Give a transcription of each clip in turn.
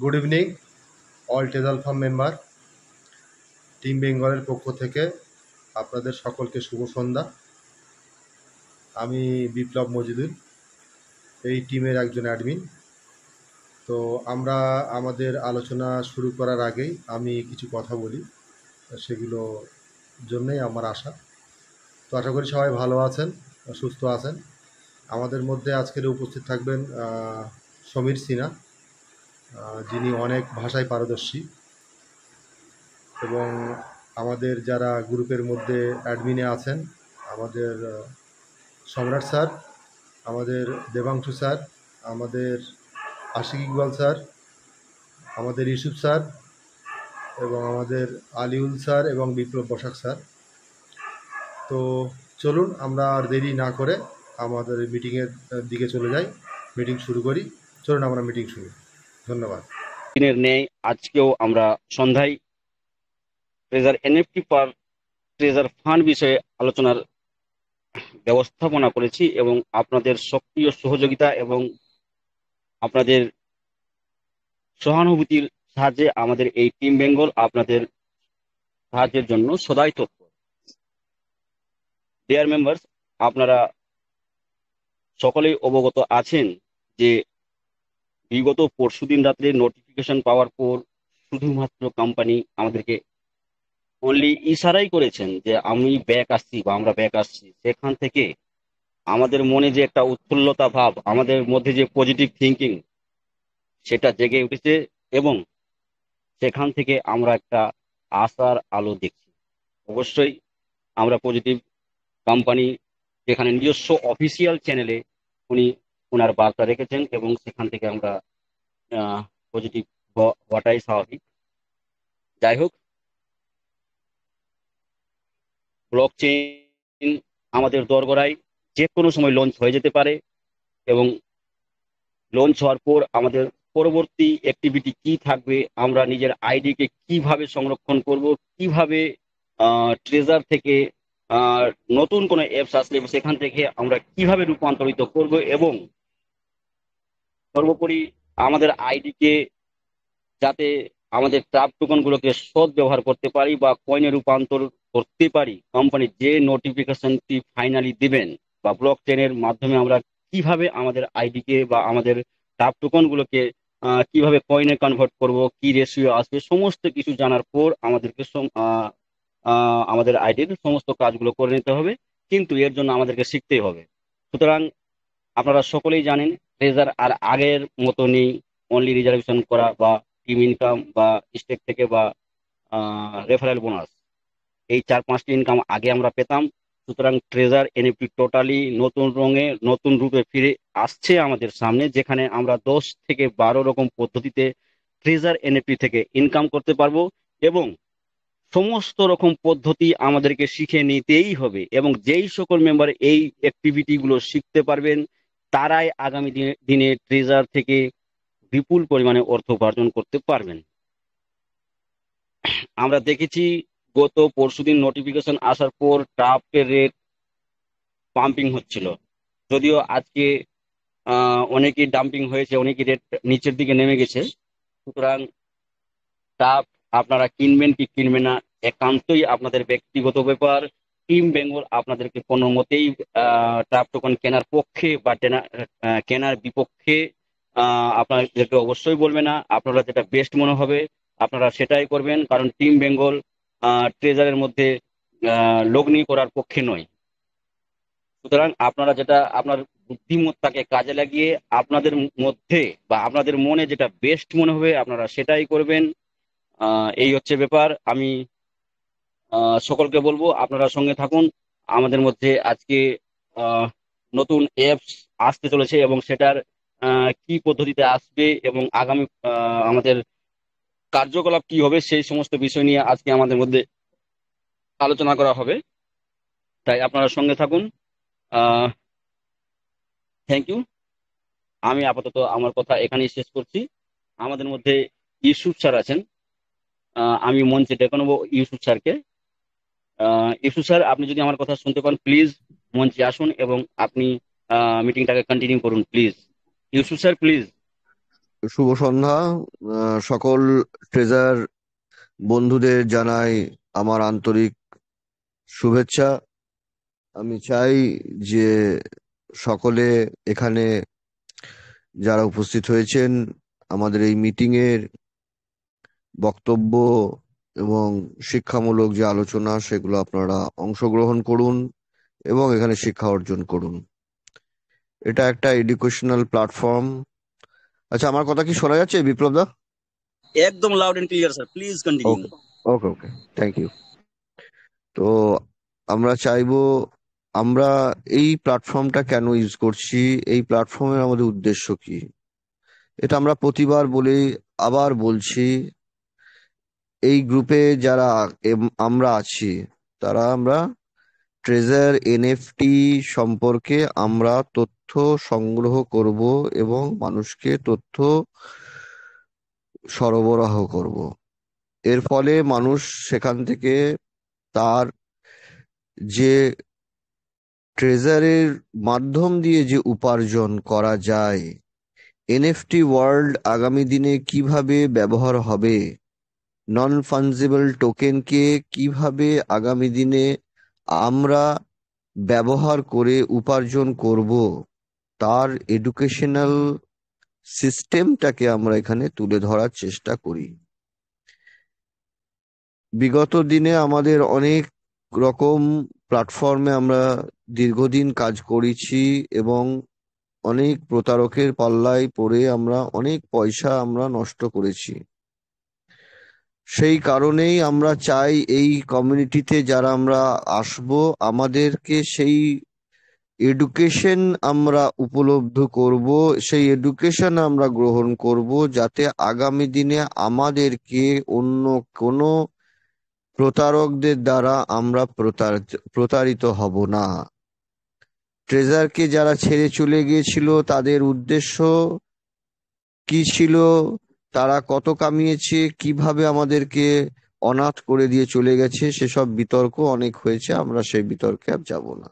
Good evening all টেজাল firm member. Team বেঙ্গলের পক্ষ থেকে আপনাদের সকলকে শুভ সন্ধ্যা। আমি বিপ্লব মজিদুর, এই টিমের একজন অ্যাডমিন। তো আমরা আমাদের আলোচনা শুরু করার আগেই আমি কিছু কথা বলি, সেগুলো জন্যই আমার আশা। তো আশা করি সবাই ভালো আছেন, সুস্থ আছেন। আমাদের মধ্যে আজকের উপস্থিত থাকবেন সমীর সিনহা, যিনি অনেক ভাষায় পারদর্শী, এবং আমাদের যারা গ্রুপের মধ্যে অ্যাডমিনে আছেন, আমাদের সম্রাট স্যার, আমাদের দেবাংশু স্যার, আমাদের আশিক ইকবাল স্যার, আমাদের ইউসুফ স্যার, এবং আমাদের আলিউল স্যার এবং বিপ্লব বসাক স্যার। তো চলুন আমরা আর দেরি না করে আমাদের মিটিংয়ের দিকে চলে যাই, মিটিং শুরু করি। চলুন আমরা মিটিং শুরু। ধন্যবাদ। দিনের ন্যায় আজকেও আমরা সন্ধ্যায় ট্রেজার এনএফটি পার ট্রেজার ফান্ড বিষয়ে আলোচনার ব্যবস্থাপনা করেছি এবং আপনাদের সক্রিয় সহযোগিতা এবং আপনাদের সহানুভূতির সাহায্যে আমাদের এই টিম বেঙ্গল আপনাদের সাহায্যের জন্য সদাই তৎপর। ডিয়ার মেম্বার্স, আপনারা সকলেই অবগত আছেন যে বিগত পরশুদিন রাত্রে নোটিফিকেশন পাওয়ার পর শুধুমাত্র কোম্পানি আমাদেরকে অনলি ইশারাই করেছেন যে আমি ব্যাক আসছি বা আমরা ব্যাক আসছি। সেখান থেকে আমাদের মনে যে একটা উৎফুল্লতা ভাব, আমাদের মধ্যে যে পজিটিভ থিঙ্কিং, সেটা জেগে উঠেছে এবং সেখান থেকে আমরা একটা আশার আলো দেখছি। অবশ্যই আমরা পজিটিভ কোম্পানি যেখানে নিজস্ব অফিসিয়াল চ্যানেলে উনি ওনার বার্তা রেখেছেন এবং সেখান থেকে আমরা পজিটিভ হওয়াটাই স্বাভাবিক। যাই হোক, ব্লক চেইন আমাদের দরগড়ায় যে কোনো সময় লঞ্চ হয়ে যেতে পারে এবং লঞ্চ হওয়ার পর আমাদের পরবর্তী অ্যাক্টিভিটি কি থাকবে, আমরা নিজের আইডিকে কিভাবে সংরক্ষণ করব, কিভাবে ট্রেজার থেকে নতুন কোনো অ্যাপস আসলে সেখান থেকে আমরা কিভাবে রূপান্তরিত করব এবং সর্বোপরি আমাদের আইডিকে যাতে আমাদের ট্রাপ টোকনগুলোকে সৎ ব্যবহার করতে পারি বা কয়েনে রূপান্তর করতে পারি। কোম্পানি যে নোটিফিকেশনটি ফাইনালি দিবেন বা ব্লক চেনের মাধ্যমে আমরা কিভাবে আমাদের আইডিকে বা আমাদের ট্রাপ টোকনগুলোকে কিভাবে কয়েনে কনভার্ট করব, কি রেশিও আসবে, সমস্ত কিছু জানার পর আমাদেরকে আমাদের আইডির সমস্ত কাজগুলো করে নিতে হবে, কিন্তু এর জন্য আমাদেরকে শিখতেই হবে। সুতরাং আপনারা সকলেই জানেন ট্রেজার আর আগের মতো নেই। অনলি রিজার্ভেশন করা বা টিম ইনকাম বা স্টেক থেকে বা রেফারেল বোনাস, এই 4-5টি ইনকাম আগে আমরা পেতাম। সুতরাং ট্রেজার এনএফটি টোটালি নতুন রঙে নতুন রূপে ফিরে আসছে আমাদের সামনে, যেখানে আমরা 10 থেকে 12 রকম পদ্ধতিতে ট্রেজার এনএফটি থেকে ইনকাম করতে পারবো এবং সমস্ত রকম পদ্ধতি আমাদেরকে শিখে নিতেই হবে এবং যেই সকল মেম্বার এই অ্যাক্টিভিটি গুলো শিখতে পারবেন তারাই আগামী দিনে ট্রেজার থেকে বিপুল পরিমাণে অর্থ উপার্জন করতে পারবেন। আমরা দেখেছি গত পরশুদিন নোটিফিকেশন আসার পর ট্রাফের রেট পাম্পিং হচ্ছিল, যদিও আজকে অনেকই ডাম্পিং হয়েছে, অনেকই রেট নিচের দিকে নেমে গেছে। সুতরাং ট্রাফ আপনারা কিনবেন কি কিনবেন না একান্তই আপনাদের ব্যক্তিগত ব্যাপার। টিম বেঙ্গল আপনাদেরকে কোনো মতেই ট্রাফ টোকন কেনার পক্ষে বা কেনার বিপক্ষে আপনাদেরকে অবশ্যই বলবে না। আপনারা যেটা বেস্ট মনে হবে আপনারা সেটাই করবেন, কারণ টিম বেঙ্গল ট্রেজারের মধ্যে লগ্নি করার পক্ষে নয়। সুতরাং আপনারা যেটা আপনার বুদ্ধিমত্তাকে কাজে লাগিয়ে আপনাদের মধ্যে বা আপনাদের মনে যেটা বেস্ট মনে হবে আপনারা সেটাই করবেন। এই হচ্ছে ব্যাপার। আমি সকলকে বলবো আপনারা সঙ্গে থাকুন। আমাদের মধ্যে আজকে নতুন অ্যাপস আসতে চলেছে এবং সেটার কি পদ্ধতিতে আসবে এবং আগামী আমাদের কার্যকলাপ কি হবে সেই সমস্ত বিষয় নিয়ে আজকে আমাদের মধ্যে আলোচনা করা হবে। তাই আপনারা সঙ্গে থাকুন। Thank you. আমি আপাতত আমার কথা এখানেই শেষ করছি। আমাদের মধ্যে ইউসুফ স্যার আছেন, আমি মঞ্চে ডেকে নেবো ইউসুফ স্যারকে। ইউসুফ স্যার, আপনি যদি আমার কথা শুনতে পান প্লিজ মঞ্চে আসুন এবং আপনি মিটিংটাকে কন্টিনিউ করুন প্লিজ। Yusuf sir please. শুভ সন্ধ্যা। সকল ট্রেজার বন্ধুদের জানাই আমার আন্তরিক শুভেচ্ছা। আমি চাই যে সকলে এখানে যারা উপস্থিত হয়েছেন আমাদের এই মিটিং এর বক্তব্য এবং শিক্ষামূলক যে আলোচনা সেগুলো আপনারা অংশগ্রহণ করুন এবং এখানে শিক্ষা অর্জন করুন। এটা একটা এডুকেশনাল প্ল্যাটফর্ম। আচ্ছা, আমার কথা কি শোনা যাচ্ছে বিপ্লব দা? একদম loud and clear sir, please continue. Okay, okay, okay, thank you. তো আমরা চাইবো, আমরা এই প্ল্যাটফর্মটা কেন ইউজ করছি, এই প্ল্যাটফর্মের আমাদের উদ্দেশ্য কি, এটা আমরা প্রতিবার বলি, আবার বলছি। এই গ্রুপে যারা আমরা আছি, আমরা ট্রেজার এনএফটি সম্পর্কে আমরা তথ্য সংগ্রহ করব এবং মানুষকে তথ্য সরবরাহ করব। এর ফলে মানুষ সেখান থেকে তার যে ট্রেজারের মাধ্যম দিয়ে যে উপার্জন করা যায়, এনএফটি ওয়ার্ল্ড আগামী দিনে কিভাবে ব্যবহার হবে, নন ফাঞ্জিবল টোকেনকে কিভাবে আগামী দিনে আমরা ব্যবহার করে উপার্জন করব, তার এডুকেশনাল সিস্টেমটাকে আমরা এখানে তুলে ধরার চেষ্টা করি। বিগত দিনে আমাদের অনেক রকম প্ল্যাটফর্মে আমরা দীর্ঘদিন কাজ করেছি এবং অনেক প্রতারকের পাল্লায় পড়ে আমরা অনেক পয়সা আমরা নষ্ট করেছি। সেই কারণেই আমরা চাই এই কমিউনিটিতে যারা আমরা আসব, আমাদেরকে সেই এডুকেশন আমরা উপলব্ধ করব, সেই এডুকেশন আমরা গ্রহণ করব, যাতে আগামী দিনে আমাদেরকে অন্য কোনো প্রতারকদের দ্বারা আমরা প্রতারিত হব না। ট্রেজারকে যারা ছেড়ে চলে গিয়েছিল তাদের উদ্দেশ্য কি ছিল, তারা কত কামিয়েছে, কিভাবে আমাদেরকে অনাথ করে দিয়ে চলে গেছে, সেসব বিতর্ক অনেক হয়েছে, আমরা সেই বিতর্কে আর যাব না।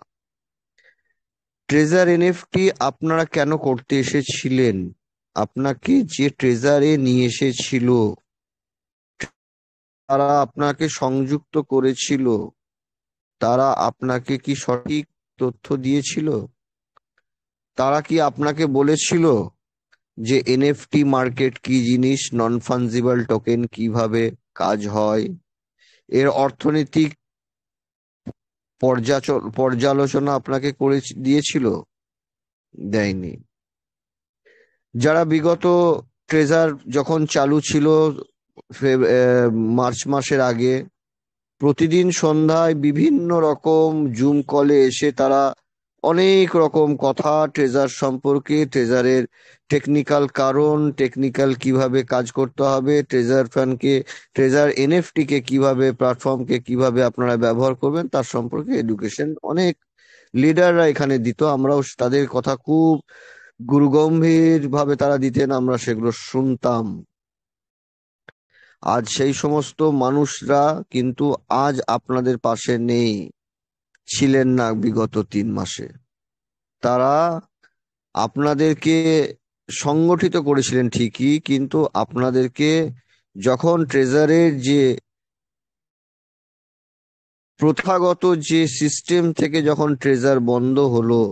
ট্রেজার এনএফটি আপনারা কেন করতে এসেছিলেন? আপনাকে যে ট্রেজারে নিয়ে এসেছিল, তারা আপনাকে সংযুক্ত করেছিল, তারা আপনাকে কি সঠিক তথ্য দিয়েছিল? তারা কি আপনাকে বলেছিল যে এনএফটি মার্কেট কি জিনিস, নন ফাঞ্জিবল টোকেন কিভাবে কাজ হয়, এর অর্থনৈতিক পর্যালোচনা আপনাকে করে দিয়েছিল? দেয়নি। যারা বিগত ট্রেজার যখন চালু ছিল মার্চ মাসের আগে, প্রতিদিন সন্ধ্যায় বিভিন্ন রকম জুম কলে এসে তারা অনেক রকম কথা ট্রেজার সম্পর্কে, ট্রেজারের টেকনিক্যাল কারণ, টেকনিক্যাল কিভাবে কাজ করতে হবে, ট্রেজার এনএফটি কে কিভাবে, প্ল্যাটফর্মকে কিভাবে আপনারা ব্যবহার করবেন, তার সম্পর্কে এডুকেশন অনেক লিডাররা এখানে দিত। আমরাও তাদের কথা খুব গুরুগম্ভীর ভাবে তারা দিতেন, আমরা সেগুলো শুনতাম। আজ সেই সমস্ত মানুষরা কিন্তু আজ আপনাদের পাশে নেই, ছিলেন না বিগত 3 মাসে। তারা আপনাদেরকে সংগঠিত করেছিলেন ঠিকই, কিন্তু আপনাদেরকে যখন ট্রেজারের যে প্রথাগত যে সিস্টেম থেকে যখন ট্রেজার বন্ধ হলো,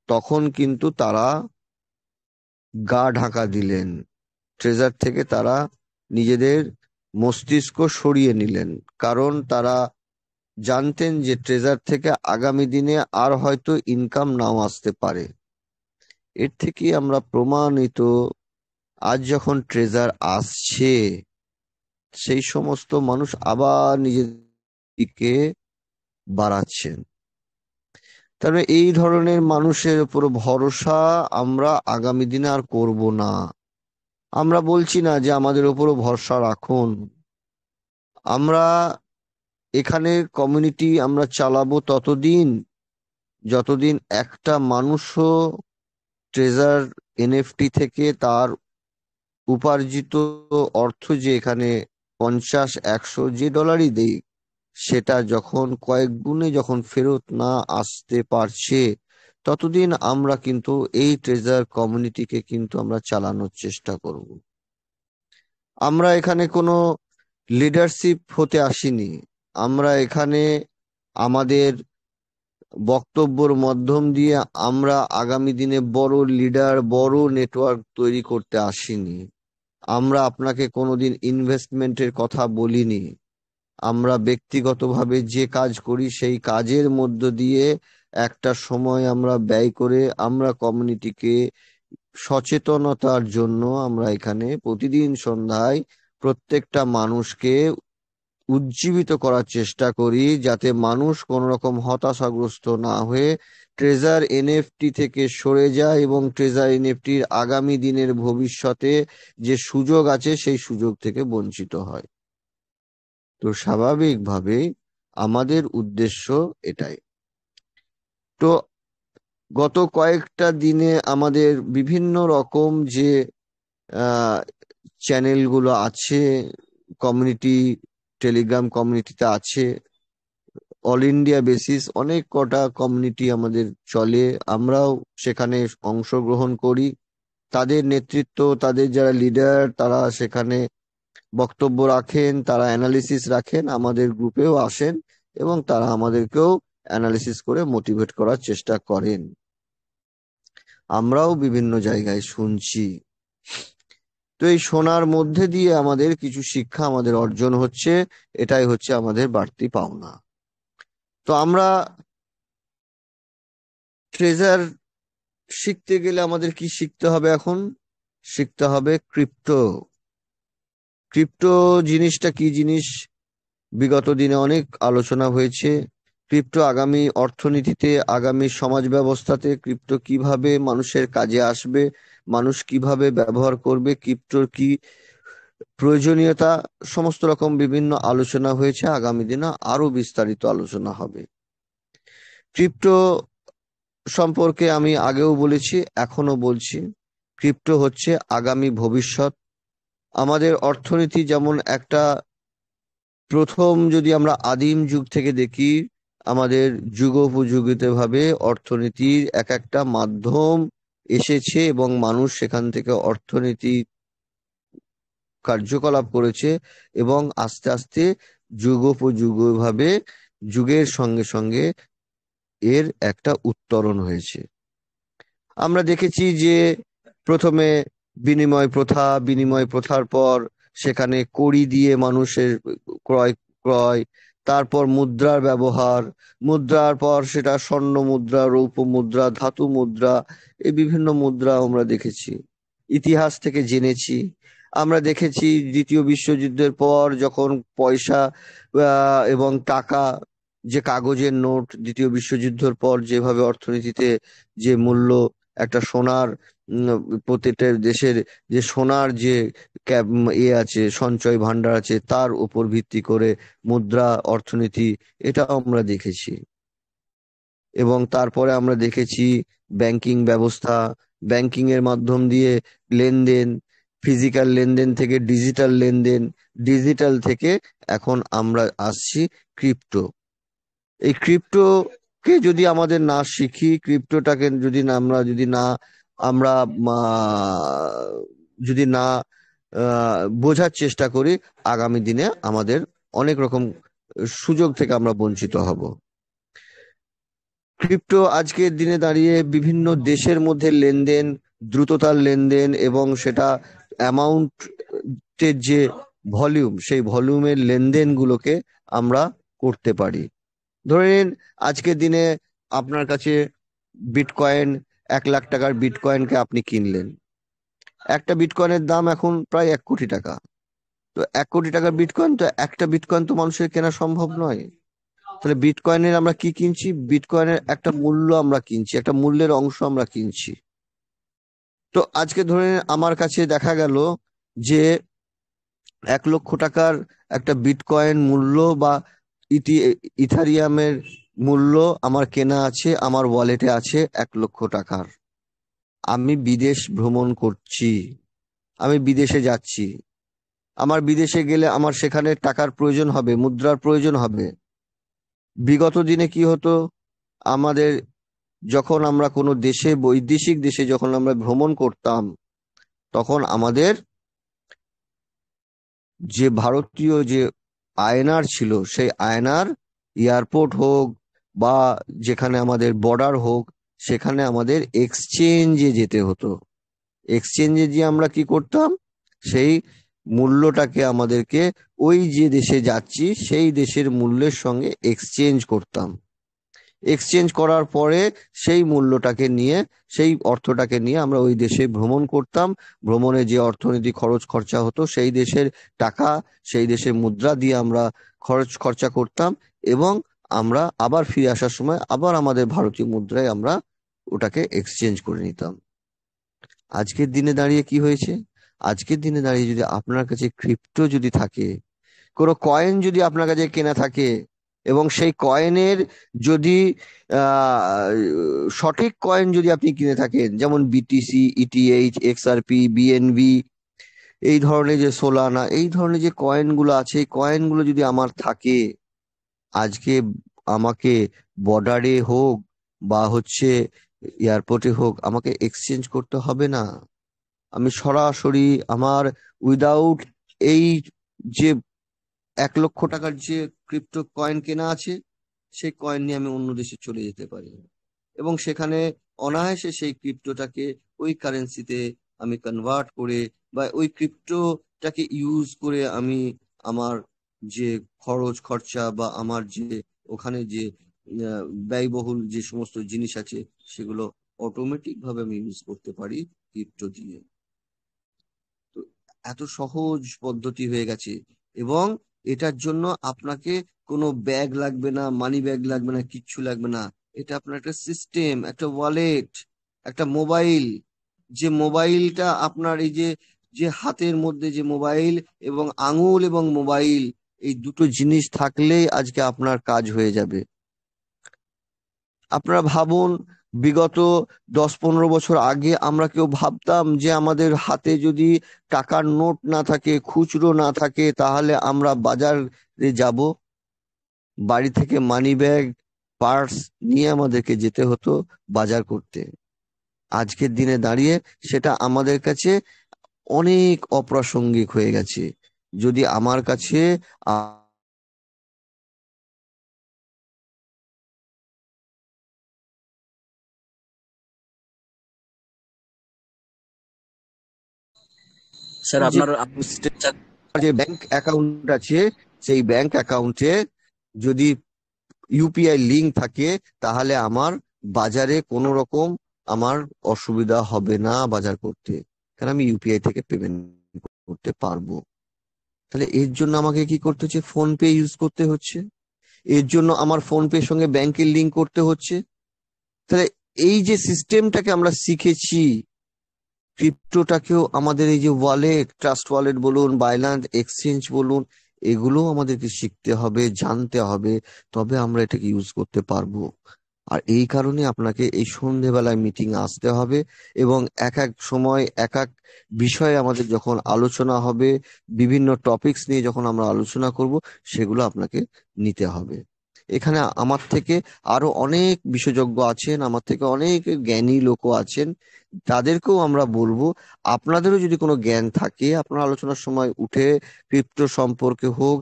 তখন কিন্তু তারা গা ঢাকা দিলেন, ট্রেজার থেকে তারা নিজেদের মস্তিষ্ক সরিয়ে নিলেন। কারণ তারা জানতেন যে ট্রেজার থেকে আগামী দিনে আর হয়তো ইনকাম নাও আসতে পারে। এর থেকে আমরা প্রমাণিত, আজ যখন ট্রেজার আসছে, সেই সমস্ত মানুষ আবার নিজেদেরকে বাড়াচ্ছেন। তবে এই ধরনের মানুষের উপর ভরসা আমরা আগামী দিনে আর করব না। আমরা বলছি না যে আমাদের উপরও ভরসা রাখুন, আমরা এখানে কমিউনিটি আমরা চালাবো ততদিন যতদিন একটা মানুষও ট্রেজার এনএফটি থেকে তার উপার্জিত অর্থ, যে এখানে 50, 100 যে ডলারই দেই, সেটা যখন কয়েক গুণে যখন ফেরত না আসতে পারছে, ততদিন আমরা কিন্তু এই ট্রেজার কমিউনিটিকে কিন্তু আমরা চালানোর চেষ্টা করব। আমরা এখানে কোনো লিডারশিপ হতে আসিনি। আমরা এখানে আমাদের বক্তব্যের মাধ্যম দিয়ে আমরা আগামী দিনে বড় লিডার, বড় নেটওয়ার্ক তৈরি করতে আসিনি। আমরা আপনাকে কোনোদিন ইনভেস্টমেন্টের কথা বলিনি। আমরা ব্যক্তিগতভাবে যে কাজ করি সেই কাজের মধ্য দিয়ে একটা সময় আমরা ব্যয় করে আমরা কমিউনিটিকে সচেতনতার জন্য আমরা এখানে প্রতিদিন সন্ধ্যায় প্রত্যেকটা মানুষকে উজ্জীবিত করার চেষ্টা করি, যাতে মানুষ কোনো রকম হতাশাগ্রস্ত না হয়ে ট্রেজার এনএফটি থেকে সরে যায় এবং ট্রেজার এনএফটির আগামী দিনের ভবিষ্যতে যে সুযোগ আছে সেই সুযোগ থেকে বঞ্চিত হয়। তো স্বাভাবিকভাবে আমাদের উদ্দেশ্য এটাই। তো গত কয়েকটা দিনে আমাদের বিভিন্ন রকম যে চ্যানেলগুলো আছে, কমিউনিটি, টেলিগ্রাম কমিউনিটিতে আছে, অল ইন্ডিয়া বেসিস অনেক কটা কমিউনিটি আমাদের চলে, আমরাও সেখানে অংশগ্রহণ করি। তাদের নেতৃত্ব, তাদের যারা লিডার, তারা সেখানে বক্তব্য রাখেন, তারা অ্যানালিসিস রাখেন, আমাদের গ্রুপেও আসেন এবং তারা আমাদেরকেও অ্যানালিসিস করে মোটিভেট করার চেষ্টা করেন। আমরাও বিভিন্ন জায়গায় শুনছি। তো এই শোনার মধ্যে দিয়ে আমাদের কিছু শিক্ষা আমাদের অর্জন হচ্ছে, এটাই হচ্ছে আমাদের বাড়তি পাওনা। তো আমরা ট্রেজার শিখতে গেলে আমাদের কি শিখতে হবে? এখন শিখতে হবে ক্রিপ্টো। ক্রিপ্টো জিনিসটা কি জিনিস বিগত দিনে অনেক আলোচনা হয়েছে। ক্রিপ্টো আগামী অর্থনীতিতে, আগামী সমাজ ব্যবস্থাতে ক্রিপ্টো কিভাবে মানুষের কাজে আসবে, মানুষ কিভাবে ব্যবহার করবে, ক্রিপ্টোর কি প্রয়োজনীয়তা, সমস্ত রকম বিভিন্ন আলোচনা হয়েছে। আগামী দিনে আরো বিস্তারিত আলোচনা হবে। ক্রিপ্টো সম্পর্কে আমি আগেও বলেছি, এখনো বলছি, ক্রিপ্টো হচ্ছে আগামী ভবিষ্যৎ। আমাদের অর্থনীতি যেমন একটা প্রথম, যদি আমরা আদিম যুগ থেকে দেখি, আমাদের যুগোপযোগিত ভাবে অর্থনীতির এক একটা মাধ্যম এসেছে এবং মানুষ সেখান থেকে অর্থনীতি কার্যকলাপ করেছে এবং আস্তে আস্তে যুগোপযোগীভাবে যুগের সঙ্গে সঙ্গে এর একটা উত্তরণ হয়েছে। আমরা দেখেছি যে প্রথমে বিনিময় প্রথার পর সেখানে কড়ি দিয়ে মানুষের ক্রয়, তারপর মুদ্রার ব্যবহার, মুদ্রার পর সেটা স্বর্ণ মুদ্রা, রৌপ্য মুদ্রা, ধাতু মুদ্রা, এই বিভিন্ন মুদ্রা আমরা দেখেছি, ইতিহাস থেকে জেনেছি। আমরা দেখেছি দ্বিতীয় বিশ্বযুদ্ধের পর যখন পয়সা এবং টাকা, যে কাগজের নোট, দ্বিতীয় বিশ্বযুদ্ধের পর যেভাবে অর্থনীতিতে যে মূল্য, একটা সোনার প্রত্যেকটা দেশের যে সোনার যে আছে, সঞ্চয় ভান্ডার আছে, তার উপর ভিত্তি করে মুদ্রা অর্থনীতি, এটা আমরা দেখেছি। এবং তারপরে আমরা দেখেছি ব্যাংকিং ব্যবস্থা, ব্যাংকিং এর মাধ্যম দিয়ে লেনদেন, ফিজিক্যাল লেনদেন থেকে ডিজিটাল লেনদেন, ডিজিটাল থেকে এখন আমরা আসছি ক্রিপ্টো। এই ক্রিপ্টোকে যদি আমাদের না শিখি, ক্রিপ্টোটাকে যদি না আমরা যদি না বোঝার চেষ্টা করি, আগামী দিনে আমাদের অনেক রকম সুযোগ থেকে আমরা বঞ্চিত হব। ক্রিপ্টো আজকের দিনে দাঁড়িয়ে বিভিন্ন দেশের মধ্যে লেনদেন, দ্রুততার লেনদেন এবং সেটা অ্যামাউন্টের যে ভলিউম, সেই ভলিউমের লেনদেনগুলোকে আমরা করতে পারি। ধরে নিন আজকের দিনে আপনার কাছে বিটকয়েন, 1 লাখ টাকার বিটকয়েনকে আপনি কিনলেন। একটা বিটকয়েনের দাম এখন প্রায় 1 কোটি টাকা। তো 1 কোটি টাকার বিটকয়েন, তো একটা বিটকয়েন তো মানুষের কেনা সম্ভব নয়। তাহলে বিটকয়েনের আমরা কি কিনছি? বিটকয়েনের একটা মূল্য আমরা কিনছি, একটা মূল্যের অংশ আমরা কিনছি। তো আজকে ধরে আমার কাছে দেখা গেল যে 1 লক্ষ টাকার একটা বিটকয়েন মূল্য বা ইথারিয়ামের মূল্য আমার কেনা আছে, আমার ওয়ালেটে আছে 1 লক্ষ টাকার। আমি বিদেশ ভ্রমণ করছি, আমি বিদেশে যাচ্ছি, আমার বিদেশে গেলে আমার সেখানে টাকার প্রয়োজন হবে, মুদ্রার প্রয়োজন হবে। বিগত দিনে কি হতো, আমাদের যখন আমরা কোনো দেশে, বৈদেশিক দেশে যখন আমরা ভ্রমণ করতাম, তখন আমাদের যে ভারতীয় যে আয়নার ছিল, সেই আয়নার এয়ারপোর্ট হোক বা যেখানে আমাদের বর্ডার হোক, সেখানে আমাদের এক্সচেঞ্জে যেতে হতো। এক্সচেঞ্জে যে আমরা কি করতাম, সেই মূল্যটাকে আমাদেরকে ওই যে দেশে যাচ্ছি সেই দেশের মূল্যের সঙ্গে এক্সচেঞ্জ করতাম। এক্সচেঞ্জ করার পরে সেই মূল্যটাকে নিয়ে, সেই অর্থটাকে নিয়ে আমরা ওই দেশে ভ্রমণ করতাম। ভ্রমণে যে অর্থনীতি খরচ খরচা হতো, সেই দেশের টাকা, সেই দেশের মুদ্রা দিয়ে আমরা খরচ খরচা করতাম, এবং আমরা আবার ফিরে আসার সময় আবার আমাদের ভারতীয় মুদ্রায় আমরা ওটাকে এক্সচেঞ্জ করে নিতাম। আজকের দিনে দাঁড়িয়ে কি হয়েছে? আজকের দিনে দাঁড়িয়ে যদি আপনার কাছে ক্রিপ্টো যদি থাকে, কোনো কয়েন যদি আপনার কাছে কেনা থাকে, এবং সেই কয়েনের যদি সঠিক কয়েন যদি আপনি কিনে থাকেন, যেমন বিটিসি, ইটিএইচ, এক্সআরপি, বিএনবি, এই ধরনের যে সোলানা, এই ধরনের যে কয়েনগুলো আছে, এই কয়েনগুলো যদি আমার থাকে, আজকে আমাকে বর্ডারে হোক বা এয়ারপোর্টে হোক, আমাকে এক্সচেঞ্জ করতে হবে না। আমি সরাসরি আমার উইদাউট এই যে 1 লক্ষ টাকার যে ক্রিপ্টো কয়েন কেনা আছে, সেই কয়েন নিয়ে আমি অন্য দেশে চলে যেতে পারি, এবং সেখানে অনায়াসে সেই ক্রিপ্টোটাকে ওই কারেন্সিতে আমি কনভার্ট করে, বা ওই ক্রিপ্টোটাকে ইউজ করে আমি আমার যে খরচ খরচা বা আমার যে ওখানে যে ব্যয়বহুল যে সমস্ত জিনিস আছে, সেগুলো অটোমেটিক ভাবে আমি ইউজ করতে পারি ক্রিপ্টো দিয়ে। তো এত সহজ পদ্ধতি হয়ে গেছে, এবং এটার জন্য আপনাকে কোনো ব্যাগ লাগবে না, মানি ব্যাগ লাগবে না, কিচ্ছু লাগবে না। এটা আপনার একটা সিস্টেম, একটা ওয়ালেট, একটা মোবাইল, যে মোবাইলটা আপনার এই যে যে হাতের মধ্যে যে মোবাইল, এবং আঙুল এবং মোবাইল, এই দুটো জিনিস থাকলেই আজকে আপনার কাজ হয়ে যাবে। আপনারা ভাবুন, বিগত 10-15 বছর আগে আমরা কেউ ভাবতাম যে আমাদের হাতে যদি টাকার নোট না থাকে, খুচরো না থাকে, তাহলে আমরা বাজারে যাব? বাড়ি থেকে মানি ব্যাগ, পার্স নিয়ে আমাদেরকে যেতে হতো বাজার করতে। আজকের দিনে দাঁড়িয়ে সেটা আমাদের কাছে অনেক অপ্রাসঙ্গিক হয়ে গেছে। যদি আমার কাছে স্যার যে আপনার যে ব্যাংক অ্যাকাউন্ট আছে, সেই ব্যাংক অ্যাকাউন্টে যদি ইউপিআই লিংক থাকে, তাহলে আমার বাজারে কোনো রকম আমার অসুবিধা হবে না বাজার করতে, কারণ আমি ইউপিআই থেকে পেমেন্ট করতে পারবো। তাহলে এর জন্য আমাকে কি করতে হচ্ছে? ফোন পে ইউজ করতে হচ্ছে। এর জন্য আমার ফোন পের সঙ্গে ব্যাংকের লিংক করতে হচ্ছে। তাহলে এই যে সিস্টেমটাকে আমরা শিখেছি, ক্রিপ্টোটাকেও আমাদের এই যে ওয়ালেট, ট্রাস্ট ওয়ালেট বলুন, বাইন্যান্স এক্সচেঞ্জ বলুন, এগুলো আমাদেরকে শিখতে হবে, জানতে হবে, তবে আমরা এটাকে ইউজ করতে পারবো। আর এই কারণে আপনাকে এই সন্ধেবেলায় মিটিং আসতে হবে, এবং এক এক সময় এক এক বিষয়ে আমাদের যখন আলোচনা হবে, বিভিন্ন টপিকস নিয়ে যখন আমরা আলোচনা করব, সেগুলো আপনাকে নিতে হবে। এখানে আমার থেকে আরো অনেক বিশেষজ্ঞ আছেন, আমার থেকে অনেক জ্ঞানী লোকও আছেন, তাদেরকেও আমরা বলবো, আপনাদেরও যদি কোনো জ্ঞান থাকে, আপনার আলোচনার সময় উঠে ক্রিপ্টো সম্পর্কে হোক,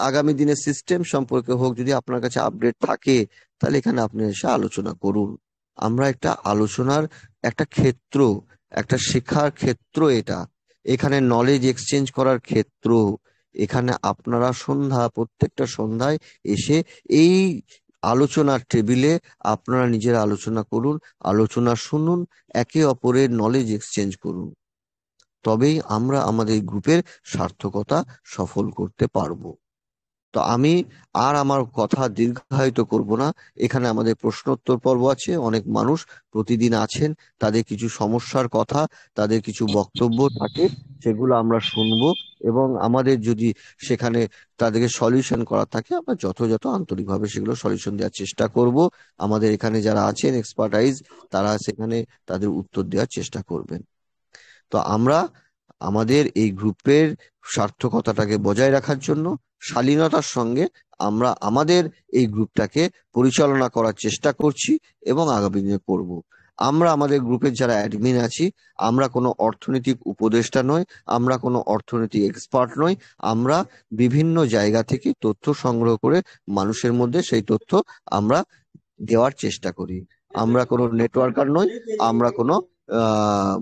আগামী দিনের সিস্টেম সম্পর্কে হোক, যদি আপনার কাছে আপডেট থাকে, তাহলে এখানে আপনি এসে আলোচনা করুন। আমরা একটা আলোচনার একটা ক্ষেত্র, একটা শেখার ক্ষেত্র, এটা এখানে নলেজ এক্সচেঞ্জ করার ক্ষেত্র। এখানে আপনারা প্রত্যেকটা সন্ধ্যায় এসে এই আলোচনার টেবিলে আপনারা নিজেরা আলোচনা করুন, আলোচনা শুনুন, একে অপরের নলেজ এক্সচেঞ্জ করুন। তবেই আমরা আমাদের গ্রুপের সার্থকতা সফল করতে পারবো। তো আমি আর আমার কথা দীর্ঘায়িত করব না। এখানে আমাদের প্রশ্নোত্তর পর্ব আছে, অনেক মানুষ প্রতিদিন আছেন, তাদের কিছু সমস্যার কথা, তাদের কিছু বক্তব্য থাকে, সেগুলো আমরা শুনবো, এবং আমাদের যদি সেখানে তাদেরকে সলিউশন করা থাকে, আমরা যথাযথ আন্তরিকভাবে সেগুলো সলিউশন দেওয়ার চেষ্টা করব। আমাদের এখানে যারা আছেন এক্সপার্টাইজ, তারা সেখানে তাদের উত্তর দেওয়ার চেষ্টা করবেন। তো আমরা আমাদের এই গ্রুপের সার্থকতাটাকে বজায় রাখার জন্য শালীনতার সঙ্গে আমরা আমাদের এই গ্রুপটাকে পরিচালনা করার চেষ্টা করছি এবং আগামী দিনে করব। আমরা আমাদের গ্রুপের যারা অ্যাডমিন আছি, আমরা কোনো অর্থনৈতিক উপদেষ্টা নই, আমরা কোনো অর্থনৈতিক এক্সপার্ট নই। আমরা বিভিন্ন জায়গা থেকে তথ্য সংগ্রহ করে মানুষের মধ্যে সেই তথ্য আমরা দেওয়ার চেষ্টা করি। আমরা কোনো নেটওয়ার্কার নই, আমরা আহ,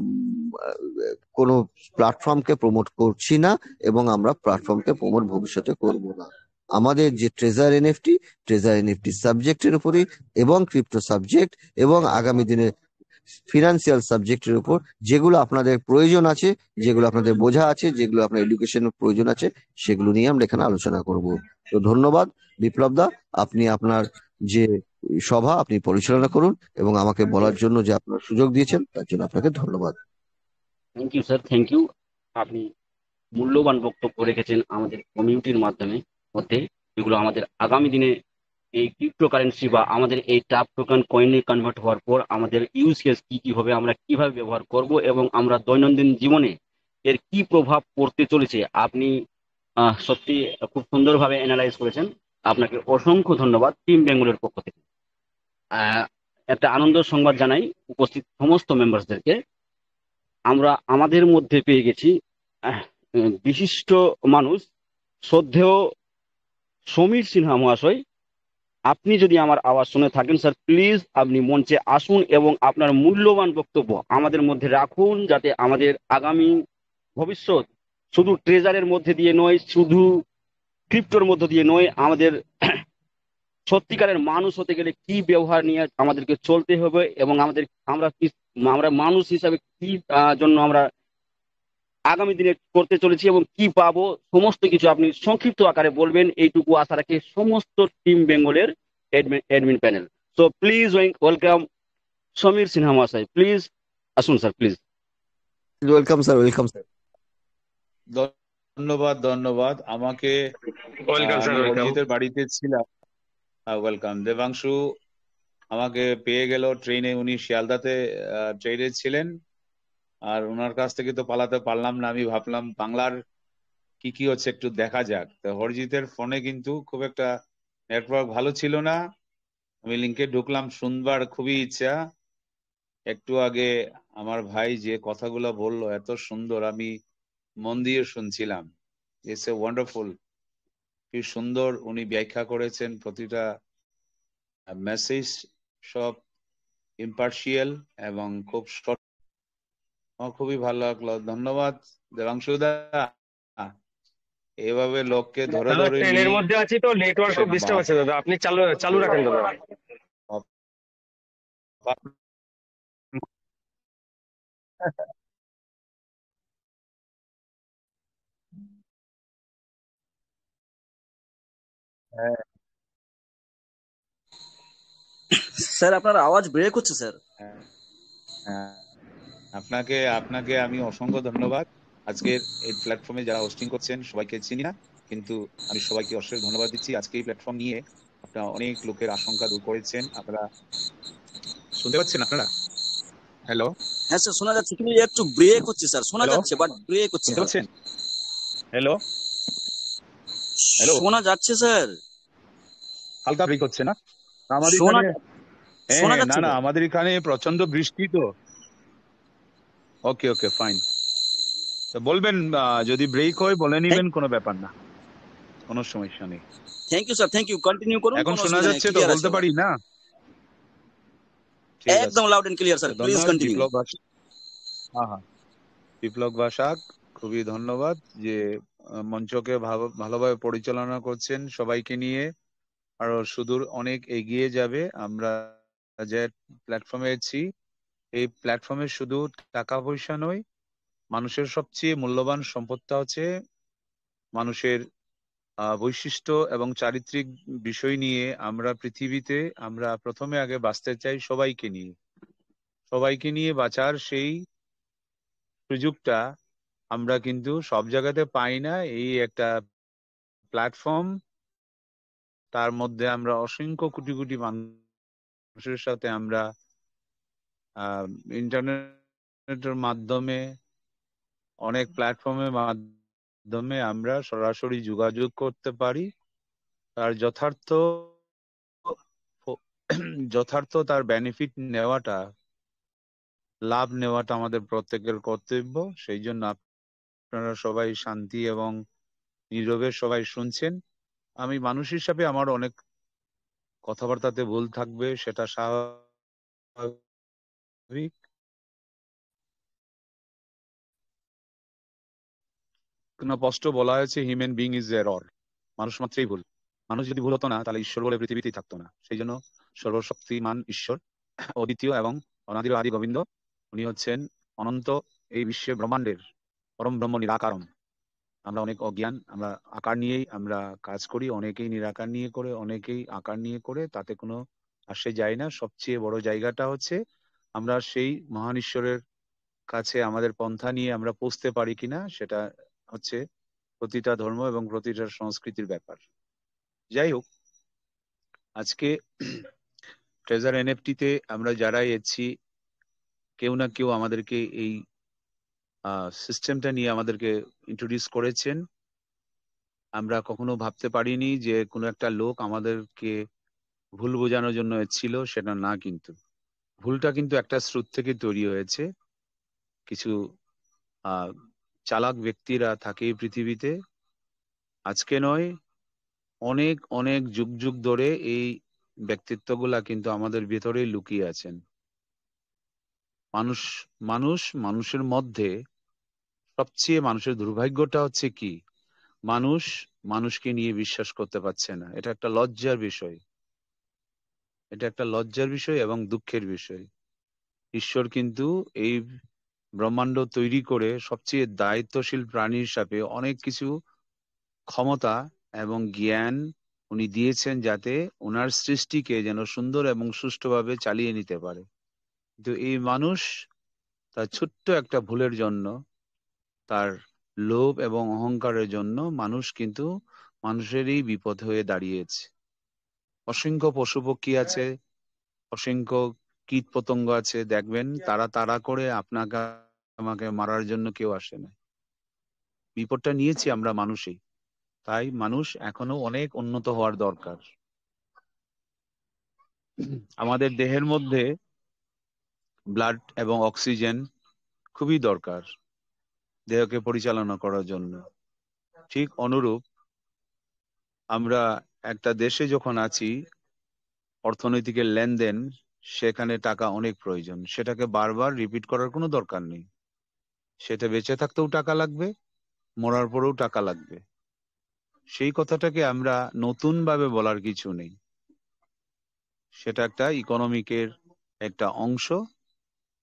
কোনো প্ল্যাটফর্মকে প্রমোট করছি না এবং আমরা প্ল্যাটফর্মকে প্রমোট ভবিষ্যতে করব না। আমাদের যে ট্রেজার এনএফটি সাবজেক্টের উপরই এবং ক্রিপ্টো সাবজেক্ট এবং আগামী দিনে ফিনান্সিয়াল সাবজেক্টের উপর যেগুলো আপনাদের প্রয়োজন আছে, যেগুলো আপনাদের বোঝা আছে, যেগুলো আপনার এডুকেশনের প্রয়োজন আছে, সেগুলো নিয়ে আমরা এখানে আলোচনা করব। তো ধন্যবাদ বিপ্লব দা, আপনি আপনার যে সভা আপনি পরিচালনা করুন এবং আমাকে বলার জন্য যে আপনার সুযোগ দিয়েছেন তার জন্য আপনাকে ধন্যবাদ। Thank you sir, thank you. আপনি মূল্যবান বক্তব্য রেখেছেন আমাদের কমিউনিটির মধ্যে, যেগুলো আমাদের আগামী দিনে এই ক্রিপ্টোকারেন্সি বা আমাদের এই টাপ টোকেন কয়েনে কনভার্ট হওয়ার পর আমাদের ইউজ কেস কি কি হবে, আমরা কিভাবে ব্যবহার করব এবং আমরা দৈনন্দিন জীবনে এর কি প্রভাব পড়তে চলেছে, আপনি সত্যি খুব সুন্দরভাবে অ্যানালাইজ করেছেন। আপনাকে অসংখ্য ধন্যবাদ টিম বেঙ্গলের পক্ষ থেকে। আহ, একটা আনন্দ সংবাদ জানাই উপস্থিত সমস্ত মেম্বারসদেরকে, আমরা আমাদের মধ্যে পেয়ে গেছি বিশিষ্ট মানুষ, শ্রদ্ধেয় সমীর সিনহা মহাশয়। আপনি যদি আমার আওয়াজ শুনে থাকেন স্যার, প্লিজ আপনি মঞ্চে আসুন এবং আপনার মূল্যবান বক্তব্য আমাদের মধ্যে রাখুন, যাতে আমাদের আগামী ভবিষ্যৎ শুধু ট্রেজারের মধ্যে দিয়ে নয়, শুধু ক্রিপ্টোর মধ্য দিয়ে নয়, আমাদের সত্যিকারের মানুষ হতে গেলে কি ব্যবহার নিয়ে আমাদেরকে চলতে হবে এবং আমরা মানুষ হিসাবে কি জন্য আমরা আগামী দিনে করতে চলেছি এবং কি পাবো, সমস্ত কিছু আপনি সংক্ষিপ্ত আকারে বলবেন, এইটুকু আশা রাখে সমস্ত টিম বেঙ্গলের admin panel. So please welcome Samir Sinha মহাশয়, প্লিজ আসুন sir, please. Welcome sir, welcome sir. ধন্যবাদ ধন্যবাদ আমাকে। ওয়েলকাম স্যার, আমি ওয়েলকাম। অরিজিতের বাড়িতে ছিলাম। ওয়েলকাম। দেবাংশু আমাকে পেয়ে গেল ট্রেনে, উনি শিয়ালদাতে ট্রেনে ছিলেন, আর ওনার কাছ থেকে তো পালাতে পারলাম না। আমি ভাবলাম বাংলার কি কি হচ্ছে একটু দেখা যাক। তো হরজিতের ফোনে কিন্তু খুব একটা নেটওয়ার্ক ভালো ছিল না। আমি লিঙ্কে ঢুকলাম, শুনবার খুবই ইচ্ছা। একটু আগে আমার ভাই যে কথাগুলো বললো এত সুন্দর, আমি মন দিয়ে শুনছিলাম। It's a wonderful. কি সুন্দর উনি ব্যাখ্যা করেছেন প্রতিটা মেসেজ, সব ইম্পার্শিয়াল এবং খুব শর্ট। আমার খুবই ভালো লাগলো। ধন্যবাদ দেবাংশু দা, এভাবে লোককে ধরে দাদা ধরে ট্রেনের নিয়ে মধ্যে আছি তো নেটওয়ার্ক খুব ডিস্টার্ব আছে দাদা, আপনি চালু চালু রাখেন দাদা। হ্যাঁ, স্যার আপনার আওয়াজ ব্রেক হচ্ছে স্যার। হ্যাঁ, হ্যাঁ। আপনাকে আপনাকে আমি অসংখ্য ধন্যবাদ। আজকের এই প্ল্যাটফর্মে যারা হোস্টিং করছেন সবাইকে চিনি না, কিন্তু আমি সবাইকে অশেষ ধন্যবাদ দিচ্ছি। আজকে এই প্ল্যাটফর্ম নিয়ে আপনারা অনেক লোকের আশঙ্কা দূর করেছেন। আপনারা শুনতে পাচ্ছেন? আপনারা হ্যালো হ্যাঁ স্যার শোনা যাচ্ছে, কিন্তু একটু ব্রেক হচ্ছে স্যার, শোনা হ্যালো যাচ্ছে বাট ব্রেক হচ্ছে শুনতে স্যার। পাচ্ছেন? হ্যালো হ্যালো শোনা যাচ্ছে স্যার, হালকা ব্রেক হচ্ছে না? আমাদের শোনা এখানে হ্যাঁ শোনা হ্যাঁ, না যাচ্ছে না, তো। আমাদের এখানে প্রচন্ড বৃষ্টি তো। ওকে ওকে, ফাইন। তো বলবেন, যদি ব্রেক হয় বলে নিবেন, কোনো ব্যাপার না, কোনো সমস্যা নেই। Thank you sir, thank you, continue করুন, এখন কোনো শোনা অসুবিধা নেই, যাচ্ছে তো? ক্লিয়ার আছে বলতে কথা। পারি না? ঠিক আছে, একদম loud and clear sir, please ধন্যবাদ কন্টিনিউ। বিপ্লব বাস। হ্যাঁ হ্যাঁ, বিপ্লব বাসাক, খুবই ধন্যবাদ যে মঞ্চকে ভালোভাবে পরিচালনা করছেন সবাইকে নিয়ে। আরো সুদূর অনেক এগিয়ে যাবে। আমরা যে প্ল্যাটফর্মে আছি, এই প্ল্যাটফর্মে শুধু টাকা পয়সা নয়, মানুষের সবচেয়ে মূল্যবান সম্পদটা হচ্ছে মানুষের বৈশিষ্ট্য এবং চারিত্রিক বিষয় নিয়ে। আমরা পৃথিবীতে আমরা প্রথমে আগে বাঁচতে চাই সবাইকে নিয়ে বাঁচার সেই সুযোগটা আমরা কিন্তু সব জায়গাতে পাই না। এই একটা প্ল্যাটফর্ম, তার মধ্যে আমরা অসংখ্য কোটি কোটি মানুষের সাথে আমরা ইন্টারনেটের মাধ্যমে, অনেক প্ল্যাটফর্মের মাধ্যমে মাধ্যমে আমরা সরাসরি যোগাযোগ করতে পারি। তার যথার্থ তার বেনিফিট নেওয়াটা, লাভ নেওয়াটা আমাদের প্রত্যেকের কর্তব্য। সেই জন্য আপনারা সবাই শান্তি এবং নীরবে সবাই শুনছেন। আমি মানুষ হিসাবে আমার অনেক কথাবার্তাতে ভুল থাকবে, সেটা স্বাভাবিক। স্পষ্ট বলা হয়েছে হিউম্যান বিং ইজ এরর, মানুষ মাত্রই ভুল। মানুষ যদি ভুল হতো না তাহলে ঈশ্বর বলে পৃথিবীতেই থাকতো না। সেই জন্য সর্বশক্তিমান ঈশ্বর, অদ্বিতীয় এবং অনাদি আদি গোবিন্দ, উনি হচ্ছেন অনন্ত, এই বিশ্বে ব্রহ্মাণ্ডের পরম ব্রহ্ম নিরাকারণ। আমরা অনেক অজ্ঞান, আমরা আকার নিয়েই আমরা কাজ করি, অনেকেই নিরাকার নিয়ে করে, অনেকেই আকার নিয়ে করে, তাতে কোনো আসে যায় না। সবচেয়ে বড় জায়গাটা হচ্ছে আমরা সেই মহান ঈশ্বরের কাছে আমাদের পন্থা নিয়ে আমরা পৌঁছতে পারি কিনা, সেটা হচ্ছে প্রতিটা ধর্ম এবং প্রতিটা সংস্কৃতির ব্যাপার। যাই হোক, আজকে ট্রেজার এনএফটি তে আমরা যারাই এসেছি, কেউ না কেউ আমাদেরকে এই সিস্টেমটা নিয়ে আমাদেরকে ইন্ট্রোডিউস করেছেন। আমরা কখনো ভাবতে পারিনি যে কোনো একটা লোক আমাদেরকে ভুল বোঝানোর জন্য এসেছিল, সেটা না। কিন্তু ভুলটা কিন্তু একটা স্রোত থেকে তৈরি হয়েছে। কিছু আহ চালাক ব্যক্তিরা থাকে এই পৃথিবীতে, আজকে নয়, অনেক অনেক যুগ যুগ ধরে এই ব্যক্তিত্বগুলা কিন্তু আমাদের ভেতরেই লুকিয়ে আছেন। মানুষ মানুষের মধ্যে সবচেয়ে মানুষের দুর্ভাগ্যটা হচ্ছে কি, মানুষ মানুষকে নিয়ে বিশ্বাস করতে পারছে না। এটা একটা লজ্জার বিষয়, এটা একটা লজ্জার বিষয় এবং দুঃখের বিষয়। ঈশ্বর কিন্তু এই ব্রহ্মাণ্ড তৈরি করে সবচেয়ে দায়িত্বশীল প্রাণী হিসাবে অনেক কিছু ক্ষমতা এবং জ্ঞান উনি দিয়েছেন, যাতে ওনার সৃষ্টিকে যেন সুন্দর এবং সুষ্ঠুভাবে চালিয়ে নিতে পারে। কিন্তু এই মানুষ তার ছোট্ট একটা ভুলের জন্য, তার লোভ এবং অহংকারের জন্য মানুষ কিন্তু মানুষেরই বিপদ হয়ে দাঁড়িয়েছে। অসংখ্য পশু পক্ষী আছে, অসংখ্য কীট পতঙ্গ আছে, দেখবেন তারা তাড়া করে আপনাকে আমাকে মারার জন্য কেউ আসে না। বিপদটা নিয়েছি আমরা মানুষই। তাই মানুষ এখনো অনেক উন্নত হওয়ার দরকার। আমাদের দেহের মধ্যে ব্লাড এবং অক্সিজেন খুবই দরকার দেহকে পরিচালনা করার জন্য। ঠিক অনুরূপ আমরা একটা দেশে যখন আছি, অর্থনৈতিকের লেনদেন, সেখানে টাকা অনেক প্রয়োজন। সেটাকে বারবার রিপিট করার কোনো দরকার নেই। সেটা বেঁচে থাকতেও টাকা লাগবে, মরার পরেও টাকা লাগবে। সেই কথাটাকে আমরা নতুন ভাবে বলার কিছু নেই। সেটা একটা ইকোনমিকের একটা অংশ,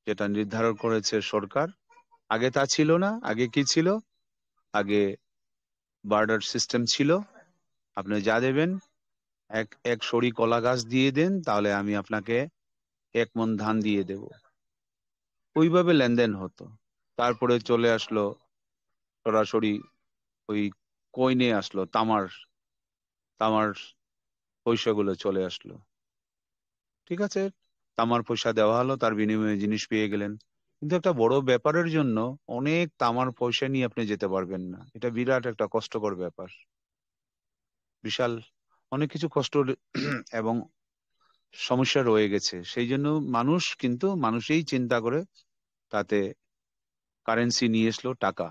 যেটা নির্ধারণ করেছে সরকার। আগে তা ছিল না। আগে কি ছিল? আগে বার্টার সিস্টেম ছিল। আপনি যা দেবেন, এক এক সরি কলা গাছ দিয়ে দেন, তাহলে আমি আপনাকে 1 মণ ধান দিয়ে দেব। ওইভাবে লেনদেন হতো। তারপরে চলে আসলো সরাসরি ওই কইনে আসলো, তামার তামার পয়সাগুলো চলে আসলো। ঠিক আছে, তামার পয়সা দেওয়া হলো, তার বিনিময়ে জিনিস পেয়ে গেলেন। কিন্তু একটা বড় ব্যাপারের জন্য অনেক তামার পয়সা নিয়ে আপনি যেতে পারবেন না। এটা বিরাট একটা কষ্টকর ব্যাপার। বিশাল অনেক কিছু কষ্ট এবং সমস্যা রয়ে গেছে। সেই জন্য মানুষ কিন্তু মানুষই চিন্তা করে তাতে কারেন্সি নিয়ে এসলো, টাকা।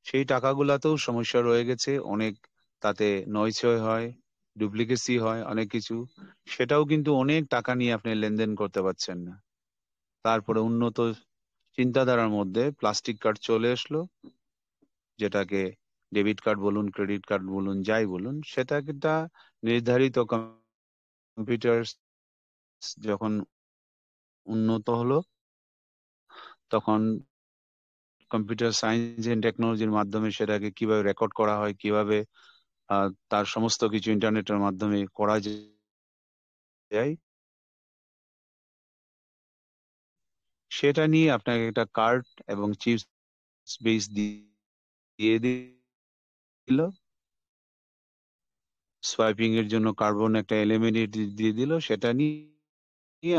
সেই টাকাগুলাতেও সমস্যা রয়ে গেছে অনেক, তাতে নয়ছয় হয়, ডুপ্লিকেসি হয়, অনেক কিছু। সেটাও কিন্তু অনেক টাকা নিয়ে আপনি লেনদেন করতে পারছেন না। তারপরে উন্নত চিন্তাধারার মধ্যে প্লাস্টিক কার্ড চলে আসলো, যেটাকে ডেবিট কার্ড বলুন, ক্রেডিট কার্ড বলুন, যাই বলুন, সেটা একটা নির্ধারিত কম্পিউটার যখন উন্নত হলো, তখন কম্পিউটার সায়েন্স এন্ড টেকনোলজির মাধ্যমে সেটাকে কিভাবে রেকর্ড করা হয়, কিভাবে তার সমস্ত কিছু ইন্টারনেটের মাধ্যমে করা যায়, সেটা নিয়ে আপনাকে একটা কার্ড এবং চিপস বেস দিয়ে দিল। সোয়াইপিং এর জন্য কার্বন একটা এলিমেন্ট দিয়ে দিল। সেটা নিয়ে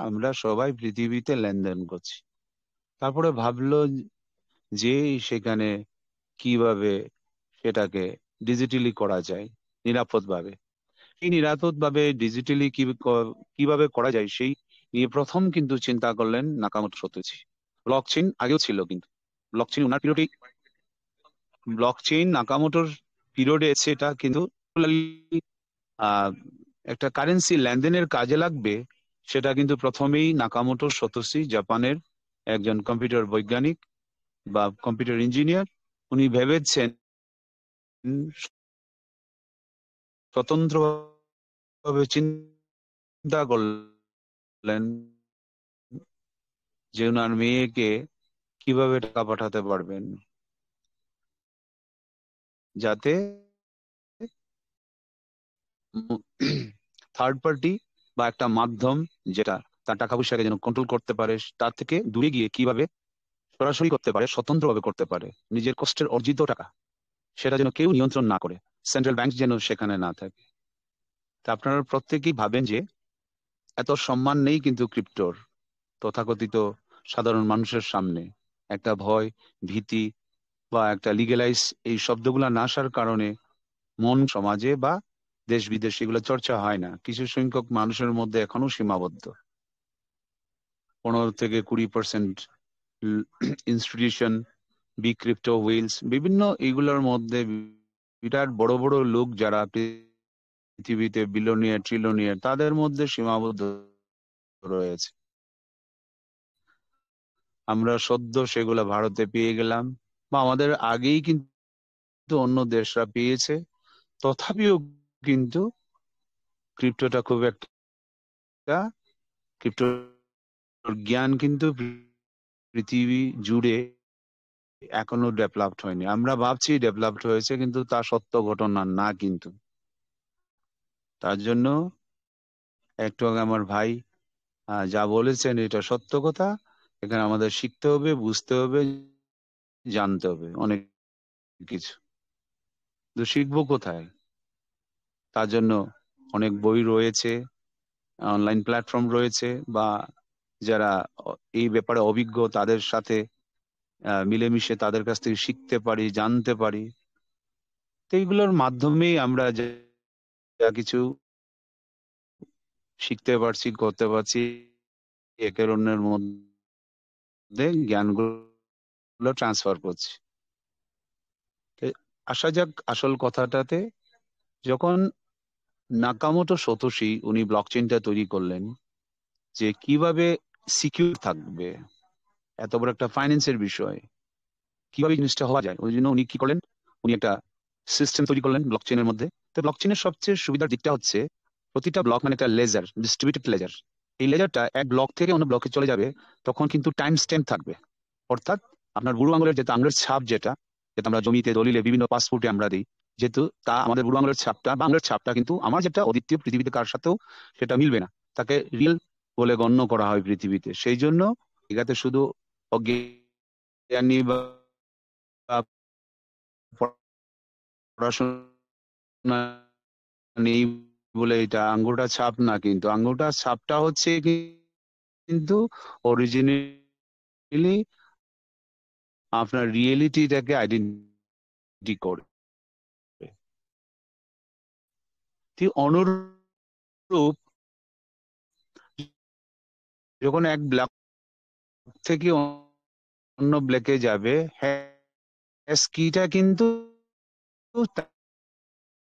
আমরা সবাই পৃথিবীতে লেনদেন করছি। তারপরে ভাবলো যে সেখানে কিভাবে সেটাকে ডিজিটালি করা যায় নিরাপদভাবে। এই নিরাপদভাবে ডিজিটালি কিভাবে করা যায় সেই নিয়ে প্রথম কিন্তু চিন্তা করলেন নাকামোটো সতোশি। ব্লকচেইন আগেও ছিল, কিন্তু ব্লকচেইন ওনার পিরিয়ডে, ব্লকচেইন নাকামোটোর পিরিয়ডে সেটা কিন্তু আহ, একটা কারেন্সি লেনদেনের কাজে লাগবে, সেটা কিন্তু প্রথমেই নাকামোটো সতোশি, জাপানের একজন কম্পিউটার বৈজ্ঞানিক বা কম্পিউটার ইঞ্জিনিয়ার, উনি ভেবেছেন স্বতন্ত্রভাবে চিন্তা করলেন যে ওনার মেয়েকে কিভাবে টাকা পাঠাতে পারবেন যাতে থার্ড পার্টি বা একটা মাধ্যম যেটা তার টাকা পয়সাকে যেন কন্ট্রোল করতে পারে, তার থেকে দূরে গিয়ে কিভাবে সরাসরি করতে পারে, স্বতন্ত্রভাবে করতে পারে, নিজের কষ্টের অর্জিত টাকা সেটা যেন কেউ নিয়ন্ত্রণ না করে, সেন্ট্রাল ব্যাংক যেন সেখানে না থাকে। তা আপনারা প্রত্যেকেই ভাবেন যে এত সম্মান নেই কিন্তু ক্রিপ্টোর তথাকথিত সাধারণ মানুষের সামনে। একটা ভয়, ভীতি বা একটা লিগেলাইজ এই শব্দগুলো না আসার কারণে মন সমাজে বা দেশ বিদেশে এগুলো চর্চা হয় না। কিছু সংখ্যক মানুষের মধ্যে এখনো সীমাবদ্ধ। 15 থেকে 20% ইনস্টিটিউশন, বিগ ক্রিপ্টো হুইলস, বিভিন্ন এগুলোর মধ্যে বিরাট বড় বড় লোক যারা পৃথিবীতে বিলিয়নিয়ার ট্রিলিয়নিয়ার, তাদের মধ্যে সীমাবদ্ধ রয়েছে। আমরা সদ্য সেগুলো ভারতে পেয়ে গেলাম, বা আমাদের আগেই কিন্তু অন্য দেশরা পেয়েছে। তথাপিও কিন্তু ক্রিপ্টোটা খুব একটা, ক্রিপ্টোর জ্ঞান কিন্তু পৃথিবী জুড়ে এখনো ডেভেলপড হয়নি। আমরা ভাবছি ডেভেলপড হয়েছে, কিন্তু তা সত্য ঘটনা না। কিন্তু তার জন্য একটু আগে আমার ভাই যা বলেছেন এটা সত্য কথা। এখানে আমাদের শিখতে হবে, বুঝতে হবে, জানতে হবে অনেক কিছু। তো শিখবো কোথায়? তার জন্য অনেক বই রয়েছে, অনলাইন প্ল্যাটফর্ম রয়েছে, বা যারা এই ব্যাপারে অভিজ্ঞ তাদের সাথে মিলেমিশে তাদের কাছ থেকে শিখতে পারি, জানতে পারি। তো এইগুলোর মাধ্যমেই আমরা যা যা কিছু শিখতে পারছি, করতে পারছি, একের অন্যের মধ্যে জ্ঞানগুলো ট্রান্সফার করছি। তো আসা যাক আসল কথাটাতে। যখন নাকামোটো সতোশি উনি ব্লকচেইনটা তৈরি করলেন, যে কিভাবে সিকিউর থাকবে, এত বড় একটা ফাইন্যান্সের বিষয় কিভাবে জিনিসটা হওয়া যায়, ওই জন্য উনি কি করলেন, উনি একটা সিস্টেম তৈরি করলেন ব্লকচেইনের মধ্যে। তো ব্লকচেইনের সবচেয়ে সুবিধার দিকটা হচ্ছে প্রতিটা ব্লক মানে একটা লেজার, ডিস্ট্রিবিউটেড লেজার। এই লেজারটা এক ব্লক থেকে অন্য ব্লকে চলে যাবে, তখন কিন্তু টাইম স্ট্যাম্প থাকবে। অর্থাৎ আপনার বুড়ো আঙুলের যেটা আঙুলের ছাপ, যেটা যেটা আমরা জমিতে, দলিলে, বিভিন্ন পাসপোর্টে আমরা দিই, যেহেতু তা আমাদের বুড়ো আঙুলের ছাপটা বা আঙুলের ছাপটা কিন্তু আমার যেটা অদ্বিতীয়, পৃথিবীতে কার সাথেও সেটা মিলবে না, তাকে রিয়েল বলে গণ্য করা হয় পৃথিবীতে। সেই জন্য এটাতে শুধু অজ্ঞানী বা পড়াশোনা নেই বলে এটা আঙ্গুলটা ছাপ না, কিন্তু আঙ্গুলটা ছাপটা হচ্ছে কিন্তু অরিজিনালি আপনার রিয়েলিটিটাকে আইডেন্টি করে। ঠিক অনুরূপ, যখন এক ব্লক থেকে অন্য ব্লকে যাবে, হ্যাশ কিটা কিন্তু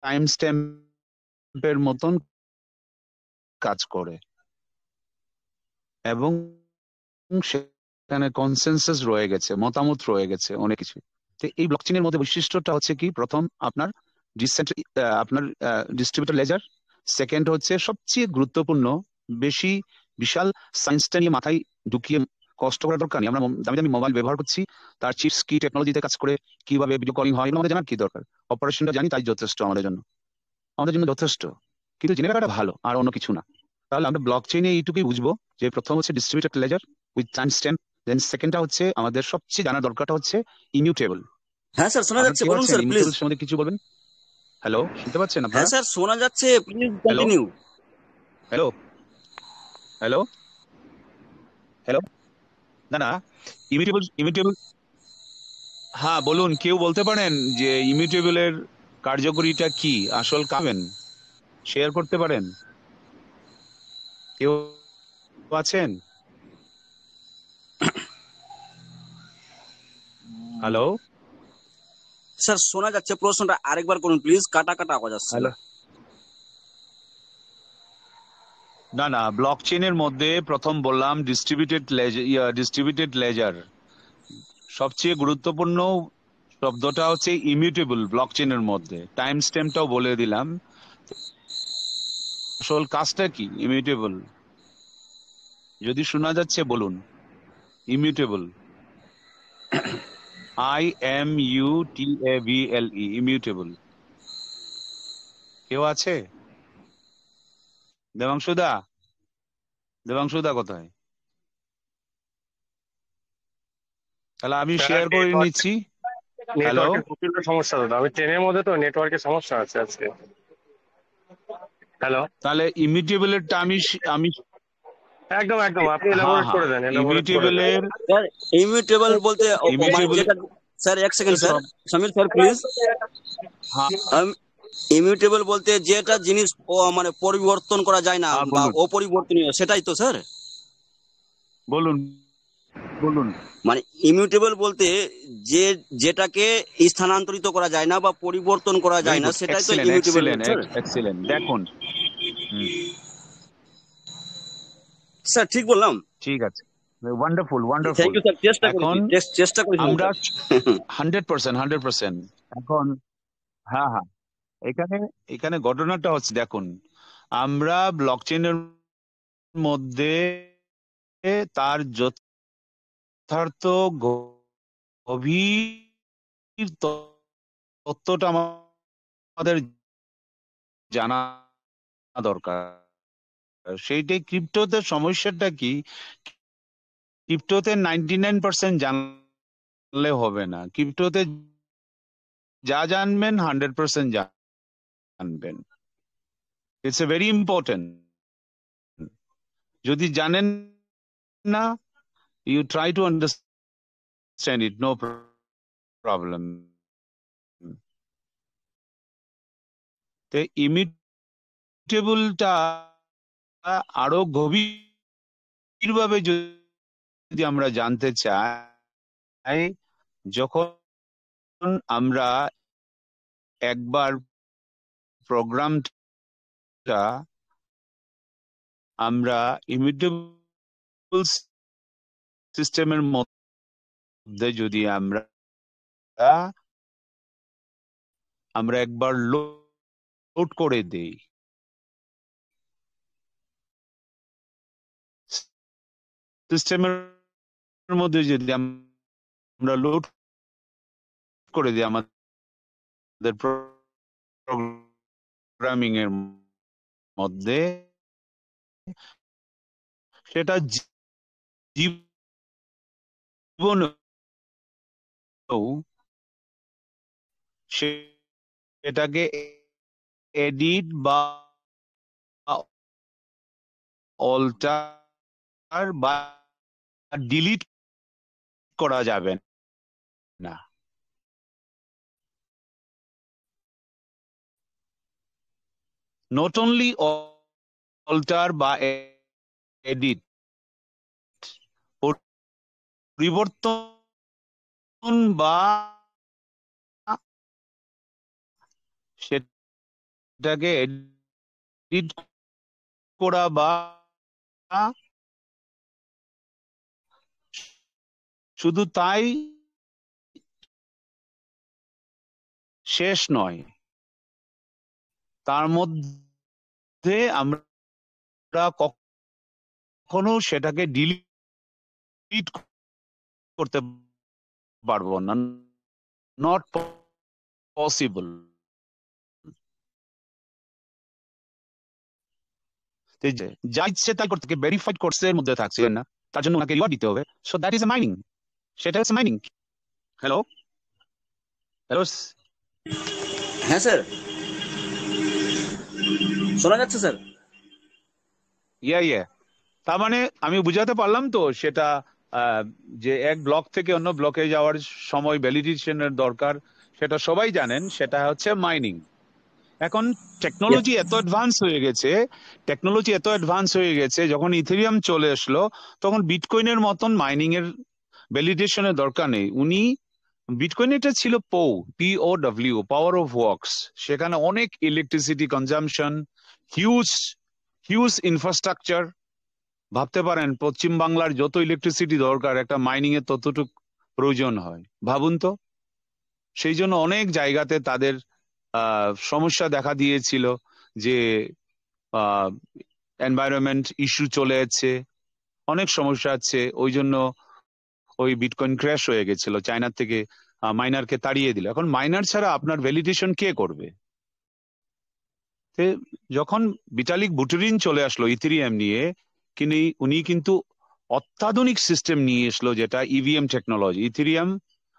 টাইম স্ট্যাম্পের মতন কাজ করে, এবং সেখানে কনসেনসাস রয়ে গেছে, মতামত রয়ে গেছে অনেক কিছু। তো এই ব্লকচেইনের মধ্যে বৈশিষ্ট্যটা হচ্ছে কি, প্রথম আপনার আপনার ডিস্ট্রিবিউটর লেজার, সেকেন্ড হচ্ছে সবচেয়ে গুরুত্বপূর্ণ, বেশি বিশাল সায়েন্সটা নিয়ে মাথায় ঢুকিয়ে কষ্ট করার দরকার নেই। আমরা দামি দামি মোবাইল ব্যবহার করছি, তার চিপস কি টেকনোলজিতে কাজ করে, কিভাবে ভিডিও কলিং হয়, এগুলো আমাদের জানার কি দরকার? অপারেশনটা জানি, তাই যথেষ্ট আমাদের জন্য, আমাদের জন্য যথেষ্ট। কিন্তু জেনে রাখাটা ভালো, আর অন্য কিছু না। তাহলে আমরা ব্লক চেইনে এইটুকুই বুঝবো যে প্রথম হচ্ছে distributed ledger with time stamp, then সেকেন্ডটা হচ্ছে আমাদের সবচেয়ে জানার দরকারটা হচ্ছে ইমিউটেবল। হ্যাঁ স্যার, শোনা আপনারা যাচ্ছে, কি বলুন পাচ্ছেন স্যার প্লিজ। ইমিউটেবল সম্বন্ধে কিছু বলবেন? হ্যালো, শুনতে পাচ্ছেন হ্যাঁ আপনারা? স্যার, শোনা যাচ্ছে, please hello, continue. Hello, hello, hello. না না, ইমিউটেবল, ইমিউটেবল, হ্যাঁ বলুন, কেউ বলতে পারেন যে ইমিউটেবলের কার্যকরীটা কি, আসল কামেন শেয়ার করতে পারেন? কেউ আছেন? হ্যালো স্যার শোনা যাচ্ছে, প্রশ্নটা আরেকবার করুন প্লিজ, কাটা কাটা আওয়াজ আসছিল। হ্যালো না না, ব্লক চেইনের মধ্যে প্রথম বললাম ডিস্ট্রিবিউটেড লেজার, সবচেয়ে গুরুত্বপূর্ণ শব্দটা হচ্ছে ইমিউটেবল ব্লক চেইনের মধ্যে। টাইম স্ট্যাম্পটাও বলে দিলাম। আসল কাজটা কি ইমিউটেবল? যদি শোনা যাচ্ছে বলুন। Immutable, IMUTABLE, immutable. কেউ আছে? দেবাংশুদা, দেবাংশুদা কোথায়? তাহলে আমি স্যার শেয়ার করে নিচ্ছি। হ্যালো, নেটওয়ার্কের প্রচন্ড সমস্যা দাদা, আমি ট্রেনের মধ্যে তো নেটওয়ার্কের সমস্যা আছে আজকে। হ্যালো, তাহলে ইমিউটেবলেরটা আমি একদম একদম, আপনি হ্যাঁ এলাবোরেট হ্যাঁ, করে দেন, এলাবোরেট করে দেন। ইমিউটেবলের স্যার ইমিউটেবল বলতে মানে ইমিউটেবল যেটা, স্যার এক সেকেন্ড স্যার, সব, সমীর স্যার প্লিজ। হ্যাঁ ইমিউটেবল বলতে যেটা জিনিস মানে পরিবর্তন করা যায় না হ্যাঁ বা বলুন অপরিবর্তনীয়, সেটাই তো স্যার? বলুন বলুন। মানে ইমিউটেবল বলতে যে যেটাকে স্থানান্তরিত করা যায় না বা পরিবর্তন করা ভেরি যায় না, গুড, সেটাই তো excellent immutable excellent sir. Excellent. দেখুন, হুম, স্যার ঠিক বললাম? ঠিক আছে, wonderful thank wonderful. You sir, চেষ্টা করেছি, এখন চেষ্টা করেছিলাম আমরা স্যার। 100%, এখন হ্যাঁ হ্যাঁ, এখানে এখানে ঘটনাটা হচ্ছে দেখুন, আমরা ব্লক চেইনের মধ্যে তার যথার্থ গভীর তত্ত্বটা আমাদের জানা দরকার। সেইটাই ক্রিপ্টোতে সমস্যাটা কি, ক্রিপ্টোতে 99% জানলে হবে না, ক্রিপ্টোতে যা জানবেন 100% জানবেন। It's a very important. যদি জানেন না, you try to understand it, no problem. তো ইমিউটেবলটা আরো গভীরভাবে যদি আমরা জানতে চাই, যখন আমরা একবার প্রোগ্রামটা আমরা ইমিউটেবল সিস্টেমের মধ্যে যদি আমরা আমরা একবার লোড করে দেই, সিস্টেমের মধ্যে যদি আমরা লোড করে দিই আমাদের প্রোগ্রামিং এর মধ্যে, সেটা জীবনেও সেটাকে এডিট বা অল্টার বা ডিলিট করা যাবে না। নট অনলি অল্টার বা এডিট, পরিবর্তন বা সেটাকে এডিট করা বা শুধু তাই শেষ নয়, তার মধ্যে আমরা কখনো সেটাকে ডিলিট করতে পারবো না, নট পসিবল। যা ইচ্ছে তাই করতে, ভেরিফাইড কোর্সের মধ্যে থাকছে না, তার জন্য ওনাকে রিওয়ার্ড দিতে হবে। So that is a mining, সেটা হচ্ছে মাইনিং। হ্যালো হ্যালো, হ্যাঁ স্যার, শোনা যাচ্ছে স্যার? ইয়া ইয়া, তার মানে আমি বুঝাতে পারলাম তো সেটা আহ, যে এক ব্লক থেকে অন্য ব্লকে যাওয়ার সময় ভ্যালিডেশনের দরকার, সেটা সবাই জানেন, সেটা হচ্ছে মাইনিং। এখন টেকনোলজি এত অ্যাডভান্স হয়ে গেছে, যখন ইথেরিয়াম চলে আসলো তখন বিটকয়েনের মতন মাইনিং এর ভ্যালিডেশনের দরকার নেই। বিটকয়েন এটা ছিল POW, পাওয়ার অফ ওয়ার্কস। সেখানে অনেক electricity consumption, huge huge infrastructure. ভাবতে পারেন পশ্চিম বাংলার যত ইলেকট্রিসিটি দরকার একটা মাইনিং এর ততটুকু প্রয়োজন হয়, ভাবুন তো। সেই জন্য অনেক জায়গাতে তাদের সমস্যা দেখা দিয়েছিল, যে এনভায়রনমেন্ট ইস্যু চলে যাচ্ছে, অনেক সমস্যা আছে। ওই জন্য ওই বিটকয়েন ক্র্যাশ হয়ে গেছিল, চায়নার থেকে মাইনারকে তাড়িয়ে দিল। এখন মাইনার ছাড়া আপনার ভ্যালিডেশন কে করবে? তে যখন ভিটালিক বুটেরিন চলে আসলো ইথেরিয়াম নিয়ে, উনি কিন্তু অত্যাধুনিক সিস্টেম নিয়ে এসলো, যেটা ইভিএম টেকনোলজি, ইথেরিয়াম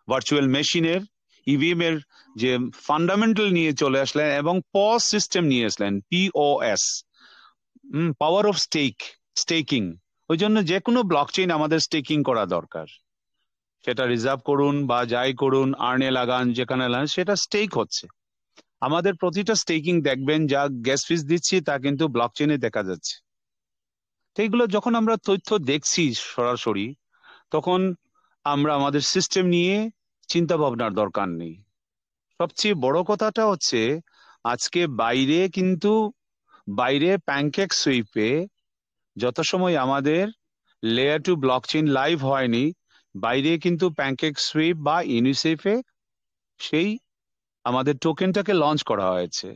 ভার্চুয়াল মেশিনের ইভিএম এর যে ফান্ডামেন্টাল নিয়ে চলে আসলেন, এবং পস সিস্টেম নিয়ে আসলেন, POS, পাওয়ার অফ স্টেকিং। ওই জন্য যে কোনো ব্লকচেইন আমাদের স্টেকিং করা দরকার। সেটা রিজার্ভ করুন বা যাই করুন, আর্নে লাগান, যেখানে লাগান, সেটা স্টেক হচ্ছে। আমাদের প্রতিটা স্টেকিং দেখবেন যা গ্যাস ফিস দিচ্ছি তা কিন্তু ব্লকচেইনে দেখা যাচ্ছে। তো এইগুলো যখন আমরা তথ্য দেখছি সরাসরি, তখন আমরা আমাদের সিস্টেম নিয়ে চিন্তা ভাবনার দরকার নেই। সবচেয়ে বড় কথাটা হচ্ছে, আজকে বাইরে প্যানকেক সুইপে যত সময় আমাদের লেয়ার 2 ব্লকচেইন লাইভ হয়নি, বাইরে কিন্তু প্যানকেক সুইপ বা ইউনিসেফে সেই আমাদের টোকেনটাকে লঞ্চ করা হয়েছে,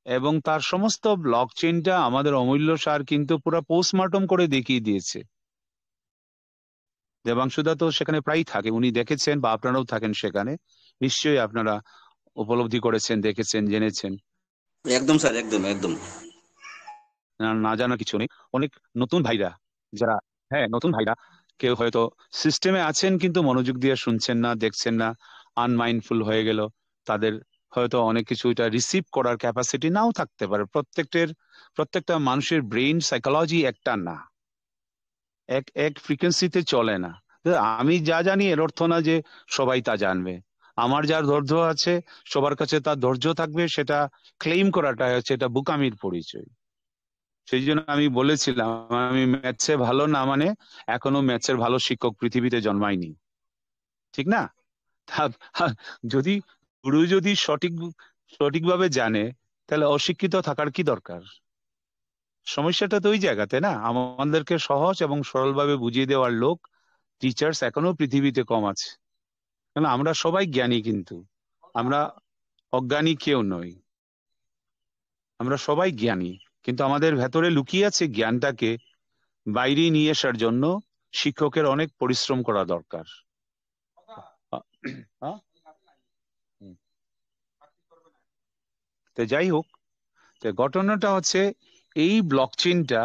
এবং তার সমস্ত ব্লকচেইনটা আমাদের অমূল্য সার কিন্তু পুরো পোস্টমর্টম করে দেখিয়ে দিয়েছে। দেবাংশুদা তো সেখানে প্রায়ই থাকে, উনি দেখেছেন, বা আপনারাও থাকেন সেখানে, নিশ্চয়ই আপনারা উপলব্ধি করেছেন, দেখেছেন, জেনেছেন। একদম স্যার, একদম একদম। না জানার কিছু নেই। অনেক নতুন ভাইরা, যারা, হ্যাঁ, নতুন ভাইরা কেউ হয়তো সিস্টেমে আছেন কিন্তু মনোযোগ দিয়ে শুনছেন না, দেখছেন না, আনমাইন্ডফুল হয়ে গেল। তাদের হয়তো অনেক কিছু এটা রিসিভ করার ক্যাপাসিটি নাও থাকতে পারে। প্রত্যেকটা মানুষের ব্রেইন সাইকোলজি একটা না, এক এক ফ্রিকোয়েন্সিতে চলে না। আমি যা জানি এর অর্থ না যে সবাই তা জানবে। আমার যার ধৈর্য আছে, সবার কাছে তার ধৈর্য থাকবে, সেটা ক্লেইম করাটা হচ্ছে এটা বোকামির পরিচয়। সেই জন্য আমি বলেছিলাম, আমি ম্যাথসে ভালো না মানে এখনো ম্যাথসের ভালো শিক্ষক পৃথিবীতে জন্মায়নি, ঠিক না? যদি গুরু যদি সঠিকভাবে জানে, তাহলে অশিক্ষিত থাকার কি দরকার? সমস্যাটা তো ওই জায়গাতে না। আমাদেরকে সহজ এবং সরলভাবে বুঝিয়ে দেওয়ার লোক, টিচার্স এখনো পৃথিবীতে কম আছে। কারণ আমরা সবাই জ্ঞানী, কিন্তু আমরা অজ্ঞানী কেউ নই, আমরা সবাই জ্ঞানী। কিন্তু আমাদের ভেতরে লুকিয়ে আছে জ্ঞানটাকে বাইরে নিয়ে আসার জন্য শিক্ষকের অনেক পরিশ্রম করা দরকার। হ্যাঁ? তো যাই হোক, তো ঘটনাটা হচ্ছে, এই ব্লকচেইনটা,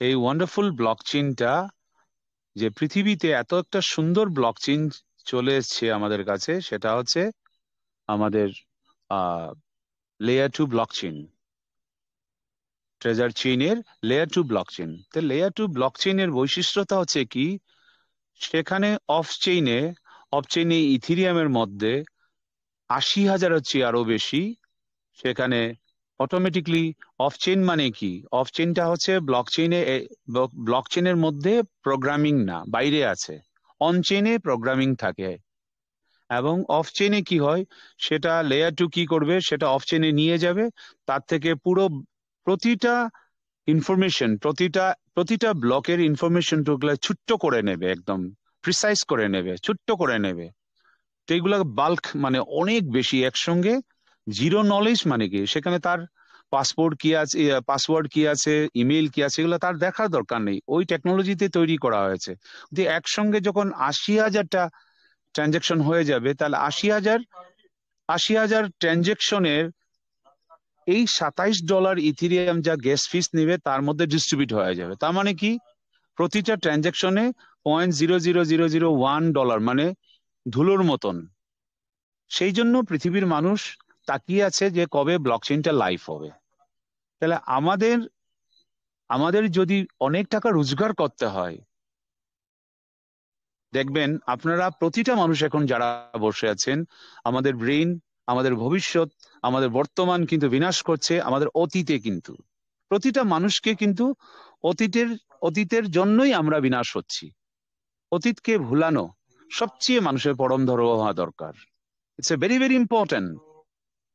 এই ওয়ান্ডারফুল ব্লকচেইনটা, যে পৃথিবীতে এত একটা সুন্দর ব্লকচেইন চলে এসছে আমাদের কাছে, সেটা হচ্ছে আমাদের লেয়ার 2 ব্লকচেইন, ট্রেজার চেইনের লেয়ার 2 ব্লকচেইন। তো লেয়ার 2 ব্লকচেইনের বৈশিষ্ট্যটা হচ্ছে কি, সেখানে অফ চেইনে ইথেরিয়ামের মধ্যে 80,000 হচ্ছে আরো বেশি। সেখানে অটোমেটিকলি অফ চেইন মানে কি, অফ চেইনটা হচ্ছে ব্লকচেইনের মধ্যে প্রোগ্রামিং না, বাইরে আছে। অন চেইনে প্রোগ্রামিং থাকে, এবং অফ চেইনে কি হয়, সেটা লেয়ার 2 কি করবে, সেটা অফ চেইনে নিয়ে যাবে। তার থেকে প্রতিটা ইনফরমেশন, প্রতিটা ব্লকের ইনফরমেশন টুকলা ছোট্ট করে নেবে, একদম প্রিসাইজ করে নেবে, ছোট্ট করে নেবে। তো এইগুলা বাল্ক মানে অনেক বেশি একসঙ্গে। জিরো নলেজ মানে কি, সেখানে তার পাসওয়ার্ড কি আছে, ইমেইল কি আছে, এগুলো তার দেখার দরকার নেই। ওই টেকনোলজিতে তৈরি করা হয়েছে। যে একসঙ্গে যখন 80,000টা ট্রানজেকশন হয়ে যাবে, তাহলে 80,000 ট্রানজেকশনের এই $27 ইথেরিয়াম যা গ্যাস ফিস নেবে, তার মধ্যে ডিস্ট্রিবিউট হয়ে যাবে। তার মানে কি, প্রতিটা ট্রানজেকশনে $0.00001, মানে ধুলোর মতন। সেই জন্য পৃথিবীর মানুষ তাকিয়ে আছে যে কবে ব্লকচেইনটা লাইভ হবে। তাহলে আমাদের যদি অনেক টাকা রোজগার করতে হয়, দেখবেন আপনারা প্রতিটা মানুষ এখন যারা বসে আছেন, আমাদের ব্রেইন, আমাদের ভবিষ্যৎ, আমাদের বর্তমান কিন্তু বিনাশ করছে আমাদের অতীতে। কিন্তু প্রতিটা মানুষকে কিন্তু অতীতের জন্যই আমরা বিনাশ হচ্ছি। অতীতকে ভুলানো সবচেয়ে মানুষের পরম ধর্ম হওয়া দরকার। It's a very very important.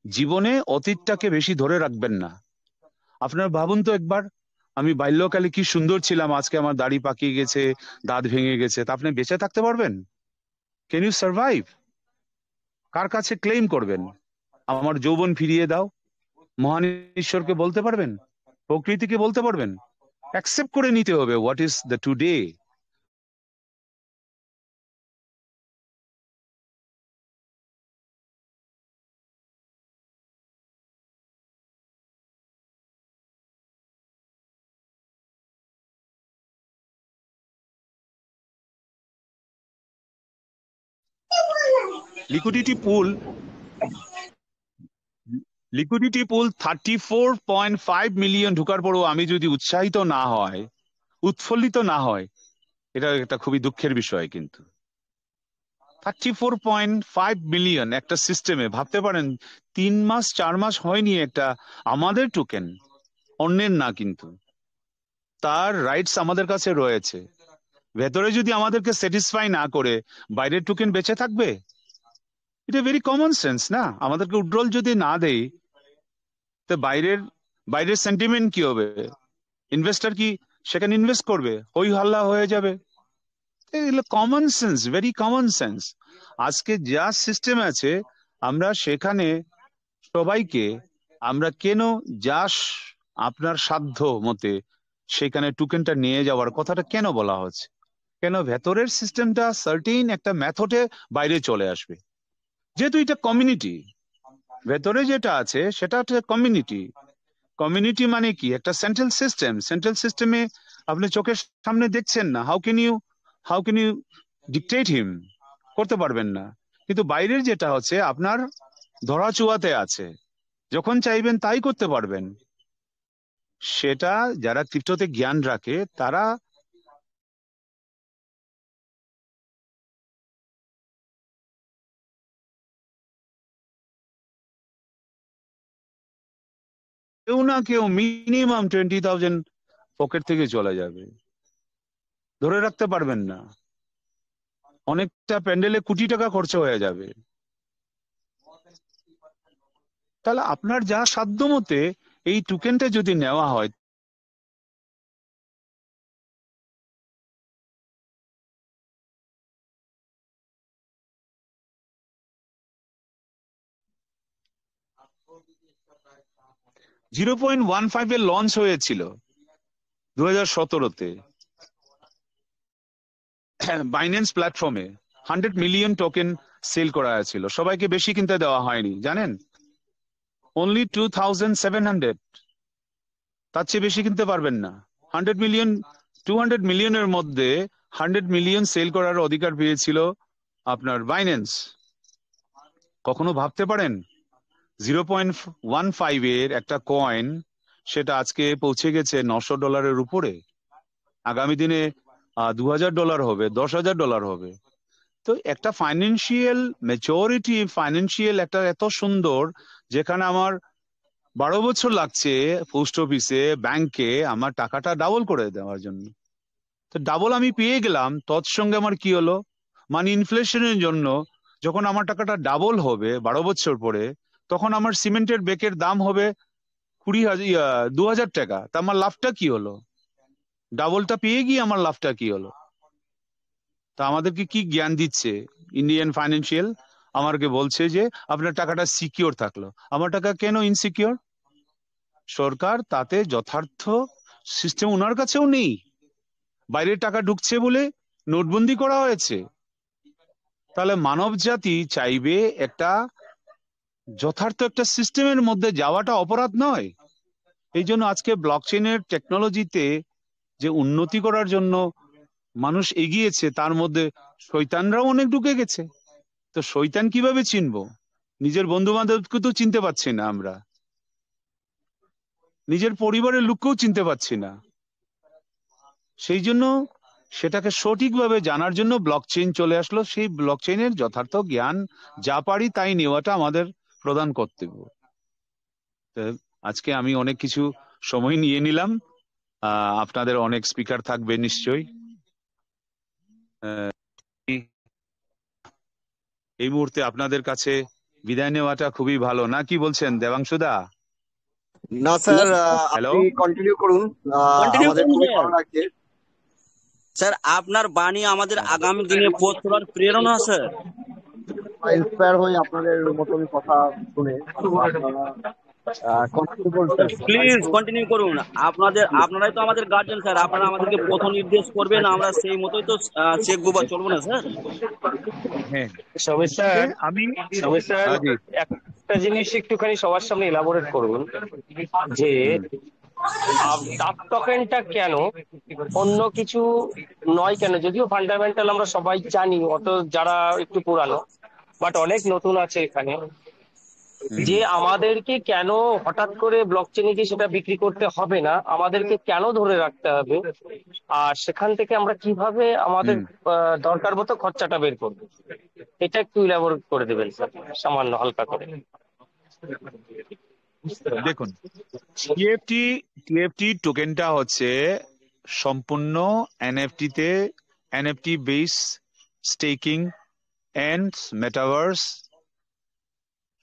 জীবনে অতীতটাকে বেশি ধরে রাখবেন না। আপনারা ভাবুন তো একবার, আমি বাল্যকালে কি সুন্দর ছিলাম, আজকে আমার দাড়ি পাকিয়ে গেছে, দাঁত ভেঙে গেছে, তা আপনি বেঁচে থাকতে পারবেন? Can you survive? কার কাছে ক্লেম করবেন? আমার যৌবন ফিরিয়ে দাও? মহান ঈশ্বরকে বলতে পারবেন? প্রকৃতিকে বলতে পারবেন? অ্যাকসেপ্ট করে নিতে হবে what is the today. Liquidity pool 34.5 million ঢোকার পরও আমি যদি উৎসাহিত না হয়, উৎফুল্লিত না হয়, এটা একটা খুবই দুঃখের বিষয়। কিন্তু 34.5 মিলিয়ন একটা সিস্টেমে, ভাবতে পারেন 3 মাস 4 মাস হয়নি একটা আমাদের টোকেন, অন্যের না, কিন্তু তার রাইটস আমাদের কাছে রয়েছে। ভেতরে যদি আমাদেরকে স্যাটিসফাই না করে বাইরের টোকেন বেঁচে থাকবে? এটা ভেরি কমন সেন্স না? আমাদেরকে উইথড্রল যদি না দেই, তো বাইরের সেন্টিমেন্ট কি হবে? ইনভেস্টর কি সেখানে ইনভেস্ট করবে? হই হাল্লা হয়ে যাবে। এগুলো common sense, very common sense. আজকে যা সিস্টেম আছে, আমরা সেখানে সবাইকে আমরা কেন আপনার সাধ্য মতে সেখানে টোকেনটা নিয়ে যাওয়ার কথাটা কেন বলা হচ্ছে? কেন ভেতরের সিস্টেমটা সার্টেন একটা মেথডে বাইরে চলে আসবে? যেহেতু এটা কমিউনিটি, ভেতরে যেটা আছে সেটা হচ্ছে কমিউনিটি। কমিউনিটি মানে কি? একটা সেন্ট্রাল সিস্টেমে আপনি চোখের সামনে দেখছেন না, হাউ ক্যান ইউ ডিকটেট হিম? করতে পারবেন না। কিন্তু বাইরের যেটা হচ্ছে আপনার ধরাচুয়াতে আছে, যখন চাইবেন তাই করতে পারবেন। সেটা যারা ক্রিপ্টোতে জ্ঞান রাখে তারা কেউ না কেউ মিনিমাম 20,000 পকেট থেকে চলে যাবে, ধরে রাখতে পারবেন না। অনেকটা প্যান্ডেলে কোটি টাকা খরচ হয়ে যাবে। তাহলে আপনার যা সাধ্য মতে এই টোকেনটা যদি নেওয়া হয়, $0.15 এর লঞ্চ হয়েছিল 2017-তে বাইন্যান্স প্ল্যাটফর্মে। 100 মিলিয়ন টোকেন সেল করা হয়েছিল। সবাইকে বেশি কিনতে দেওয়া হয়নি, জানেন? অনলি 2,700। তার চেয়ে বেশি কিনতে পারবেন না। 200 মিলিয়নের মধ্যে 100 মিলিয়ন সেল করার অধিকার পেয়েছিল আপনার বাইন্যান্স। কখনো ভাবতে পারেন 0.15 এর একটা কয়েন, সেটা আজকে পৌঁছে গেছে $900 উপরে। আগামী দিনে $2,000 হবে, $10,000 হবে। তো একটা ফাইন্যান্সিয়াল ম্যাচিওরিটি, ফাইন্যান্সিয়াল একটা এত সুন্দর, যেখানে আমার 12 বছর লাগছে পোস্ট অফিসে, ব্যাংকে আমার টাকাটা ডাবল করে দেওয়ার জন্য। তো ডাবল আমি পেয়ে গেলাম, তৎসঙ্গে আমার কি হলো? মানে ইনফ্লেশনের জন্য যখন আমার টাকাটা ডাবল হবে 12 বছর পরে, তখন আমার সিমেন্টের বেকের দাম হবে 2,000 টাকা। তা আমার লাভটা কি হলো? ডাবলটা পেয়ে গিয়ে আমার লাভটা কি হলো? তা আমাদেরকে কি জ্ঞান দিচ্ছে ইন্ডিয়ান ফাইন্যান্সিয়াল? আমাকে বলছে যে আপনার টাকাটা সিকিউর থাকলো। আমার টাকা কেন ইনসিকিউর? সরকার তাতে যথার্থ সিস্টেম ওনার কাছেও নেই। বাইরের টাকা ঢুকছে বলে নোটবন্দি করা হয়েছে। তাহলে মানব জাতি চাইবে একটা যথার্থ একটা সিস্টেমের মধ্যে যাওয়াটা অপরাধ নয়? এই জন্য আজকে ব্লকচেনের টেকনোলজিতে যে উন্নতি করার জন্য মানুষ এগিয়েছে, তার মধ্যে শয়তানরাও অনেক ঢুকে গেছে। তো শয়তান কিভাবে চিনবো? নিজের বন্ধু বান্ধবকে তো চিনতে পারছি না আমরা, নিজের পরিবারের লোককেও চিনতে পারছি না। সেই জন্য সেটাকে সঠিকভাবে জানার জন্য ব্লকচেইন চলে আসলো। সেই ব্লকচেইনের যথার্থ জ্ঞান যা পারি তাই নেওয়াটা আমাদের প্রধান কর্তব্য। তো আজকে আমি অনেক কিছু সময় নিয়ে নিলাম। আপনাদের অনেক স্পিকার থাকবে নিশ্চয়ই। এই মুহূর্তে আপনাদের কাছে বিদায় নেওয়াটা খুবই ভালো, না কি বলছেন দেবাংশুদা? না স্যার, হ্যালো, আপনি কন্টিনিউ করুন। কন্টিনিউ আমাদের করুন খুবই স্যার। ভালো লাগছে। স্যার আপনার বাণী আমাদের আগামী দিনে পথ চলার প্রেরণা স্যার। ইন্সপায়ার হই আপনাদের মতন কথা শুনে। তো আপনারা কন্টিনিউ করবেন। প্লিজ কন্টিনিউ করুন। আপনারাই তো আমাদের গার্জেন স্যার, আপনারা আমাদেরকে পথ নির্দেশ করবেন, আমরা সেই মতোই তো শিখবো বা চলবো না স্যার। হ্যাঁ সমীর স্যার, আমি সমীর স্যার, জি একটা জিনিস একটুখানি সবার সামনে এলাবোরেট করুন যে হুম, ডাক টোকেনটা কেন, অন্য কিছু নয় কেন। যদিও ফান্ডামেন্টাল আমরা সবাই জানি, অত যারা একটু পুরানো, বাট অনেক নতুন আছে এখানে, হুম, যে আমাদেরকে কেন হঠাৎ করে ব্লকচেনে গিয়ে সেটা বিক্রি করতে হবে না, আমাদেরকে কেন ধরে রাখতে হবে, আর সেখান থেকে আমরা কিভাবে আমাদের হুম। দরকার মতো খরচাটা বের করবো, এটা একটু ইলাবোরেট করে দেবেন স্যার, সামান্য হালকা করে। দেখুন, টিএফটি টোকেনটা হচ্ছে সম্পূর্ণ NFT base staking and metaverse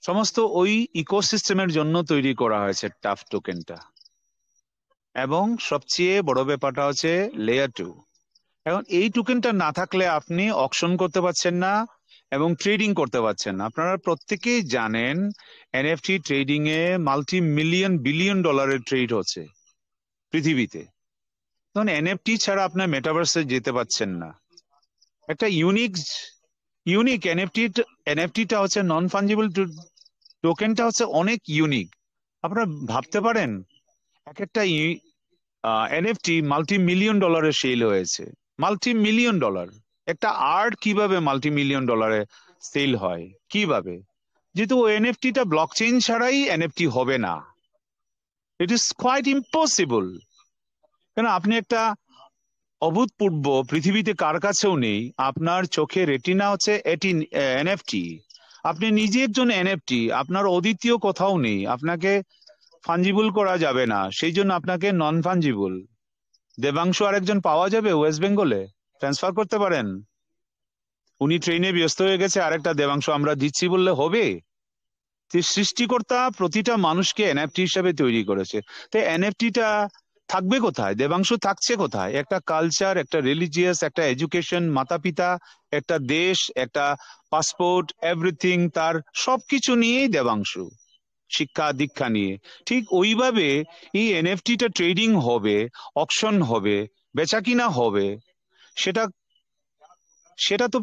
সমস্ত ওই ইকোসিস্টেমের জন্য তৈরি করা হয়েছে টাফ টোকেনটা। এবং সবচেয়ে বড় ব্যাপারটা হচ্ছে লেয়ার 2। এখন এই টোকেনটা না থাকলে আপনি অকশন করতে পারছেন না এবং ট্রেডিং করতে পারছেন না। আপনারা প্রত্যেকেই জানেন এনএফটি ট্রেডিং এ মাল্টি মিলিয়ন বিলিয়ন ডলারের ট্রেড হচ্ছে পৃথিবীতে। তখন এনএফটি ছাড়া আপনার মেটাভার্সে যেতে পারছেন না। একটা ইউনিক এনএফটিটা হচ্ছে নন ফাঞ্জিবল টোকেনটা হচ্ছে অনেক ইউনিক। আপনারা ভাবতে পারেন এক একটা এনএফটি মাল্টি মিলিয়ন ডলারে সেল হয়েছে। মাল্টি মিলিয়ন ডলার একটা আর্ট কিভাবে মাল্টি মিলিয়ন ডলারে সেল হয়, কিভাবে? যেহেতু ও এনএফটিটা ব্লকচেইন ছাড়াই এনএফটি হবে না, ইট ইজ কোয়াইট ইম্পসিবল। কেন আপনি একটা অভূতপূর্ব, পৃথিবীতে কার কাছেও নেই, আপনার চোখে রেটিনা হচ্ছে এটি এনএফটি। আপনি নিজে একজন এনএফটি, আপনার অদ্বিতীয় কোথাও নেই, আপনাকে ফাঞ্জিবল করা যাবে না, সেই জন্য আপনাকে নন ফাঞ্জিবল। দেবাংশু আরেকজন পাওয়া যাবে ওয়েস্ট বেঙ্গলে, ট্রান্সফার করতে পারেন। উনি ট্রেনে ব্যস্ত হয়ে গেছে, আরেকটা দেবাংশু আমরা দিচ্ছি বললে হবে? সৃষ্টিকর্তা প্রতিটা মানুষকে এনএফটি হিসাবে তৈরি করেছে। তো এনএফটিটা থাকবে কোথায়? দেবাংশু থাকছে কোথায়? একটা কালচার, একটা রিলিজিয়াস, একটা এডুকেশন, মাতা পিতা, একটা দেশ, একটা পাসপোর্ট, এভরিথিং, তার সবকিছু নিয়েই দেবাংশু, শিক্ষা দীক্ষা নিয়ে। ঠিক ওইভাবে এই এনএফটিটা ট্রেডিং হবে, অকশন হবে, বেচা কিনা হবে। সেটা সেটা তো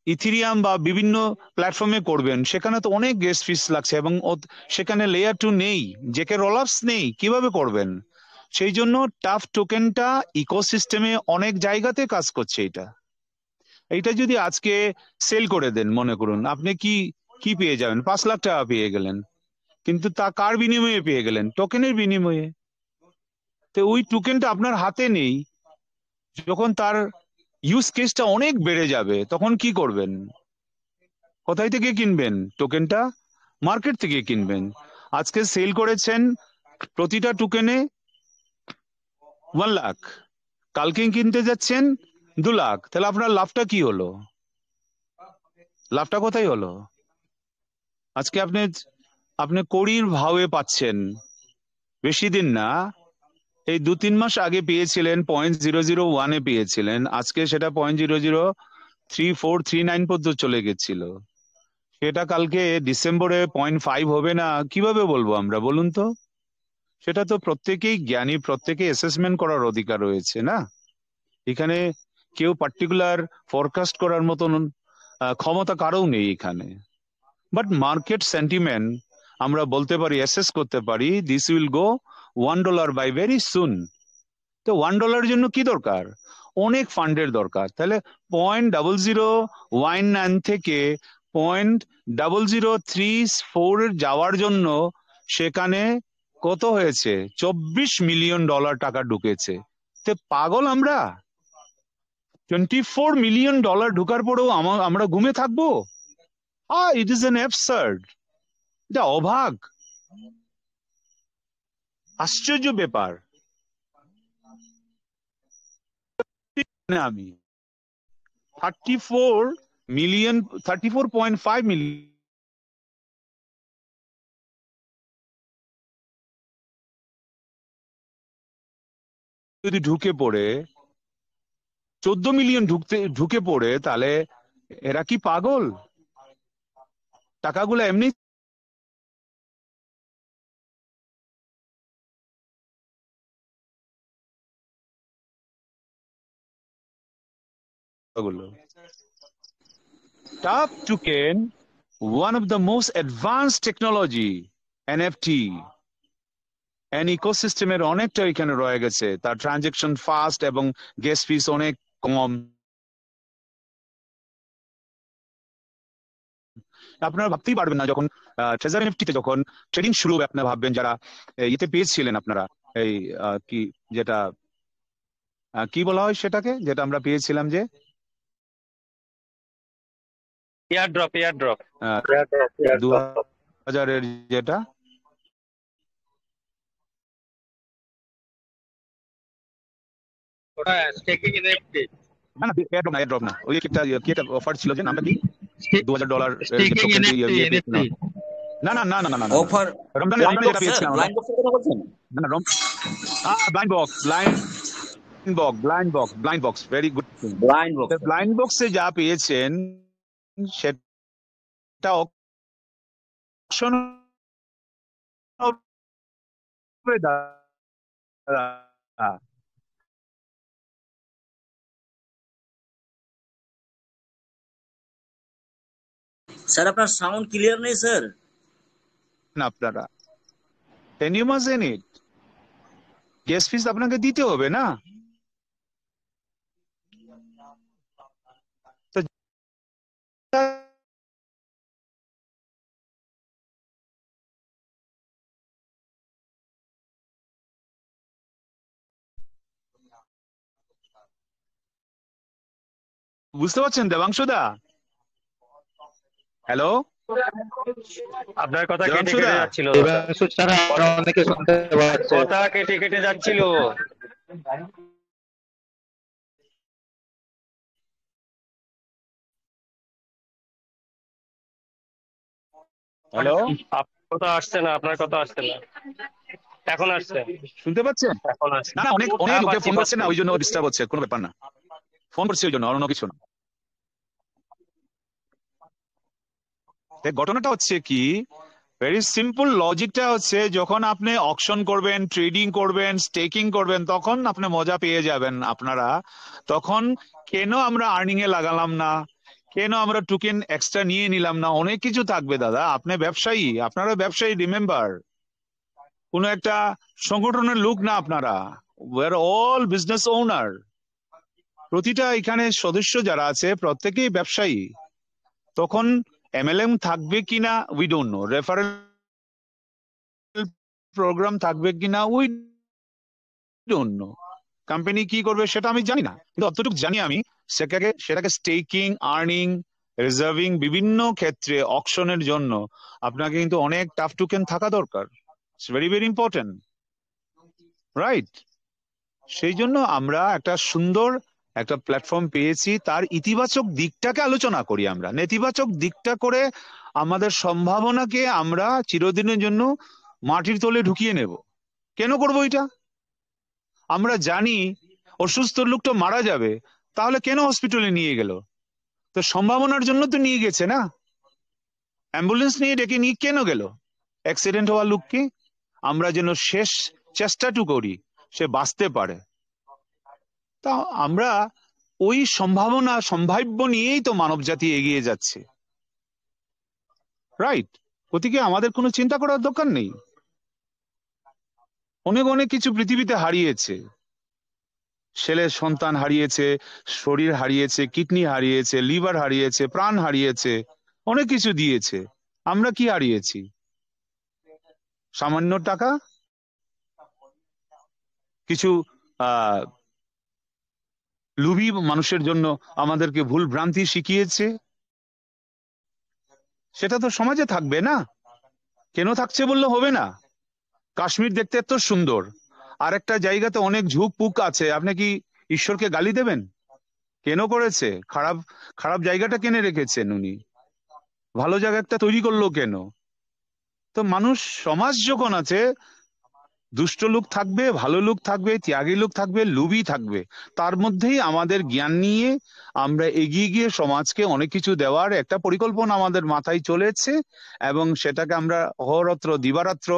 ইথিরিয়াম বা বিভিন্ন প্ল্যাটফর্মে করবেন, সেখানে তো অনেক গেস্ট ফিস লাগছে এবং সেখানে লেয়ার 2 নেই, জেকে রোলআপস নেই, কিভাবে করবেন? সেই জন্য টাফ টোকেনটা ইকোসিস্টেমে অনেক জায়গাতে কাজ করছে। এইটা যদি আজকে সেল করে দেন, মনে করুন আপনি কি কি পেয়ে যাবেন? 5 লাখ টাকা পেয়ে গেলেন, কিন্তু তা কার বিনিময়ে পেয়ে গেলেন? টোকেনের বিনিময়ে। তো ওই টোকেনটা আপনার হাতে নেই, যখন তার ইউজ কেসটা অনেক বেড়ে যাবে তখন কি করবেন? কোথায় থেকে কিনবেন টোকেনটা? মার্কেট থেকে কিনবেন। আজকে সেল করেছেন প্রতিটা টোকেনে 1 লাখ, কালকে কিনতে যাচ্ছেন 2 লাখ, তাহলে আপনার লাভটা কি হলো? লাভটা কোথায় হলো? আজকে আপনি কোটির ভাবে পাচ্ছেন, বেশি দিন না, এই 2-3 মাস আগে পেয়েছিলেন 0.001-এ পেয়েছিলেন, আজকে সেটা 0.03439 পর্যন্ত চলে গেছিল। সেটা কালকে ডিসেম্বরে 0.5 হবে না কিভাবে বলবো আমরা, বলুন তো? সেটা তো প্রত্যেকেই জ্ঞানী, প্রত্যেকে অ্যাসেসমেন্ট করার অধিকার রয়েছে না? এখানে কেউ পার্টিকুলার ফরকাস্ট করার মতন ক্ষমতা কারও নেই এখানে। বাট মার্কেট সেন্টিমেন্ট আমরা বলতে পারি, অ্যাসেস করতে পারি, this will go $1 by very soon. তো $1 জন্য কি দরকার? অনেক ফান্ডের দরকার। তাহলে 0.0019 থেকে 0.0034 যাওয়ার জন্য সেখানে কত হয়েছে? $24 মিলিয়ন টাকা ঢুকেছে। তো পাগল আমরা? $24 মিলিয়ন ঢোকার পরেও আমরা ঘুমে থাকবো? It is an absurd. এটা অবাক, আশ্চর্য ব্যাপার। আমি 34.5 মিলিয়ন যদি ঢুকে পড়ে, 14 মিলিয়ন ঢুকে পড়ে, তাহলে এরা কি পাগল? টাকাগুলো এমনি top token, one of the most advanced technology, NFT and ইকোসিস্টেমের অনেকটা এখানে রয়ে গেছে। তার ট্রানজেকশন ফাস্ট এবং গ্যাস ফিস অনেক কম। আপনারা ভাবতেই পারবেন না যখন ট্রেজার এনএফটিতে যখন ট্রেডিং শুরু হবে, আপনারা ভাববেন যারা ইয়েতে পেয়েছিলেন, আপনারা এই কি যেটা কি বলা হয় সেটাকে, যেটা আমরা পেয়েছিলাম যে এয়ারড্রপ 2000-এর যেটা ওটা স্টেকিং এনএফটি, না না এয়ারড্রপ না, ওই কি একটা অফার ছিল যে নামটা কি $2000 স্টেকিং এনএফটি। না না না না না না অফার রমজানের ব্লাইন্ড যেটা পেয়েছিলাম আমরা, ব্লাইন্ড বক্সের কথা বলছেন? না না blind box very good. Blind box. Blind বক্সে যা পেয়েছেন সেটা অকশন হবে দাদা। স্যার আপনার সাউন্ড ক্লিয়ার নেই স্যার। আপনারা can you imagine it? Gas fees আপনাকে দিতে হবে না? তো বুঝতে পারছেন দেবাংশুদা? হ্যালো, আপনার কথা কেটে দেবাংশুদা? কেটে যাচ্ছিল, কথা কেটে কেটে যাচ্ছিল। হ্যালো, আপনার কথা আসছে না, আপনার কথা আসছে না। এখন আসছে, শুনতে পাচ্ছেন? এখন আসছে। না না, অনেক হ্যাঁ, লোকে পাচ্ছি, ফোন করছে না, পাচ্ছি। ওই জন্য ডিস্টার্ব হচ্ছে। কোনো ব্যাপার না, ফোন করছে ওই জন্য, অন্য কিছু না। ঘটনাটা হচ্ছে কি, ভেরি সিম্পল লজিকটা হচ্ছে, যখন আপনি অকশন করবেন, ট্রেডিং করবেন, স্টেকিং করবেন, তখন আপনি মজা পেয়ে যাবেন আপনারা। তখন কেন আমরা আর্নিং এ লাগালাম না, কেন আমরা টোকেন এক্সট্রা নিয়ে নিলাম না, অনেক কিছু থাকবে দাদা। আপনি ব্যবসায়ী, আপনারা ব্যবসায়ী, রিমেম্বার, কোন একটা সংগঠনের লোক না আপনারা। We are all business owner. প্রতিটা এখানে সদস্য যারা আছে প্রত্যেকেই ব্যবসায়ী। তখন এমএলএম থাকবে কিনা we don't know, referral program থাকবে কিনা উই ডোন্ট নো, কোম্পানি কি করবে সেটা আমি জানি না, কিন্তু অতটুকু জানি আমি, সেটাকে স্টেকিং, আর্নিং, রিজার্ভিং, বিভিন্ন ক্ষেত্রে অকশনের জন্য আপনাকে কিন্তু অনেক টাফ টোকেন থাকা দরকার। It's very very important, right? সেই জন্য আমরা একটা সুন্দর একটা প্ল্যাটফর্ম পেয়েছি। তার ইতিবাচক দিকটাকে আলোচনা করি আমরা, নেতিবাচক দিকটা করে আমাদের সম্ভাবনাকে আমরা চিরদিনের জন্য মাটির তলে ঢুকিয়ে নেব। কেন করবো এটা? আমরা জানি অসুস্থ লোকটা মারা যাবে, তাহলে কেন হসপিটালে নিয়ে গেল? তো সম্ভাবনার জন্য তো নিয়ে গেছে না। অ্যাম্বুলেন্স নিয়ে ডেকে নিয়ে কেন গেল? অ্যাক্সিডেন্ট হওয়া লোককে আমরা যেন শেষ চেষ্টাটু করি সে বাঁচতে পারে। তা আমরা ওই সম্ভাব্য নিয়েই তো মানব জাতি এগিয়ে যাচ্ছে, রাইট? ওদিকে আমাদের কোনো চিন্তা করার দরকার নেই। অনেক অনেক কিছু পৃথিবীতে হারিয়েছে, ছেলের সন্তান হারিয়েছে, শরীর হারিয়েছে, কিডনি হারিয়েছে, লিভার হারিয়েছে, প্রাণ হারিয়েছে, অনেক কিছু দিয়েছে। আমরা কি হারিয়েছি? সামান্য টাকা, কিছু লুভি মানুষের জন্য আমাদেরকে ভুল ভ্রান্তি শিখিয়েছে, সেটা তো সমাজে থাকবে না। কেন থাকছে বললে হবে না। কাশ্মীর দেখতে এত সুন্দর, আর একটা জায়গাতে অনেক ঝুঁক পুক আছে, আপনি কি ঈশ্বরকে গালি দেবেন? কেন করেছে? খারাপ খারাপ জায়গাটা কেন রেখেছেন উনি? ভালো জায়গা একটা তৈরি করলো কেন? তো মানুষ সমাজ যখন আছে, দুষ্ট লোক থাকবে, ভালো লোক থাকবে, ত্যাগী লোক থাকবে, লোভী থাকবে। তার মধ্যেই আমাদের জ্ঞান নিয়ে আমরা এগিয়ে গিয়ে সমাজকে অনেক কিছু দেওয়ার একটা পরিকল্পনা আমাদের মাথায় চলেছে, এবং সেটাকে আমরা অহরাত্র দিবারাত্র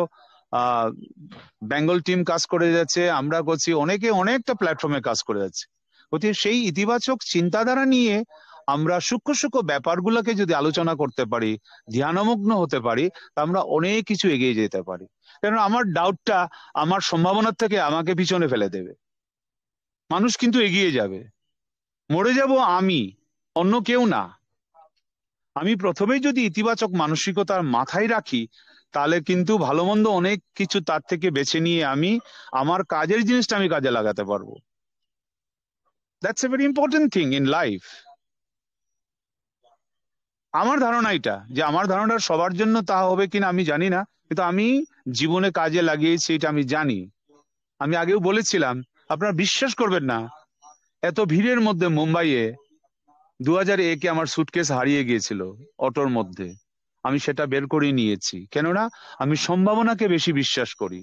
বেঙ্গল টিম কাজ করে যাচ্ছে, আমরা করছি, অনেকে অনেকটা প্ল্যাটফর্মে কাজ করে যাচ্ছে। গতিকে সেই ইতিবাচক চিন্তাধারা নিয়ে আমরা সূক্ষ্ম সূক্ষ্ম ব্যাপারগুলোকে যদি আলোচনা করতে পারি, ধ্যানমগ্ন হতে পারি, তা আমরা অনেক কিছু এগিয়ে যেতে পারি। কারণ আমার ডাউটটা আমার সম্ভাবনার থেকে আমাকে পিছনে ফেলে দেবে। মানুষ কিন্তু এগিয়ে যাবে। মরে যাব আমি, অন্য কেউ না। আমি প্রথমেই যদি ইতিবাচক মানসিকতার মাথায় রাখি, তাহলে কিন্তু ভালো মন্দ অনেক কিছু তার থেকে বেছে নিয়ে আমি আমার কাজের জিনিসটা আমি কাজে লাগাতে পারবো। That's a very important thing in life. আমার ধারণা এটা, যে আমার ধারণা সবার জন্য তা হবে কিনা আমি জানি না, কিন্তু আমি জীবনে কাজে লাগিয়েছি এটা আমি জানি। আমি আগেও বলেছিলাম, আপনারা বিশ্বাস করবেন না, এত ভিড়ের মধ্যে মুম্বাইয়ে 2001-এ আমার সুটকেস হারিয়ে গিয়েছিল অটোর মধ্যে। আমি সেটা বের করে নিয়েছি, কেননা আমি সম্ভাবনাকে বেশি বিশ্বাস করি।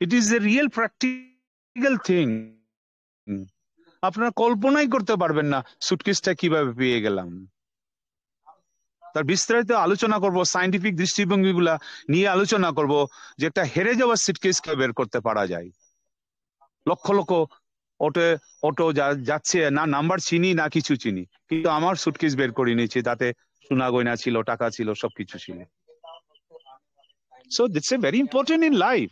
It is a real practical thing. আপনারা কল্পনাই করতে পারবেন না সুটকেসটা কিভাবে পেয়ে গেলাম। তার বিস্তারিত আলোচনা করব, সায়েন্টিফিক দৃষ্টিভঙ্গিগুলা নিয়ে আলোচনা করব, যে একটা হেরে যাওয়া সুটকেসকে বের করতে পারা যায়। লক্ষ লক্ষ অটো যাচ্ছে, না নাম্বার চিনি না কিছু চিনি, কিন্তু আমার সুটকেস বের করে নিয়েছি, তাতে সোনা গয়না ছিল, টাকা ছিল, সবকিছু ছিল। So দিটস A very important in life.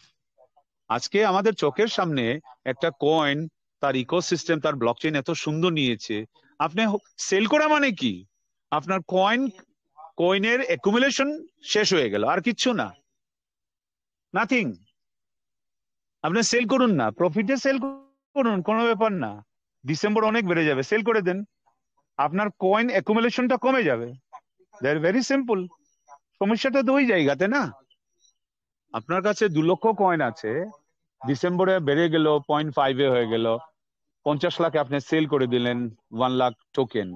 আজকে আমাদের চোখের সামনে একটা কয়েন, তার ইকোসিস্টেম, তার ব্লকচেইন এত সুন্দর নিয়েছে। আপনি সেল করা মানে কি? আপনার কয়েনের অ্যাকুমুলেশন শেষ হয়ে গেল, আর কিচ্ছু না, নাথিং। আপনি সেল করুন না, প্রফিটে সেল করুন, কোনো ব্যাপার না। ডিসেম্বর অনেক বেড়ে যাবে, সেল করে দেন, আপনার কয়েন অ্যাকুমুলেশনটা কমে যাবে। That very simple. সমস্যাটা তো ওই জায়গাতে না। আপনার কাছে 2 লক্ষ কয়েন আছে, ডিসেম্বরে বেড়ে গেল 0.5-এ হয়ে গেল, 50 লাখে আপনি সেল করে দিলেন 1 লাখ টোকেন।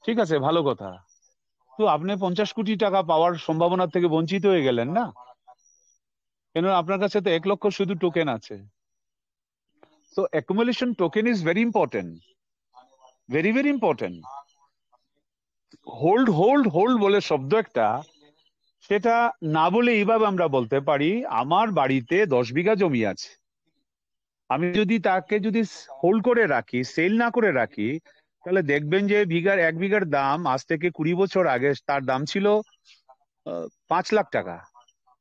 ঠিক আছে, ভালো কথা। তো আপনি 50 কোটি টাকা পাওয়ার সম্ভাবনা থেকে বঞ্চিত হয়ে গেলেন না, কেন আপনার কাছে তো 1 লক্ষ শুধু টোকেন আছে। তো accumulation token is very important, very very important. Hold hold hold বলে শব্দ একটা, সেটা না বলে এইভাবে আমরা বলতে পারি, আমার বাড়িতে 10 বিঘা জমি আছে, আমি যদি তাকে হোল্ড করে রাখি, সেল না করে রাখি, তাহলে দেখবেন যে 1 বিঘার দাম আজ থেকে 20 বছর আগে তার দাম ছিল 5 লাখ টাকা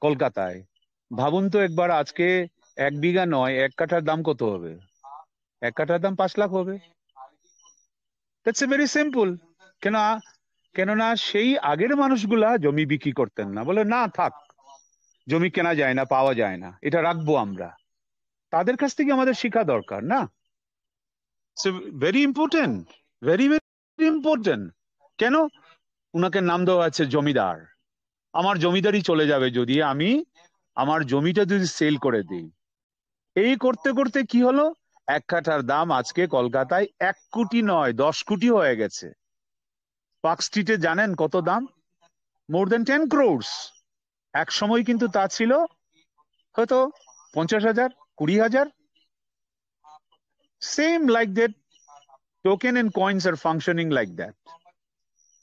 কলকাতায়। ভাবুন তো একবার, আজকে 1 বিঘা নয়, 1 কাঠার দাম কত হবে? 1 কাঠার দাম 5 লাখ হবে। That's a very simple. কেননা সেই আগের মানুষগুলা জমি বিক্রি করতেন না, বলে না থাক, জমি কেনা যায় না, পাওয়া যায় না, এটা রাখবো আমরা। তাদের কাছ থেকে আমাদের শেখা দরকার না? Very important, very very important. কেন উনাকে নাম দেওয়া আছে জমিদার? আমার জমিদারি চলে যাবে যদি আমি আমার জমিটা যদি সেল করে দিই। এই করতে করতে কি হলো, 1 কাঠার দাম আজকে কলকাতায় 1 কোটি নয়, 10 কোটি হয়ে গেছে। পার্ক স্ট্রিটে জানেন কত দাম? মোর দেন 10 crores। এক সময় কিন্তু তা ছিল হয়তো 50,000, 20,000। Same like that, token and coins are functioning like that.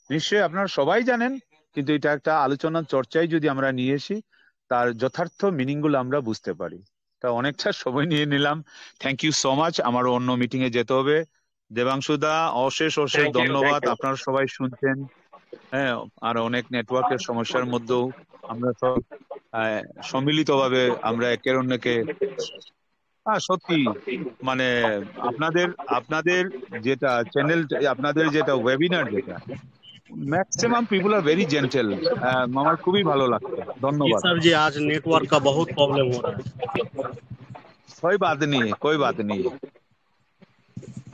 নিশ্চয়ই আপনারা সবাই জানেন, কিন্তু এটা একটা আলোচনার চর্চায় যদি আমরা নিয়ে আসি, তার যথার্থ মিনিং গুলো আমরা বুঝতে পারি। তা অনেকটা সময় নিয়ে নিলাম, থ্যাংক ইউ সো মাচ। আমারও অন্য মিটিং এ যেতে হবে। দেবাংশুদা, অশেষ অশেষ থ্যাংক ইউ, ধন্যবাদ। Thank you. আপনারা সবাই শুনছেন, হ্যাঁ, আর অনেক নেটওয়ার্কের সমস্যার মধ্যেও আমরা সব সম্মিলিতভাবে আমরা একের অন্যকে, সত্যি, মানে আপনাদের আপনাদের যেটা চ্যানেল, আপনাদের যেটা ওয়েবিনার, যেটা maximum people are very gentle. আমার খুবই ভালো লাগছে, जी ধন্যবাদ। सर जी, आज नेटवर्क का बहुत प्रॉब्लम हो रहा है। कोई बात नहीं है, कोई बात नहीं है।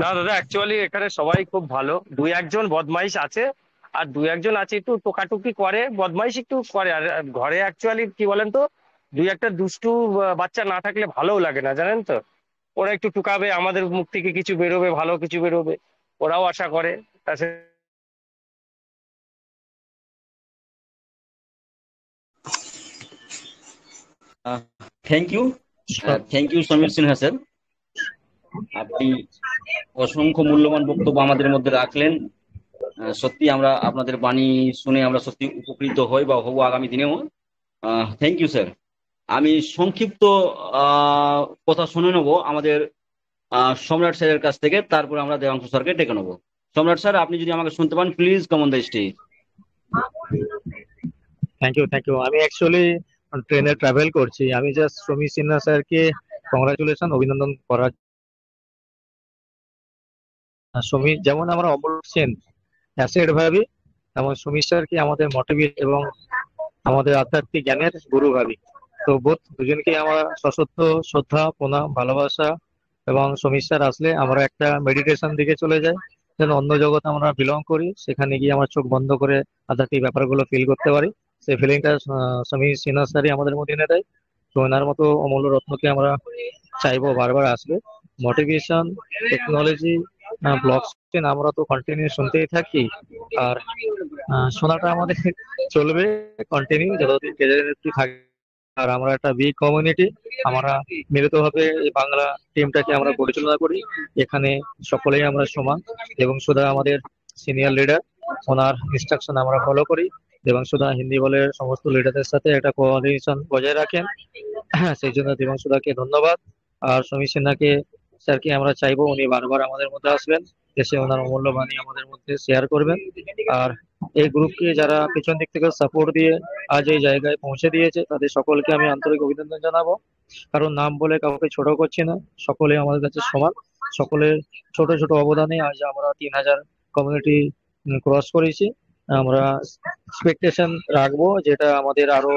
না দাদা, অ্যাকচুয়ালি এখানে সবাই খুব ভালো, দুই একজন বদমাইশ আছে, আর দুই একজন আছে একটু টোকাটুকি করে, বদমাইশ একটু করে। আর ঘরে অ্যাকচুয়ালি কি বলেন তো, দুই একটা দুষ্টু বাচ্চা না থাকলে ভালোও লাগে না, জানেন তো। ওরা একটু টুকাবে, আমাদের মুখ থেকে কিছু বেরোবে, ভালো কিছু বেরোবে, ওরাও আশা করে। তাছাড়া thank you, thank you Samir Sinha sir. আপনি অসংখ্য মূল্যবান বক্তব্য আমাদের মধ্যে রাখলেন। সত্যি আমরা আপনাদের বাণী শুনে আমরা সত্যি উপকৃত হই বা হব আগামী দিনেও। Thank you sir. আমি সংক্ষিপ্ত কথা শুনে নেবো আমাদের সম্রাট স্যারের কাছ থেকে, তারপর আমরা দেবাংশু স্যারকে ডেকে নেবো। সম্রাট স্যার, আপনি যদি আমাকে শুনতে পান, please come on the stage. Thank you. আমি অ্যাকচুয়ালি ট্রেনে ট্রাভেল করছি। আমি জাস্ট সমীর সিনহা স্যারকে কংগ্রাচুলেশন, অভিনন্দন করার। সমীর যেমন আমরা অমূল্য সেন অ্যাসেট ভাবি, তেমন সমীর স্যারকে আমাদের মোটিভেট এবং আমাদের আধ্যাত্মিক জ্ঞানের গুরু ভাবি। তো বোধ দুজনকে আমার সশ্রদ্ধ শ্রদ্ধা, প্রণাম, ভালোবাসা। এবং সমীর স্যার আসলে আমরা একটা মেডিটেশন দিকে চলে যাই, যেন অন্য জগৎ আমরা বিলং করি, সেখানে গিয়ে আমার চোখ বন্ধ করে আধ্যাত্মিক ব্যাপারগুলো ফিল করতে পারি। সেই ফিলিংটা সমীর সিনহা স্যারই আমাদের মধ্যে এনে দেয়। তো ওনার মতো অমূল্য রত্নকে আমরা চাইবো বারবার আসবে। মোটিভেশন, টেকনোলজি, ব্লকচেন আমরা তো কন্টিনিউ শুনতেই থাকি। আর শোনাটা আমাদের চলবে কন্টিনিউ যতদিন কেরিয়ার থাকে। আর আমরা একটা বিগ কমিউনিটি, আমরা মিলিতভাবে এই বাংলা টিমটাকে আমরা পরিচালনা করি। এখানে সকলেই আমরা সমান, এবং সুধা আমাদের সিনিয়র লিডার, ওনার ইনস্ট্রাকশন আমরা ফলো করি। দেবাংশুদা হিন্দি বলের সমস্ত লিডারদের সাথে একটা কোঅর্ডিনেশন বজায় রাখেন, সেই জন্য দেবাংশুদাকে ধন্যবাদ। আর সমীর সিনহাকে স্যারকে আমরা চাইবো উনি বারবার আমাদের মধ্যে আসবেন, এসে ওনার অমূল্য বাণী আমাদের মধ্যে শেয়ার করবেন। আর এই গ্রুপকে যারা পিছন দিক থেকে সাপোর্ট দিয়ে আজ এই জায়গায় পৌঁছে দিয়েছে, তাদের সকলকে আমি আন্তরিক অভিনন্দন জানাবো। কারণ নাম বলে কাউকে ছোট করছি না, সকলে আমাদের কাছে সমান। সকলের ছোট ছোট অবদানে আজ আমরা 3000 কমিউনিটি ক্রস করেছি। আমরা এক্সপেকটেশন রাখবো যেটা আমাদের আরো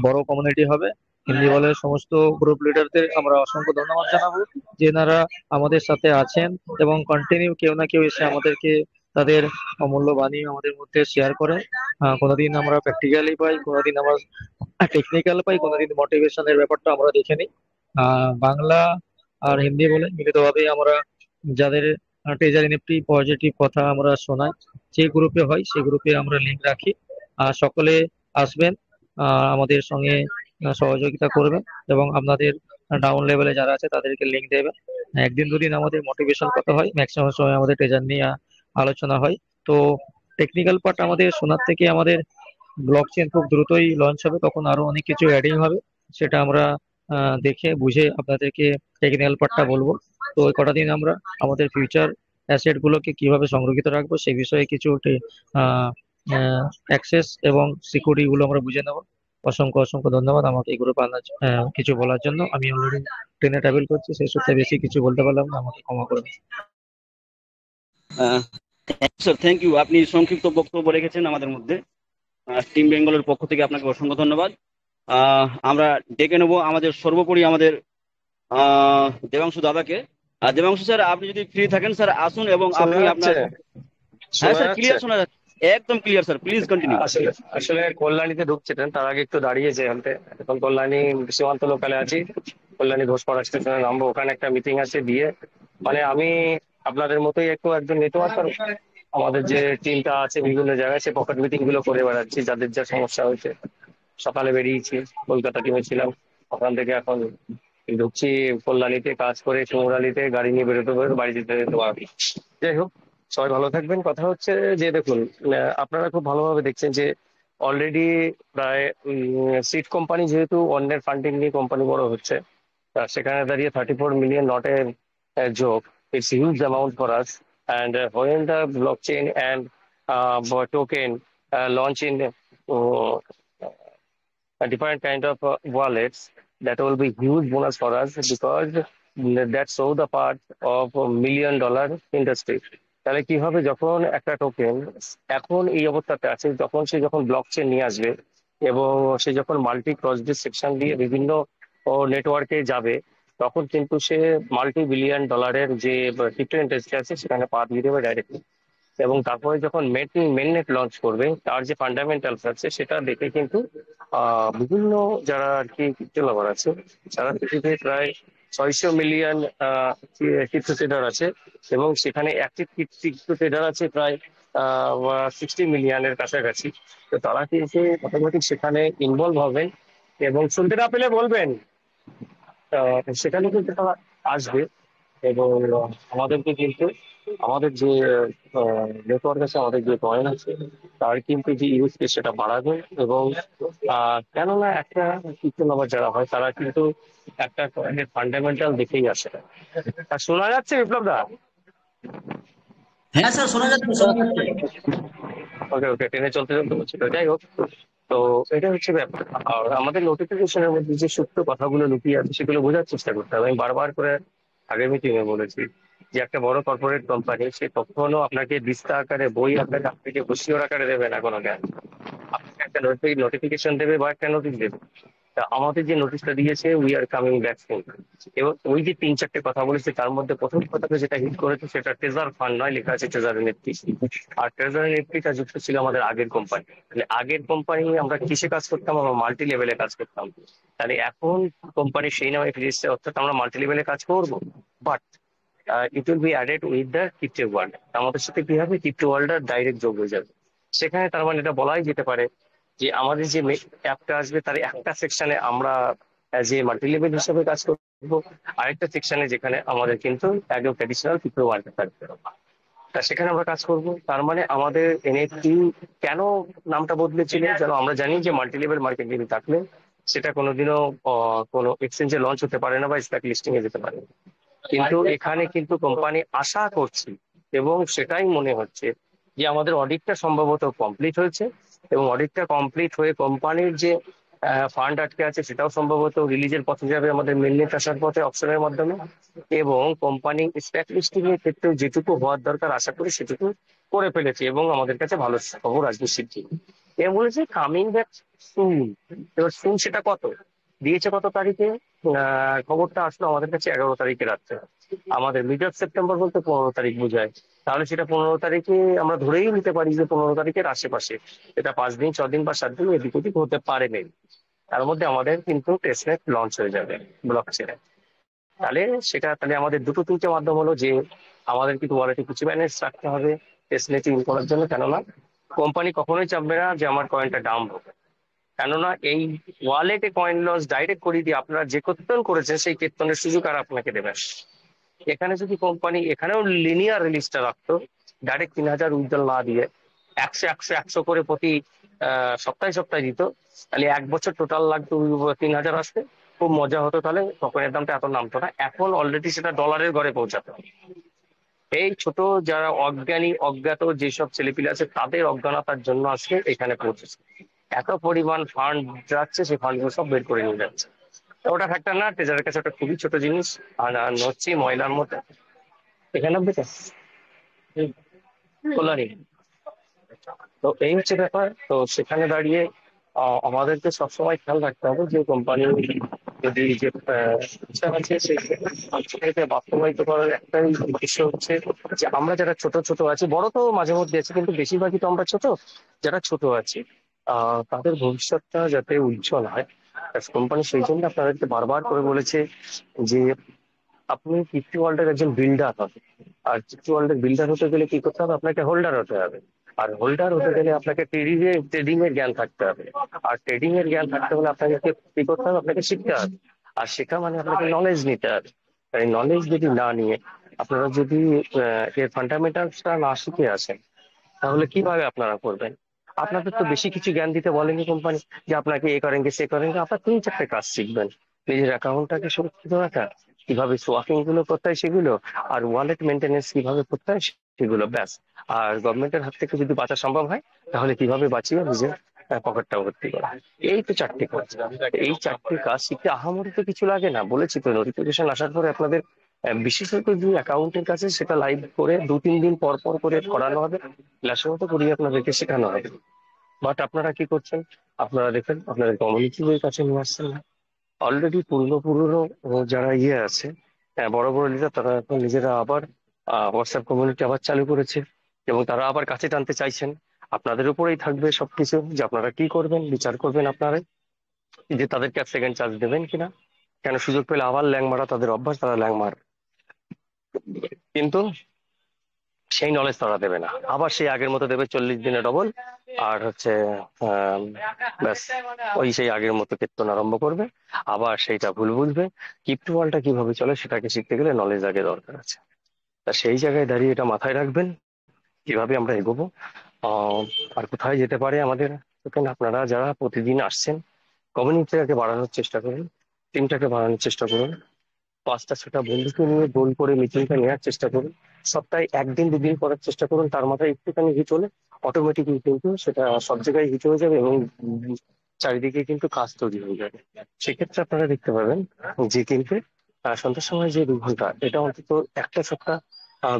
বড় কমিউনিটি হবে। হিন্দি বলের সমস্ত গ্রুপ লিডারদের আমরা অসংখ্য ধন্যবাদ জানাবো, যেনারা আমাদের সাথে আছেন এবং কন্টিনিউ কেউ না কেউ এসে আমাদেরকে তাদের অমূল্য বাণী আমাদের মধ্যে শেয়ার করে। কোনোদিন আমরা প্র্যাকটিক্যালি পাই, কোনোদিন আমরা টেকনিক্যাল পাই, কোনোদিন মোটিভেশনের ব্যাপারটা আমরা দেখে নিই। বাংলা আর হিন্দি বলে মিলিতভাবে আমরা যাদের ট্রেজার এনএফটি পজিটিভ কথা আমরা শোনাই, যে গ্রুপে হয় সেই গ্রুপে আমরা লিঙ্ক রাখি। সকলে আসবেন, আমাদের সঙ্গে সহযোগিতা করবেন, এবং আপনাদের ডাউন লেভেলে যারা আছে তাদেরকে লিঙ্ক দেবেন। একদিন দুদিন আমাদের মোটিভেশন কথা হয়, ম্যাক্সিমাম সময় আমাদের ট্রেজার নিয়ে আলোচনা হয়। তো টেকনিক্যাল পার্ট আমাদের শোনার থেকে আমাদের ব্লক চেন খুব দ্রুতই লঞ্চ হবে, তখন আরো অনেক কিছু অ্যাডিং হবে, সেটা আমরা দেখে বুঝে আপনাদেরকে টেকনিক্যাল পার্টটা বলবো। তো ওই কটা দিন আমরা আমাদের ফিউচার অ্যাসেট গুলোকে কিভাবে সংরক্ষিত রাখবো সেই বিষয়ে কিছু অ্যাক্সেস এবং সিকিউরিটি গুলো আমরা বুঝে নেবো। অসংখ্য অসংখ্য ধন্যবাদ আমাকে এই গ্রুপে আনার কিছু বলার জন্য। আমি অলরেডি ট্রেনে ট্রাভেল করছি, সেই সূত্রে বেশি কিছু বলতে পারলাম না, আমাকে ক্ষমা করবেন। Sir, thank you. আপনি সংক্ষিপ্ত বক্তব্য রেখেছেন আমাদের মধ্যে। টিম বেঙ্গলের পক্ষ থেকে আপনাকে অসংখ্য ধন্যবাদ। আমরা ডেকে নেবো আমাদের সর্বোপরি আমাদের দেবাংশু দাদাকে। দেবাংশু স্যার, আপনি যদি ফ্রি থাকেন স্যার আসুন, এবং শোনা আপনি আপনার যাচ্ছে? হ্যাঁ শোনা স্যার, যাচ্ছে? ক্লিয়ার শোনা যাচ্ছে, একদম ক্লিয়ার স্যার, প্লিজ কন্টিনিউ। আসলে আসলে কল্যাণীতে ঢুকছে ট্রেন, তার আগে একটু দাঁড়িয়েছে এখানতে। এখন কল্যাণী সীমান্ত লোকালে আছি, কল্যাণী ঘোষপাড়া স্টেশনে নামবো, ওখানে একটা মিটিং আছে দিয়ে। মানে আমি আপনাদের মতোই একটু একজন নেটওয়ার্কার। আমাদের যে টিমটা আছে বিভিন্ন জায়গায়, সে পকেট মিটিং গুলো করে বেড়াচ্ছি, যাদের যা সমস্যা হয়েছে। সকালে বেরিয়েছি, কলকাতা টিমে ছিলাম, ওখান থেকে এখন ঢুকছি কল্যাণীতে, কাজ করে শিমুরালিতে গাড়ি নিয়ে বেরোতে বেরোতে বাড়ি যেতে যেতে পারবি। যাই হোক, সবাই ভালো থাকবেন। কথা হচ্ছে যে দেখুন, আপনারা খুব ভালোভাবে দেখছেন যে অলরেডি প্রায় সিড কোম্পানি, যেহেতু অন্যের ফান্ডিং নিয়ে কোম্পানি বড় হচ্ছে, তা সেখানে দাঁড়িয়ে 34 million not a joke. It's a huge amount for us. And when the blockchain and token launch in a different kind of wallets, that will be huge bonus for us, because that show the part of $1 million industry. তাহলে কি হবে, যখন একটা token এখন এই অবস্থাতে আছে, যখন সে যখন ব্লকচেন নিয়ে আসবে এবং সে যখন মাল্টি ক্রস সেকশন দিয়ে বিভিন্ন নেটওয়ার্কে যাবে, তখন কিন্তু সে $multi-billion যে ক্রিপ্টো ইন্ডাস্ট্রি আছে সেখানে পা দিয়ে দেবে ডাইরেক্টলি। এবং তারপরে যখন মেননেট লঞ্চ করবে তার যে ফান্ডামেন্টালস আছে সেটা দেখে কিন্তু বিভিন্ন যারা আর কি ক্রিপ্টো লাভার আছে, সারা পৃথিবীতে প্রায় 600 মিলিয়ন ক্রিপ্টো ট্রেডার আছে, এবং সেখানে অ্যাক্টিভ ক্রিপ্টো ট্রেডার আছে প্রায় 60 মিলিয়নের কাছাকাছি। তো তারা কিন্তু অটোমেটিক সেখানে ইনভলভ হবেন, এবং শুনতে না পেলে বলবেন। সেখানে কিন্তু তারা আসবে, এবং আমাদেরকে কিন্তু আমাদের যে নেটওয়ার্ক আছে, আমাদের যে কয়েন আছে, তার কিন্তু যে ইউজ কেস সেটা বাড়াবে। এবং কেননা একটা ক্রিপ্টো লাভার যারা হয় তারা কিন্তু একটা কয়েনের ফান্ডামেন্টাল দেখেই আসে। আর শোনা যাচ্ছে বিপ্লব দা? হ্যাঁ স্যার, শোনা যাচ্ছে, শোনা যাচ্ছে। ওকে ওকে, ট্রেনে চলতে চলতে বলছিল, যাই হোক। তো এটা হচ্ছে ব্যাপার। আর আমাদের নোটিফিকেশনের মধ্যে যে সূক্ষ্ম কথাগুলো লুকিয়ে আছে সেগুলো বোঝার চেষ্টা করতে হবে। আমি বারবার করে আগের মিটিং এ বলেছি যে একটা বড় কর্পোরেট কোম্পানি সে কখনো আপনাকে দিস্তা আকারে, বই আকারে, আপনাকে বসিওর আকারে দেবে না কোনো জ্ঞান। আপনাকে একটা নোটিফিকেশন দেবে বা একটা নোটিশ দেবে। তা আমাদের যে নোটিশটা দিয়েছে we are coming back soon, এবং ওই যে 3-4টে কথা বলেছে তার মধ্যে প্রথম কথাটা যেটা হিট করেছে সেটা ট্রেজার ফান্ড নয়, লেখা আছে ট্রেজারি নেত্রী। আর ট্রেজারি নেত্রীটা যুক্ত ছিল আমাদের আগের কোম্পানি। মানে আগের কোম্পানি আমরা কিসে কাজ করতাম? আমরা মাল্টি লেভেলে কাজ করতাম। তাহলে এখন কোম্পানি সেই নামে রেজিস্টার, অর্থাৎ আমরা মাল্টি লেভেলে কাজ করবো, but it will be added with the crypto world. আমাদের সাথে কি হবে, ক্রিপ্টো ওয়ার্ল্ডটা ডাইরেক্ট যোগ হয়ে যাবে সেখানে। তার মানে এটা বলাই যেতে পারে যে আমাদের যে অ্যাপটা আসবে তার একটা সেকশনে আমরা যে মাল্টি লেভেল হিসেবে কাজ করবো, আরেকটা সেকশনে যেখানে আমাদের কিন্তু একদম ট্র্যাডিশনাল ক্রিপ্টো মার্কেট থাকবে, তা সেখানে আমরা কাজ করব। তার মানে আমাদের এনএফটি কেন নামটা বদলেছিল, যেন আমরা জানি যে মাল্টি লেভেল মার্কেটিং থাকলে সেটা কোনোদিনও কোনো এক্সচেঞ্জে লঞ্চ হতে পারে না বা স্টক লিস্টিং এ যেতে পারে না। কিন্তু এখানে কিন্তু কোম্পানি আশা করছি, এবং সেটাই মনে হচ্ছে যে আমাদের অডিটটা সম্ভবত কমপ্লিট হয়েছে, এবং অডিটটা কমপ্লিট হয়ে কোম্পানির যে ফান্ড আটকে আছে সেটাও সম্ভবত রিলিজের পথে যাবে, আমাদের মেননেট আসার পথে অপশনের মাধ্যমে। এবং কোম্পানি স্টক লিস্টিং এর ক্ষেত্রেও যেটুকু হওয়ার দরকার আশা করি সেটুকু করে ফেলেছে, এবং আমাদের কাছে ভালো খবর আসবে শীঘ্রই। এ বলেছে কামিং ব্যাক সুন। এবার সুন সেটা কত দিয়েছে, কত তারিখে খবরটা আসলো আমাদের কাছে? 11 তারিখে রাত্রে। আমাদের মিড অফ সেপ্টেম্বর বলতে 15 তারিখ বোঝায়। তাহলে সেটা 15 তারিখে আমরা ধরেই নিতে পারি যে 15 তারিখের আশেপাশে, এটা 5 দিন 6 দিন বা 7 দিন এদিক ওদিক হতে পারে নেই। তার মধ্যে আমাদের কিন্তু টেস্টনেট লঞ্চ হয়ে যাবে ব্লক চেনে। তাহলে আমাদের 2-3টে মাধ্যম হলো যে আমাদের কিন্তু ওয়ালেটে কিছু ব্যালেন্স রাখতে হবে টেস্টনেট ইউজ করার জন্য। কেননা কোম্পানি কখনোই চাপবে না যে আমার কয়েনটা ডাম্প হবে, কেননা এই ওয়ালেটে কয়েন লস ডাইরেক্ট করিয়ে দিয়ে আপনারা যে কেতন করেছেন সেই কেতনের সুযোগ আর আপনাকে দেবে না। এখানে যদি কোম্পানি এখানেও লিনিয়ার রিলিজটা রাখতো, ডাইরেক্ট 3,000 উইথড্রল না দিয়ে 100 করে প্রতি সপ্তাহে সপ্তাহে দিত, তাহলে 1 বছর টোটাল লাগতো 3,000 আসতে। খুব মজা হতো, তাহলে টকনের দামটা এত নামতো না। এখন অলরেডি সেটা ডলারের ঘরে পৌঁছাতো। এই ছোট যারা অজ্ঞাত যেসব ছেলেপিলে আছে তাদের অজ্ঞানতার জন্য আজকে এখানে পৌঁছেছে। এত পরিমাণ ফান্ড যাচ্ছে, সেই ফান্ডগুলো সব বের করে নিয়ে যাচ্ছে। তো ওটা ফ্যাক্টর না, ট্রেজারের কাছে ওটা খুবই ছোট জিনিস, আর নচ্ছি ময়লার মতো। এখানে কল্যাণী। তো এই হচ্ছে ব্যাপার। তো সেখানে দাঁড়িয়ে আমাদেরকে সবসময় খেয়াল রাখতে হবে যে কোম্পানি যদি যে ইচ্ছা আছে সেটাকে বাস্তবায়িত করার একটাই উদ্দেশ্য হচ্ছে যে আমরা যারা ছোট ছোট আছি, বড় তো মাঝে মধ্যে আছে কিন্তু বেশিরভাগই তো আমরা ছোট, যারা ছোট আছি তাদের ভবিষ্যৎটা যাতে উজ্জ্বল হয়। কোম্পানি সেই জন্য আপনাদেরকে বারবার করে বলেছে যে আপনি ক্রিপ্টো ওয়ার্ল্ডের একজন বিল্ডার হবে। আর ক্রিপ্টো ওয়ার্ল্ডের বিল্ডার হতে গেলে কি করতে হবে? আপনাকে হোল্ডার হতে হবে। আর হোল্ডার হতে গেলে আপনাকে ট্রেডিং এর জ্ঞান থাকতে হবে। আর ট্রেডিং এর জ্ঞান থাকতে হলে আপনাকে কি করতে হবে? আপনাকে শিখতে হবে। আর শেখা মানে আপনাকে নলেজ নিতে হবে। এই নলেজ যদি না নিয়ে আপনারা যদি এর ফান্ডামেন্টালসটা না শিখে আসেন, তাহলে কিভাবে আপনারা করবেন? আপনাদের তো বেশি কিছু জ্ঞান দিতে বলেনি কোম্পানি যে আপনাকে এ করেন সে করেন। আপনার 3-4টে কাজ শিখবেন: নিজের অ্যাকাউন্টটাকে সুরক্ষিত রাখা, কিভাবে সোয়াকিং গুলো করতে হয় সেগুলো, আর ওয়ালেট মেনটেনেন্স কিভাবে করতে হয় সেগুলো, ব্যাস। আর গভর্নমেন্টের হাত থেকে যদি বাঁচা সম্ভব হয় তাহলে কিভাবে বাঁচিয়ে নিজের পকেটটা ভর্তি করা। এই তো 4টে কাজ। এই 4টে কাজ শিখতে আহামরি তো কিছু লাগে না। বলেছি তো, নোটিফিকেশন আসার পরে আপনাদের বিশেষত যে অ্যাকাউন্টের কাছে সেটা লাইভ করে 2-3 দিন পর পর করে করানো হবে, ক্লাসের মতো করিয়ে আপনাদেরকে শেখানো হবে। বাট আপনারা কি করছেন? আপনারা দেখেন আপনাদের কমিউনিটির কাছে নিয়ে আসছেন না। অলরেডি পুরনো পুরনো যারা আছে, বড় বড় লিডার, তারা এখন নিজেরা আবার হোয়াটসঅ্যাপ কমিউনিটি আবার চালু করেছে এবং তারা আবার কাছে টানতে চাইছেন। আপনাদের উপরেই থাকবে সবকিছু, যে আপনারা কি করবেন, বিচার করবেন আপনারা, যে তাদেরকে সেকেন্ড চান্স দেবেন কিনা। কেন সুযোগ পেলে আবার ল্যাং মারা তাদের অভ্যাস, তারা ল্যাং মার, কিন্তু সেই নলেজ তারা দেবে না, আবার সেই আগের মতো দেবে 40 দিনে ডবল। আর আহ, ব্যাস ওই সেই আগের মতো কীর্তন আরম্ভ করবে, আবার সেইটা ভুল বুঝবে। ক্রিপ্টো ওয়ার্ল্ডটা কিভাবে চলে সেটাকে শিখতে গেলে নলেজ আগে দরকার আছে। তা সেই জায়গায় দাঁড়িয়ে এটা মাথায় রাখবেন, কিভাবে আমরা এগোবো, আহ, আর কোথায় যেতে পারে আমাদের। এখানে আপনারা যারা প্রতিদিন আসছেন, কমিউনিটিটাকে বাড়ানোর চেষ্টা করুন, টিমটাকে বাড়ানোর চেষ্টা করুন, 5টা 6টা বন্ধুকে নিয়ে গোল করে মিটিংটা নেওয়ার চেষ্টা করুন। সপ্তাহে 1 দিন 2 দিন করার চেষ্টা করুন, তার মাথায় একটুখানি হিট হলে অটোমেটিকলি কিন্তু সেটা সব জায়গায় হিট হয়ে যাবে এবং চারিদিকে কিন্তু কাজ তৈরি হয়ে যাবে। সেক্ষেত্রে আপনারা দেখতে পাবেন যে কিন্তু সন্ধ্যার সময় যে 2 ঘন্টা, এটা অন্তত একটা সপ্তাহ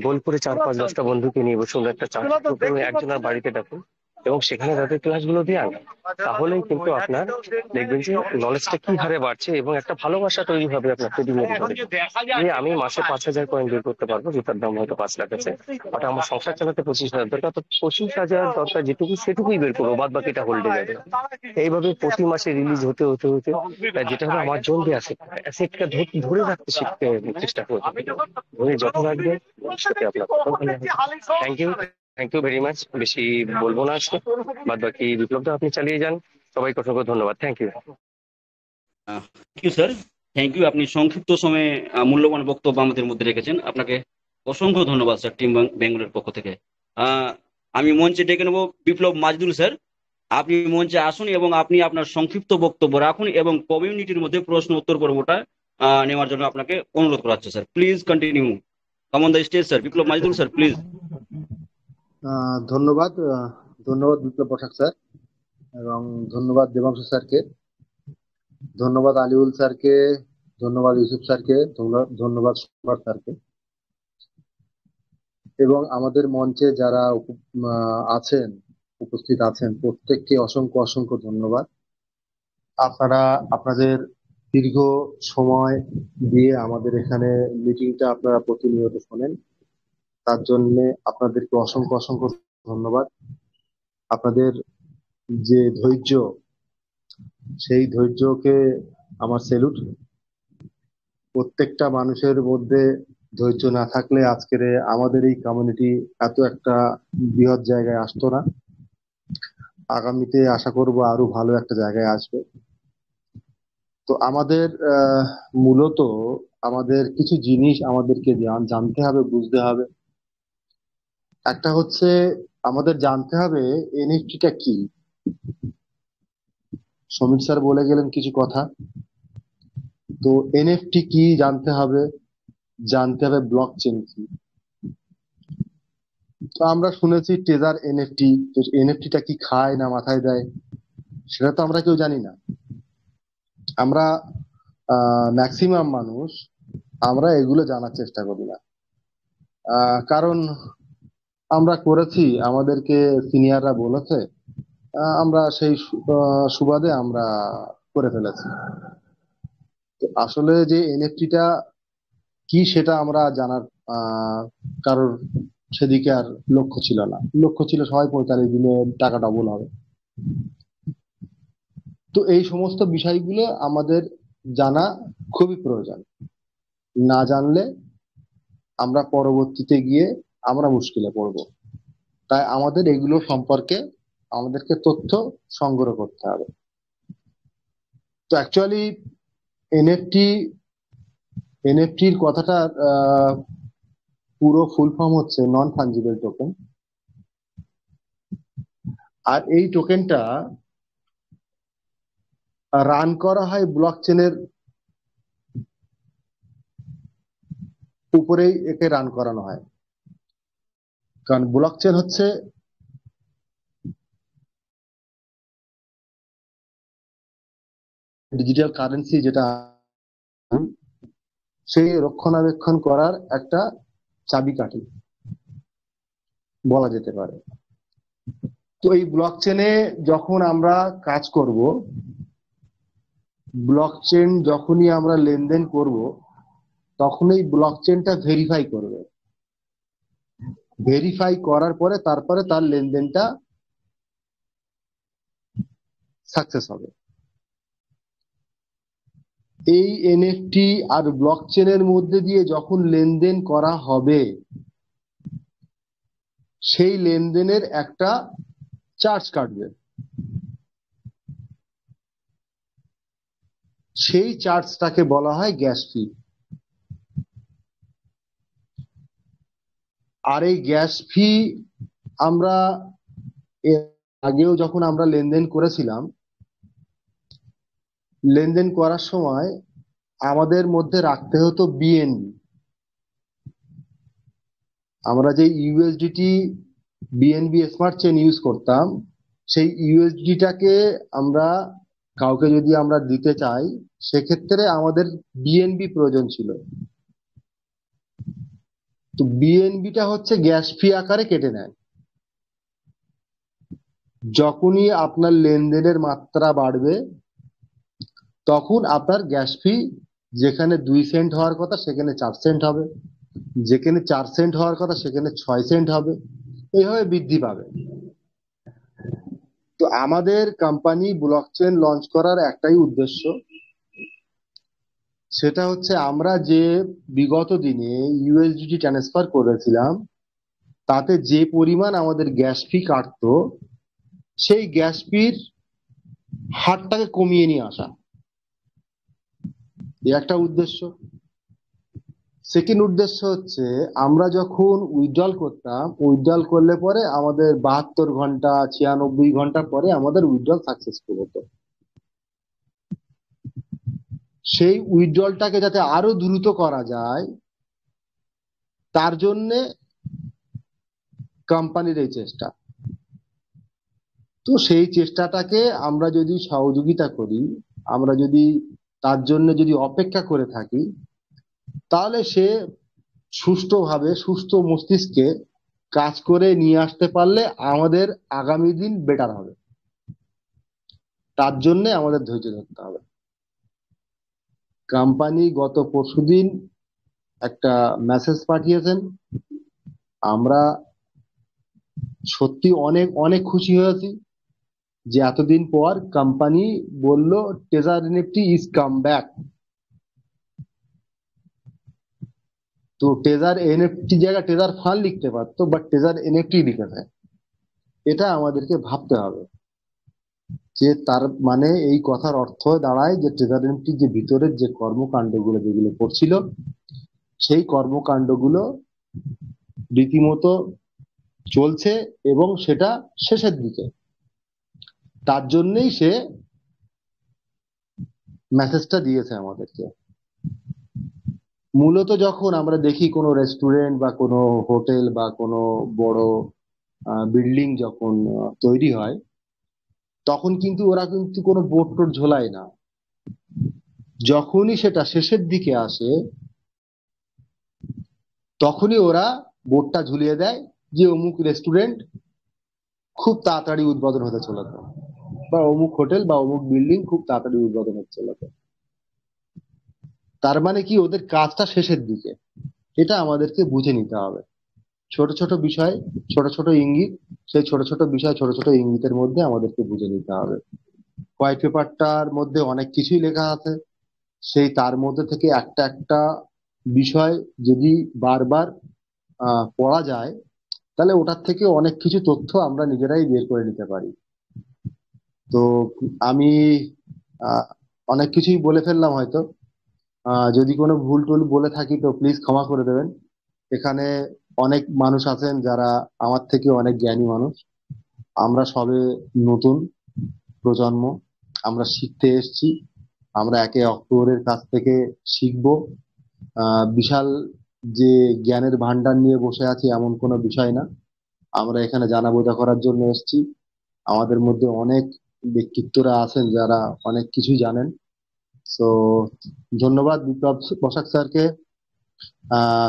গোল করে 4 5 10টা বন্ধুকে নিয়ে বসুন, একটা চা একজনের বাড়িতে ডাকুন এবং সেখানে তাদের ক্লাসগুলো দিয়ে আনুন। তাহলেই কিন্তু আপনার দেখবেন যে নলেজটা কি হারে বাড়ছে এবং একটা ভালোবাসা তৈরি হবে আপনার ট্রেডিং এর ভিতরে, যে আমি মাসে 5,000 কয়েন বের করতে পারবো, যেটার দাম হয়তো 5 লাখ আছে, ওটা আমার সংসার চালাতে 25,000 দরকার, তো 25,000 দরকার যেটুকু সেটুকুই বের করবো, বাদ বাকিটা হোল্ডে যাবে। এইভাবে প্রতি মাসে রিলিজ হতে হতে হতে যেটা হবে, আমার জলদি অ্যাসেটটা ধরে রাখতে শিখতে চেষ্টা করতে হবে। ধরে যত রাখবে সেটা আপনার thank you, thank you very much. বেশি বলবো না আজকে, বাদ বাকি বিপ্লবটা আপনি চালিয়ে যান। সবাইকে অসংখ্য ধন্যবাদ, thank you. Thank you sir, thank you. আপনি সংক্ষিপ্ত সময়ে মূল্যবান বক্তব্য আমাদের মধ্যে রেখেছেন, আপনাকে অসংখ্য ধন্যবাদ স্যার টিম বেঙ্গলের পক্ষ থেকে। আমি মঞ্চে ডেকে নেব বিপ্লব মাজদুল স্যার, আপনি মঞ্চে আসুন এবং আপনি আপনার সংক্ষিপ্ত বক্তব্য রাখুন এবং কমিউনিটির মধ্যে প্রশ্ন উত্তর পর্বটা নেওয়ার জন্য আপনাকে অনুরোধ করা হচ্ছে sir. Please continue, come on the stage sir. Biplab Majdul sir, please. ধন্যবাদ, ধন্যবাদ বিপ্লব বসাক স্যার, এবং ধন্যবাদ দেবাংশু স্যারকে, ধন্যবাদ আলিউল স্যারকে, ধন্যবাদ ইউসুফ স্যারকে, ধন্যবাদ সুকুমার স্যারকে, এবং আমাদের মঞ্চে যারা আছেন, উপস্থিত আছেন, প্রত্যেককে অসংখ্য অসংখ্য ধন্যবাদ। আপনারা আপনাদের দীর্ঘ সময় দিয়ে আমাদের এখানে মিটিংটা আপনারা প্রতিনিয়ত শোনেন, তার জন্য আপনাদেরকে অসংখ্য অসংখ্য ধন্যবাদ। আপনাদের যে ধৈর্য, সেই ধৈর্যকে আমার স্যালুট। প্রত্যেকটা মানুষের মধ্যে ধৈর্য না থাকলে আজকের আমাদের এই কমিউনিটি এত একটা বৃহৎ জায়গায় আসতো না। আগামীতে আশা করব আরো ভালো একটা জায়গায় আসবে। তো আমাদের মূলত আমাদের কিছু জিনিস আমাদেরকে জানতে হবে, বুঝতে হবে। একটা হচ্ছে আমাদের জানতে হবে এনএফটিটা কি। সমীর স্যার বলে গেলেন কিছু কথা, তো এনএফটি কি জানতে হবে, জানতে হবে ব্লক চেন কি। তো আমরা শুনেছি ট্রেজার এনএফটি, তো এনএফটিটা কি খায় না মাথায় দেয় সেটা তো আমরা কেউ জানি না। আমরা ম্যাক্সিমাম মানুষ আমরা এগুলো জানার চেষ্টা করি না, কারণ আমরা করেছি, আমাদেরকে সিনিয়ররা বলেছে, আমরা সেই সুবাদে আমরা করে ফেলেছি। তো আসলে যে এনএফটিটা কি সেটা আমরা জানার কারোর সেদিকে আর লক্ষ্য ছিল না। লক্ষ্য ছিল সবাই 45 দিনে টাকা ডবল হবে। তো এই সমস্ত বিষয়গুলো আমাদের জানা খুবই প্রয়োজন। না জানলে আমরা পরবর্তীতে গিয়ে আমরা মুশকিলে পড়ব। তাই আমাদের এগুলো সম্পর্কে আমাদেরকে তথ্য সংগ্রহ করতে হবে। তো অ্যাকচুয়ালি এনএফটির কথাটা পুরো ফুল ফর্ম হচ্ছে নন ফাঞ্জিবল টোকেন। আর এই টোকেনটা রান করা হয় ব্লক চেনের উপরেই একে রান করানো হয়, কারণ ব্লক চেন হচ্ছে ডিজিটাল কারেন্সি, যেটা সেই রক্ষণাবেক্ষণ করার একটা চাবিকাঠি বলা যেতে পারে। তো এই ব্লক চেনে যখন আমরা কাজ করব, ব্লকচেন যখনই আমরা লেনদেন করব তখনই ব্লকচেনটা ভেরিফাই করবে, ভেরিফাই করার পরে তারপরে তার লেনদেনটা সাকসেস হবে। এই এনএফটি আর ব্লকচেনের মধ্যে দিয়ে যখন লেনদেন করা হবে সেই লেনদেনের একটা চার্জ কাটবে, সেই চার্জটাকে বলা হয় গ্যাস ফি। আর এই গ্যাস ফি আমরা এর আগেও যখন আমরা লেনদেন করেছিলাম, লেনদেন করার সময় আমাদের মধ্যে রাখতে হতো বিএনবি। আমরা যে USDT BNB smart chain use করতাম, সেই ইউএসডিটাকে আমরা কাউকে যদি আমরা দিতে চাই সেক্ষেত্রে আমাদের বিএনবি প্রয়োজন ছিল। তো বিএনবিটা হচ্ছে গ্যাস ফি আকারে কেটে নেয়। যখনই আপনার লেনদেনের মাত্রা বাড়বে তখন আপনার গ্যাস ফি যেখানে 2 সেন্ট হওয়ার কথা সেখানে 4 সেন্ট হবে, যেখানে 4 সেন্ট হওয়ার কথা সেখানে 6 সেন্ট হবে, এইভাবে বৃদ্ধি পাবে। তো আমাদের কোম্পানি ব্লকচেন লঞ্চ করার একটাই উদ্দেশ্য, সেটা হচ্ছে আমরা যে বিগত দিনে ইউএসডিটি ট্রান্সফার করেছিলাম তাতে যে পরিমাণ আমাদের গ্যাস ফি কাটতো সেই গ্যাস ফির হারটাকে কমিয়ে নিয়ে আসা, এই একটা উদ্দেশ্য। সেকেন্ড উদ্দেশ্য হচ্ছে আমরা যখন উইথড্রল করতাম, উইথড্রল করলে পরে আমাদের 72 ঘন্টা 96 ঘন্টা পরে আমাদের উইথড্রল সাকসেসফুল হতো। সেই উইথড্রলটাকে যাতে আরো দ্রুত করা যায় তার জন্যে কোম্পানির এই চেষ্টা। তো সেই চেষ্টাটাকে আমরা যদি সহযোগিতা করি, আমরা যদি তার জন্য যদি অপেক্ষা করে থাকি, তাহলে সে সুষ্ঠুভাবে সুস্থ মস্তিষ্কে কাজ করে নিয়ে আসতে পারলে আমাদের আগামী দিন বেটার হবে। তার জন্য আমাদের ধৈর্য ধরতে হবে। কোম্পানি গত পরশুদিন একটা মেসেজ পাঠিয়েছেন, আমরা সত্যি অনেক অনেক খুশি হয়েছি যে এতদিন পর কোম্পানি বলল treasure NFT is come back. তো টেজার এনএফটি জায়গায় টেজার ফান্ড লিখতে পারতো, বাট টেজার এনএফটি লিখেছে। এটা আমাদেরকে ভাবতে হবে যে তার মানে এই কথার অর্থ দাঁড়ায় যে টেজার এনএফটি যে ভিতরের যে কর্মকাণ্ডগুলো যেগুলো করছিল সেই কর্মকাণ্ডগুলো রীতিমতো চলছে এবং সেটা শেষের দিকে। তার জন্যই সে মেসেজটা দিয়েছে আমাদেরকে। মূলত যখন আমরা দেখি কোনো রেস্টুরেন্ট বা কোনো হোটেল বা কোনো বড় বিল্ডিং যখন তৈরি হয় তখন কিন্তু ওরা কিন্তু কোনো বোর্ড টোড ঝোলায় না। যখনই সেটা শেষের দিকে আসে তখনই ওরা বোর্ডটা ঝুলিয়ে দেয় যে অমুক রেস্টুরেন্ট খুব তাড়াতাড়ি উদ্বোধন হতে চলেছে, বা অমুক হোটেল বা অমুক বিল্ডিং খুব তাড়াতাড়ি উদ্বোধন হতে চলেছে। তার মানে কি ওদের কাজটা শেষের দিকে। এটা আমাদেরকে বুঝে নিতে হবে। ছোট ছোট বিষয়, ছোট ছোট ইঙ্গিত, সেই ছোট ছোট বিষয় ছোট ছোট ইঙ্গিতের মধ্যে আমাদেরকে বুঝে নিতে হবে। হোয়াইট পেপারটার মধ্যে অনেক কিছুই লেখা আছে, সেই তার মধ্যে থেকে একটা একটা বিষয় যদি বারবার পড়া যায় তাহলে ওটার থেকে অনেক কিছু তথ্য আমরা নিজেরাই বের করে নিতে পারি। তো আমি অনেক কিছুই বলে ফেললাম হয়তো। যদি কোনো ভুল টুল বলে থাকি তো প্লিজ ক্ষমা করে দেবেন। এখানে অনেক মানুষ আছেন যারা আমার থেকে অনেক জ্ঞানী মানুষ। আমরা সবে নতুন প্রজন্ম, আমরা শিখতে এসেছি। আমরা একে অপরের কাছ থেকে শিখবো। বিশাল যে জ্ঞানের ভান্ডার নিয়ে বসে আছি এমন কোনো বিষয় না। আমরা এখানে জানা বোঝা করার জন্য এসেছি। আমাদের মধ্যে অনেক ব্যক্তিত্বরা আছেন যারা অনেক কিছুই জানেন। তো ধন্যবাদ বিপ্লব বসাক স্যারকে।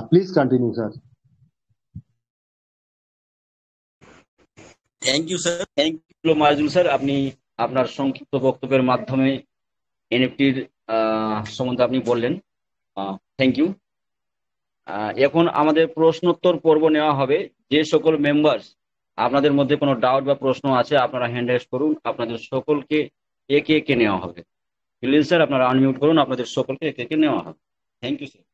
Please continue sir. Thank you sir. Thank you Maijul sir, আপনি আপনার সংক্ষিপ্ত বক্তব্যের মাধ্যমে এনএফটির সম্বন্ধে আপনি বললেন, থ্যাংক ইউ। এখন আমাদের প্রশ্নোত্তর পর্ব নেওয়া হবে। যে সকল মেম্বার্স আপনাদের মধ্যে কোনো ডাউট বা প্রশ্ন আছে আপনারা হ্যান্ড রেজ করুন, আপনাদের সকলকে একে একে নেওয়া হবে। প্লিজ স্যার আপনারা আনমিউট করুন, আপনাদের সকলকে একে একে নেওয়া হবে। Thank you sir.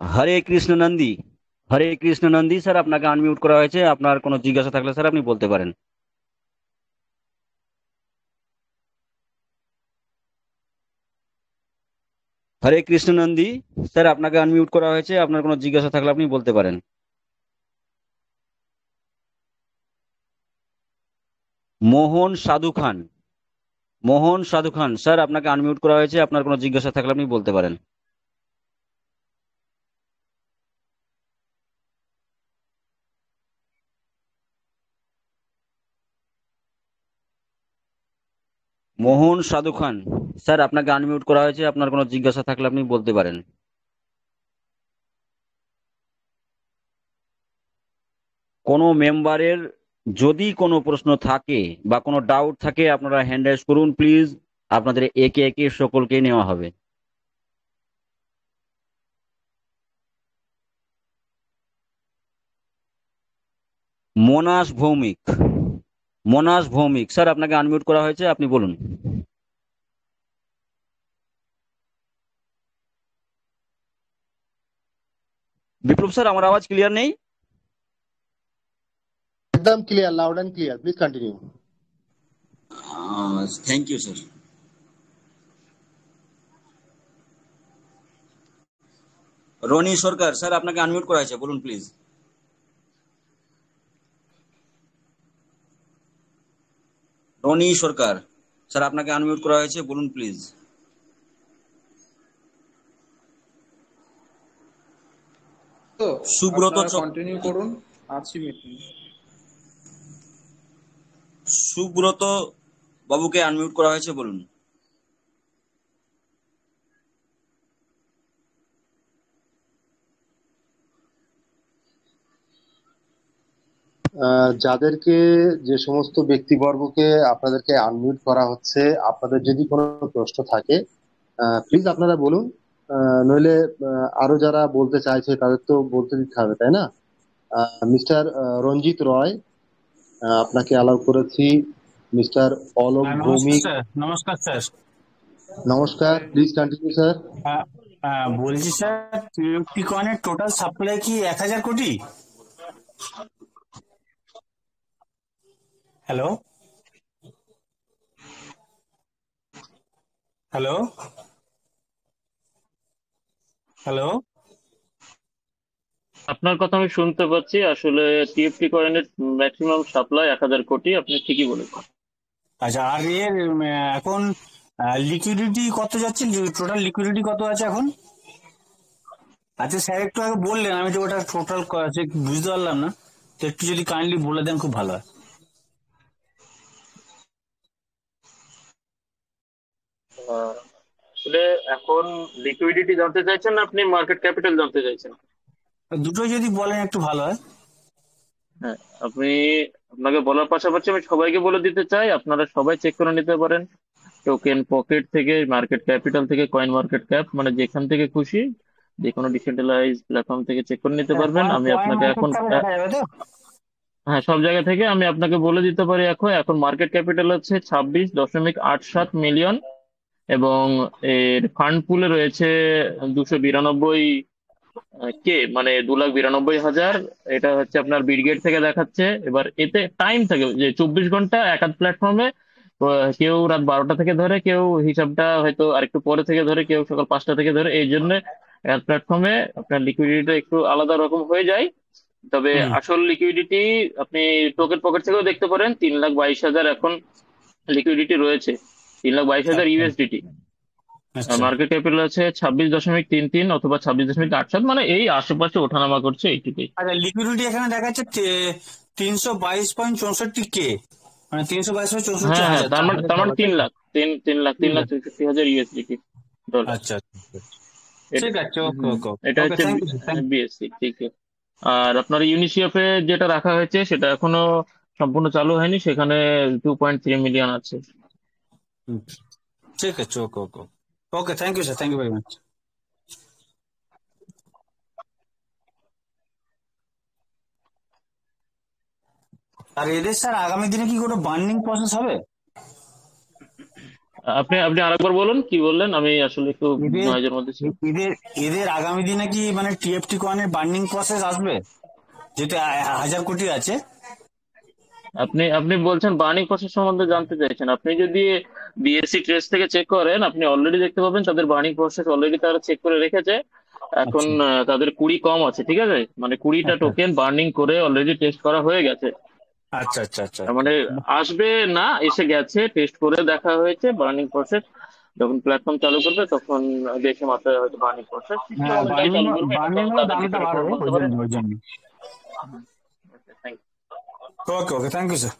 Hare Krishna Nandi, Hare Krishna Nandi sir, আপনাকে আনমিউট করা হয়েছে। আপনার কোনো জিজ্ঞাসা থাকলে স্যার আপনি বলতে পারেন। হরে কৃষ্ণ নন্দী স্যার, আপনাকে আনমিউট করা হয়েছে। আপনার কোনো জিজ্ঞাসা থাকলে আপনি বলতে পারেন। মোহন সাধু খান, মোহন সাধু খান স্যার, আপনাকে আনমিউট করা হয়েছে। আপনার কোনো জিজ্ঞাসা থাকলে আপনি বলতে পারেন। মোহন সাধু খান স্যার, আপনাকে আনমিউট করা হয়েছে। আপনার কোনো জিজ্ঞাসা থাকলে আপনি বলতে পারেন। কোনো মেম্বারের যদি কোনো প্রশ্ন থাকে বা কোনো ডাউট থাকে আপনারা হ্যান্ড রাইজ করুন প্লিজ, আপনাদের একে একে সকলকে নেওয়া হবে। মনাস ভৌমিক, মনাস ভৌমিক স্যার, আপনাকে আনমিউট করা হয়েছে, আপনি বলুন। বিপ্লব স্যার, আমার আওয়াজ ক্লিয়ার নেই? একদম clear, loud and clear, please continue. Thank you sir. Roni Sarkar sir, আপনাকে আনমিউট করা হয়েছে, বলুন প্লিজ। রনি সরকার স্যার, আপনাকে আনমিউট করা হয়েছে, বলুন প্লিজ। তো সুব্রত আপনারা কন্টিনিউ করুন, আছি মিটিং। সুব্রত বাবুকে আনমিউট করা হয়েছে, বলুন। যাদেরকে, যে সমস্ত ব্যক্তিবর্গকে আপনাদেরকে আনমিউট করা হচ্ছে, আপনাদের যদি কোনো প্রশ্ন থাকে প্লিজ আপনারা বলুন। নইলে আরো যারা বলতে চাইছে তাদের তো বলতে দিতে হবে, তাই না? মিস্টার রঞ্জিত রয়, আপনাকে অ্যালাউ করেছি। মিস্টার অলোক ভৌমিক, নমস্কার স্যার। নমস্কার, প্লিজ কন্টিনিউ স্যার। বলছি স্যার, টিকনের টোটাল সাপ্লাই কি 1000 কোটি? হ্যালো হ্যালো হ্যালো, আপনার কথা আমি শুনতে পাচ্ছি। আসলে টিএফটি কয়েনের ম্যাক্সিমাম সাপ্লাই 1000 কোটি, আপনি ঠিকই বলেছেন। আচ্ছা, আর এর এখন লিকুইডিটি কত যাচ্ছে? টোটাল লিকুইডিটি কত আছে এখন? আচ্ছা স্যার, একটু আগে বললেন, আমি তো ওটা টোটাল বুঝতে পারলাম না, তো একটু যদি কাইন্ডলি বলে দেন খুব ভালো হয়। আসলে এখন লিকুইডিটি জানতে চাইছেন না আপনি মার্কেট ক্যাপিটাল জানতে চাইছেন? দুটোই যদি বলেন একটু ভালো হয়। হ্যাঁ, আপনাকে বলার পাশাপাশি আমি সবাইকে বলে দিতে চাই, আপনারা সবাই চেক করে নিতে পারেন টোকেন পকেট থেকে, মার্কেট ক্যাপিটাল থেকে, কয়েন মার্কেট ক্যাপ, মানে যেখান থেকে খুশি যে কোনো ডিসেন্ট্রালাইজ প্ল্যাটফর্ম থেকে চেক করে নিতে পারবেন। আমি আপনাকে এখন দেখা যাবে তো? হ্যাঁ, সব জায়গা থেকে আমি আপনাকে বলে দিতে পারি। এখন এখন মার্কেট ক্যাপিটাল হচ্ছে 26.87 মিলিয়ন এবং এর ফান্ড পুলে রয়েছে 292 কে, মানে 2,92,000। এটা হচ্ছে আপনার বিডগেট থেকে দেখাচ্ছে। এবার এতে টাইম থাকে যে 24 ঘন্টা এক আধ প্ল্যাটফর্মে, কেউ রাত 12টা থেকে ধরে, কেউ হিসাবটা হয়তো আরেকটু পরে থেকে ধরে, কেউ সকাল 5টা থেকে ধরে। এই জন্য এক প্ল্যাটফর্মে আপনার লিকুইডিটিটা একটু আলাদা রকম হয়ে যায়। তবে আসল লিকুইডিটি আপনি টোকেন পকেট থেকেও দেখতে পারেন, 3,22,000 এখন লিকুইডিটি রয়েছে, 3,22,000 ইউএসডিটি। মার্কেট ক্যাপিটাল আছে 26.33 অথবা 26.87, মানে এই আশেপাশে ওঠানামা করছে এইটুকুই। আচ্ছা, লিকুইডিটি এখানে দেখাচ্ছে 322.64 কে, মানে 322.64 হ্যাঁ হ্যাঁ, হাজার। তার মানে 3 লাখ 63,000 ইউএসডিটি ডলার। আচ্ছা, ঠিক আছে, ওকে ওকে এটা ওকে, হচ্ছে থ্যাংক ইউ স্যার, বিএসসি, ঠিক আছে। আর আপনার ইউনিসেফে যেটা রাখা হয়েছে সেটা এখনো সম্পূর্ণ চালু হয়নি, সেখানে 2.3 মিলিয়ন আছে। ঠিক আছে, okay okay okay, thank you sir, thank you very much. আর এদের স্যার আগামী দিনে কি কোনো বার্নিং প্রসেস হবে? আপনি আপনি আরেকবার বলুন, কি বললেন? আমি আসলে একটু এদের নয়েজের মধ্যে ছিলাম। এদের এদের আগামী দিনে কি মানে টিএফটি কয়েনের বার্নিং প্রসেস আসবে, যেটা 1000 কোটি আছে? আপনি আপনি বলছেন বার্নিং প্রসেস সম্বন্ধে জানতে চাইছেন। আপনি যদি বিএসসি ট্রেস থেকে চেক করেন, আপনি অলরেডি দেখতে পাবেন তাদের বার্নিং প্রসেস অলরেডি তারা চেক করে রেখেছে। এখন আচ্ছা তাদের 20 কম আছে, ঠিক আছে, মানে 20টা আচ্ছা টোকেন বার্নিং করে অলরেডি টেস্ট করা হয়ে গেছে। আচ্ছা আচ্ছা আচ্ছা তার মানে আসবে না, এসে গেছে, টেস্ট করে দেখা হয়েছে বার্নিং প্রসেস। যখন প্ল্যাটফর্ম চালু করবে তখন দেখে মাত্রায় হয়তো বার্নিং প্রসেস হ্যাঁ, তাই চালু করবে, এটা তো বার্নিং এর তাদের দামটা ডিপেন্ড করে বাড়বে, বলতে ওই পারে। জন্য ওই জন্য। Thank okay okay, thank you sir.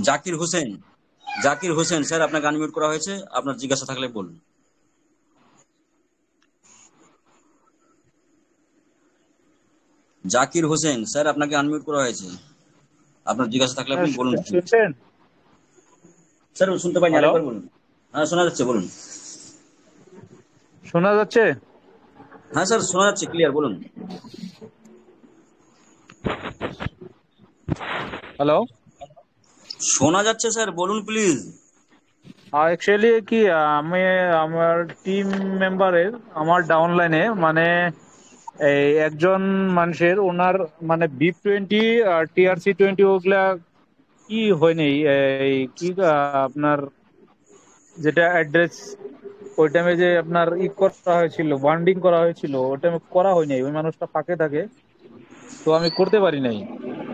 Zakir Hossain, Zakir Hossain sir আপনাকে আনমিউট করা হয়েছে, আপনার জিজ্ঞাসা থাকলে বলুন। জাকির হোসেন স্যার আপনাকে আনমিউট করা হয়েছে, আপনার জিজ্ঞাসা থাকলে আপনি বলুন। শুনছেন? স্যার শুনতে পাইনি, হ্যালো, আরেকবার বলুন। হ্যাঁ শোনা যাচ্ছে, বলুন। শোনা যাচ্ছে? হ্যাঁ স্যার শোনা যাচ্ছে, ক্লিয়ার, বলুন। হ্যালো, শোনা যাচ্ছে স্যার, বলুন প্লিজ। অ্যাকচুয়ালি কি আমি আমার টিম মেম্বারের আমার ডাউনলাইনে মানে এই একজন মানুষের ওনার মানে BIP20 আর TRC20 ওগুলা কি হয়নি, এই কি আপনার যেটা অ্যাড্রেস ওই টাইমে যে আপনার করা হয়েছিল, বন্ডিং করা হয়েছিল, ওই টাইমে করা হয়নি, ওই মানুষটা ফাঁকে থাকে, তো আমি করতে পারি নাই।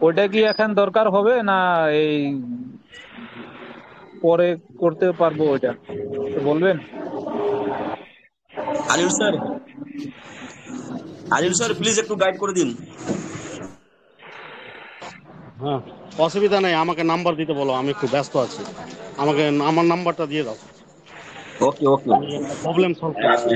ওইটা কি এখন দরকার হবে না এই পরে করতে পারবো, ওইটা তো বলবেন? আলিউর স্যার, আলিউর স্যার প্লিজ একটু গাইড করে দিন। হ্যাঁ, অসুবিধা নেই, আমাকে নাম্বার দিতে বলো, আমি একটু ব্যস্ত আছি, আমাকে আমার নাম্বারটা দিয়ে দাও, ওকে ওকে। আমি প্রবলেম সলভ করছি।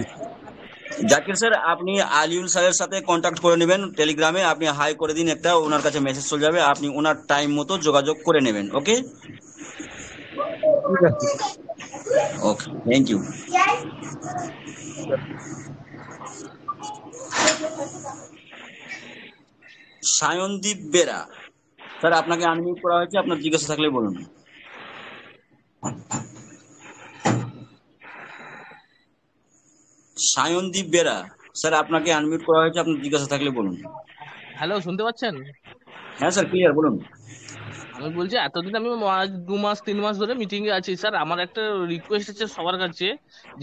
জাকির স্যার আপনি আলিউল স্যারের সাথে কন্ট্যাক্ট করে নেবেন টেলিগ্রামে, আপনি হাই করে দিন একটা, ওনার কাছে মেসেজ চলে যাবে, আপনি ওনার টাইম মতো যোগাযোগ করে নেবেন। ওকে ঠিক আছে। Okay, thank you. Sayandeep Bera sir আপনাকে আনমিউট করা হয়েছে, আপনার জিজ্ঞাসা থাকলে বলুন। সায়নদীপ বেরা স্যার আপনাকে আনমিউট করা হয়েছে, আপনার জিজ্ঞাসা থাকলে বলুন। হ্যালো, শুনতে পাচ্ছেন? হ্যাঁ স্যার ক্লিয়ার, বলুন। আমি বলছি এতদিন আমি 2 মাস 3 মাস ধরে মিটিং এ আছি স্যার। আমার একটা রিকোয়েস্ট আছে সবার কাছে,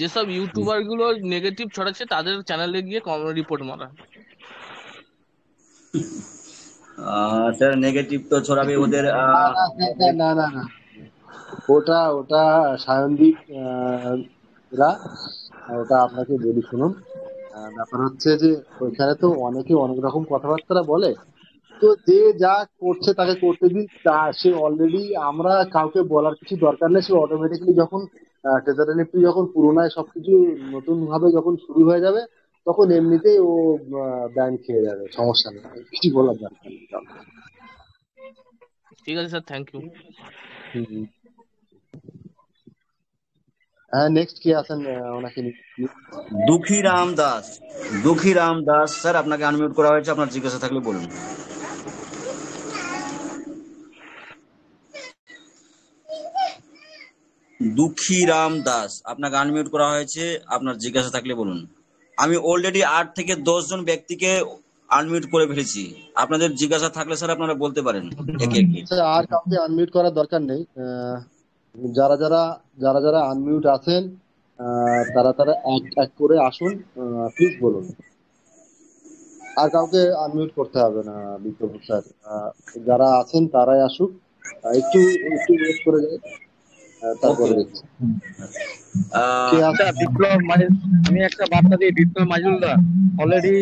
যেসব ইউটিউবার গুলো নেগেটিভ ছড়াচ্ছে তাদের চ্যানেলে গিয়ে রিপোর্ট মারা। স্যার নেগেটিভ তো ছড়াবে ওদের। না না না, ওটা ওটা সায়নদীপ রা, ওটা আপনাকে বলি শুনুন। ব্যাপার হচ্ছে যে ওইখানে তো অনেকে অনেক রকম কথাবার্তা বলে, তো যে যা করছে তাকে করতে দিন, তা সে অলরেডি, আমরা কাউকে বলার কিছু দরকার নেই, সে অটোমেটিক্যালি যখন ট্রেজার এনএফটি যখন পুরোনায় সবকিছু নতুন ভাবে যখন শুরু হয়ে যাবে, তখন এমনিতেই ও ব্যান খেয়ে যাবে, সমস্যা নেই, কিছু বলার দরকার নেই। ঠিক আছে স্যার, থ্যাংক ইউ। হ্যাঁ, নেক্সট কি আছেন ওনাকে? দুঃখীরাম দাস, দুঃখীরাম দাস স্যার আপনাকে আনমিউট করা হয়েছে, আপনার জিজ্ঞাসা থাকলে বলুন। দুঃখীরাম দাস আপনাকে আনমিউট করা হয়েছে, আপনার জিজ্ঞাসা থাকলে বলুন। আমি অলরেডি 8 থেকে 10 জন ব্যক্তিকে আনমিউট করে ফেলেছি, আপনাদের জিজ্ঞাসা থাকলে স্যার আপনারা বলতে পারেন একে একে। আর কাউকে আনমিউট করার দরকার নেই, যারা যারা যারা যারা আনমিউট আছেন তারা তারা এক এক করে আসুন, প্লিজ বলুন। আর কাউকে আনমিউট করতে হবে না বিপ্লব স্যার, যারা আছেন তারাই আসুক, একটু একটু ওয়েট করে যাই, তারপরে ওকে। দেখছি কে আচ্ছা আছে। বিপ্লব আমি একটা বার্তা দিই বিপ্লব মাজুলদা। অলরেডি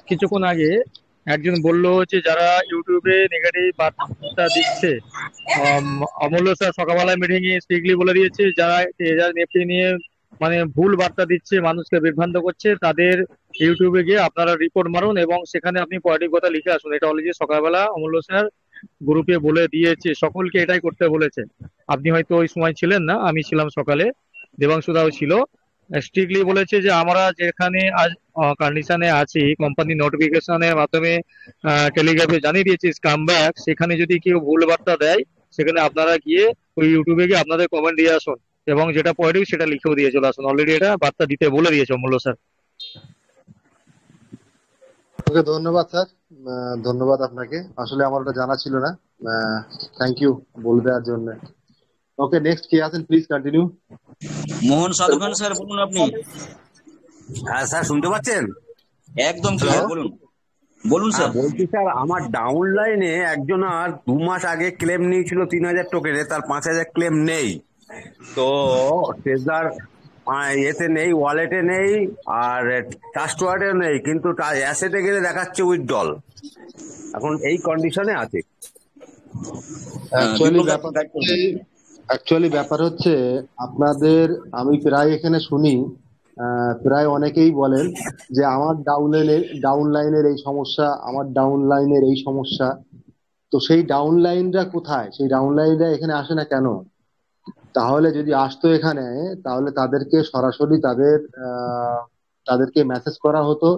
কিছুক্ষণ আগে একজন বললো হচ্ছে যারা ইউটিউবে নেগেটিভ বার্তা দিচ্ছে, অমূল্য স্যার সকালবেলায় মিটিং এ স্ট্রিক্টলি বলে দিয়েছে যারা ট্রেজার নেফটি নিয়ে মানে ভুল বার্তা দিচ্ছে, মানুষকে বিভ্রান্ত করছে, তাদের ইউটিউবে গিয়ে আপনারা রিপোর্ট মারুন এবং সেখানে আপনি পজিটিভ কথা লিখে আসুন। এটা অলরেডি সকালবেলা অমূল্য স্যার গ্রুপে বলে দিয়েছে, সকলকে এটাই করতে বলেছে। আপনি হয়তো ওই সময় ছিলেন না, আমি ছিলাম সকালে, দেবাংশুদাও ছিল। স্ট্রিক্টলি বলেছে যে আমরা যেখানে আজ কন্ডিশনে আছি, কোম্পানি নোটিফিকেশনের মাধ্যমে টেলিগ্রাফে জানিয়ে দিয়েছি কাম ব্যাক, সেখানে যদি কেউ ভুল বার্তা দেয় সেখানে আপনারা গিয়ে ওই ইউটিউবে গিয়ে আপনাদের কমেন্ট দিয়ে আসুন এবং যেটা পজিটিভ সেটা লিখেও দিয়ে চলে আসুন। অলরেডি এটা বার্তা দিতে বলে দিয়েছে অমূল্য স্যার। ওকে, ধন্যবাদ স্যার, ধন্যবাদ আপনাকে। আসলে আমার ওটা জানা ছিল না। থ্যাংক ইউ বলে দেওয়ার জন্য। ওকে, নেক্সট কে আছেন, প্লিজ কন্টিনিউ। মোহন সাধু খান স্যার বলুন আপনি। হ্যাঁ স্যার, শুনতে পাচ্ছেন? একদম ক্লিয়ার, বলুন বলুন স্যার। বলছি স্যার, আমার ডাউন লাইনে একজন আর 2 মাস আগে ক্লেম নিয়েছিল 3000 টোকেনে, তার 5000 ক্লেম নেই। তো ট্রেজার এতে নেই, ওয়ালেটে নেই, আর ট্রাস্ট ওয়ালেটে নেই, কিন্তু অ্যাসেটে গেলে দেখাচ্ছে উইথড্রল। এখন এই কন্ডিশনে আছে। অ্যাকচুয়ালি ব্যাপার হচ্ছে আপনাদের, আমি প্রায় এখানে শুনি, প্রায় অনেকেই বলেন যে আমার ডাউন লাইনের এই সমস্যা, আমার ডাউন লাইনের এই সমস্যা। তো সেই ডাউন লাইনটা কোথায়? সেই ডাউন লাইনটা এখানে আসে না কেন? তাহলে যদি আসতো এখানে, তাহলে তাদেরকে সরাসরি তাদেরকে মেসেজ করা হতো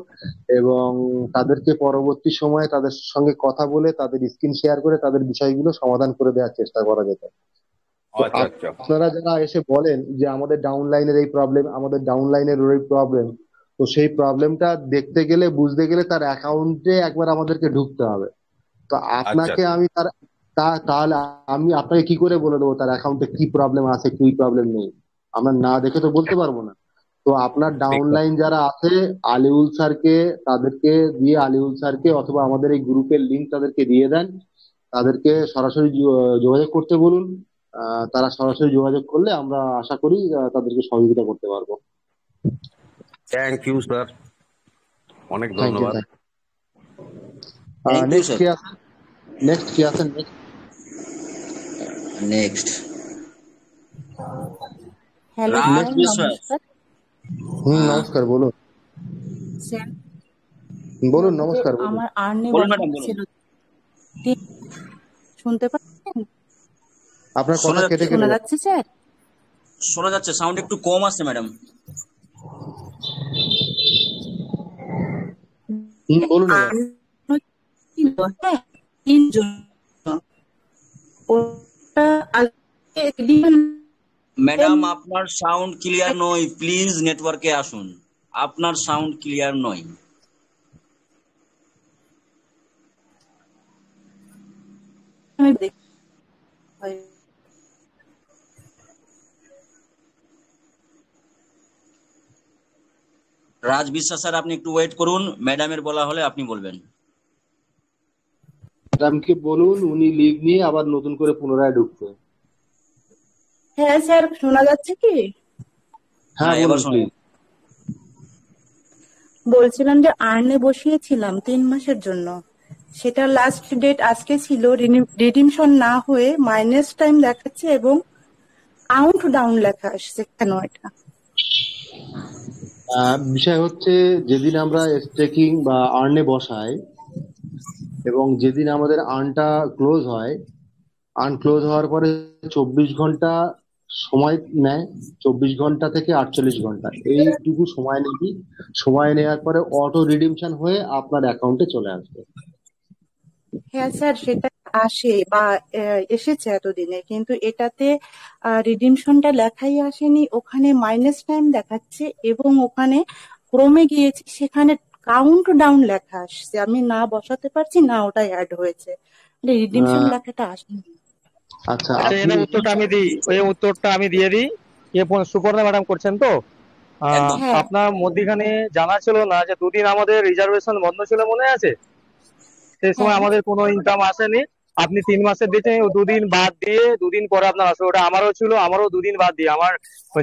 এবং তাদেরকে পরবর্তী সময়ে তাদের সঙ্গে কথা বলে তাদের স্ক্রিন শেয়ার করে তাদের বিষয়গুলো সমাধান করে দেওয়ার চেষ্টা করা যেত। আপনারা যারা এসে বলেন যে আমাদের ডাউন লাইনের এই প্রবলেম, আমাদের ডাউন লাইনের ওই প্রবলেম, তো সেই প্রবলেমটা দেখতে গেলে, বুঝতে গেলে তার অ্যাকাউন্টে একবার আমাদেরকে ঢুকতে হবে। তো আপনাকে আমি তাহলে আমি আপনাকে কি করে বলে দেবো তার অ্যাকাউন্টে কি প্রবলেম আছে কি প্রবলেম নেই? আমরা না দেখে তো বলতে পারবো না। তো আপনার ডাউন লাইন যারা আছে, আলিউল স্যারকে, তাদেরকে দিয়ে আলিউল স্যারকে অথবা আমাদের এই গ্রুপের লিঙ্ক তাদেরকে দিয়ে দেন, তাদেরকে সরাসরি যোগাযোগ করতে বলুন। তারা সরাসরি যোগাযোগ করলে আমরা আশা করি তাদেরকে সহযোগিতা করতে পারবো। থ্যাংক ইউ স্যার, অনেক ধন্যবাদ। নেক্সট কে আছেন? নেক্সট হ্যালো রাজ বিশ্বাস। নমস্কার, বলুন। স্যার বলুন, নমস্কার, বলুন। আমার আর্নে বলুন ম্যাডাম, বলুন। ছিল, শুনতে পাচ্ছেন? আপনার কথা কেটে শোনা কেটে যাচ্ছে স্যার? শোনা যাচ্ছে, সাউন্ড একটু কম আসছে ম্যাডাম। বলুন। ছিল, হ্যাঁ, 3 জন। ওটা ম্যাডাম আপনার সাউন্ড ক্লিয়ার নয়, প্লিজ নেটওয়ার্কে আসুন। আপনার সাউন্ড ক্লিয়ার নয়। রাজ বিশ্বাস স্যার, আপনি একটু ওয়েট করুন, ম্যাডামের বলা হলে আপনি বলবেন। ম্যাডামকে বলুন উনি লিভ নিয়ে আবার নতুন করে পুনরায় ঢুকতে। হ্যাঁ স্যার, শোনা যাচ্ছে কি? হ্যাঁ, এবার বলুন শুনুন। প্লিজ। বলছিলাম যে আর্নে বসিয়েছিলাম 3 মাসের জন্য, সেটা লাস্ট ডেট আজকে ছিল, রিডিমশন না হয়ে মাইনাস টাইম দেখাচ্ছে এবং কাউন্ট ডাউন লেখা আসছে। কেন এটা? বিষয় হচ্ছে যেদিন আমরা স্টেকিং বা আর্নে বসাই এবং যেদিন আমাদের আর্নটা ক্লোজ হয়, আর্ন ক্লোজ হওয়ার পরে 24 ঘন্টা সময় নেয়, 24 ঘন্টা থেকে 48 ঘন্টা এইটুকু সময় নেবি। সময় নেওয়ার পরে অটো রিডিমশন হয়ে আপনার অ্যাকাউন্টে চলে আসবে। হ্যাঁ স্যার, সেটা আসে বা এসেছে এতদিনে, কিন্তু এটাতে রিডিমশনটা লেখাই আসেনি, ওখানে মাইনাস টাইম দেখাচ্ছে এবং ওখানে ক্রমে গিয়েছি, সেখানে কাউন্ট ডাউন লেখা আসছে। আমি না বসাতে পারছি না ওটা অ্যাড হয়েছে, রিডিমশন লেখাটা আসেনি। আচ্ছা, এর উত্তরটা আমি দিয়ে দিই। সুপর্ণা ম্যাডাম করছেন তো? আপনার মধ্যখানে জানা ছিল না যে 2 দিন আমাদের রিজার্ভেশন বন্ধ ছিল, মনে আছে? সেই সময় আমাদের কোনো ইনকাম আসেনি, আপনি 3 মাসের দিয়েছেন, 2 দিন বাদ দিয়ে 2 দিন পরে আপনার আসবে। ওটা আমারও ছিল, আমারও 2 দিন বাদ দিয়ে আমার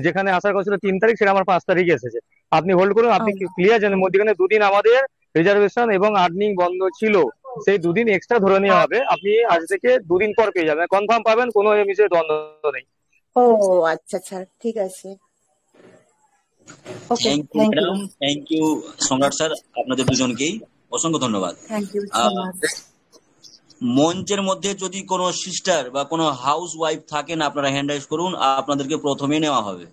যেখানে আসার কথা ছিল 3 তারিখ, সেটা আমার 5 তারিখ এসেছে। আপনি হোল্ড করুন, আপনি ক্লিয়ার জানেন মধ্যখানে 2 দিন আমাদের রিজার্ভেশন এবং আর্নিং বন্ধ ছিল, সেই 2 দিন এক্সট্রা ধরে নেওয়া হবে। আপনি আজ থেকে 2 দিন পর পেয়ে যাবেন, কনফার্ম পাবেন, কোনো এ বিষয়ে দ্বন্দ্ব নেই। ও আচ্ছা আচ্ছা, ঠিক আছে। Okay, thank you thank you, madam, thank you Samrat sir, আপনাদের দুজনকেই অসংখ্য ধন্যবাদ। Thank you so ah, much. মঞ্চের মধ্যে যদি কোনো সিস্টার বা কোনো হাউস ওয়াইফ থাকেন, আপনারা হ্যান্ড রাইজ করুন, আপনাদেরকে প্রথমে নেওয়া হবে।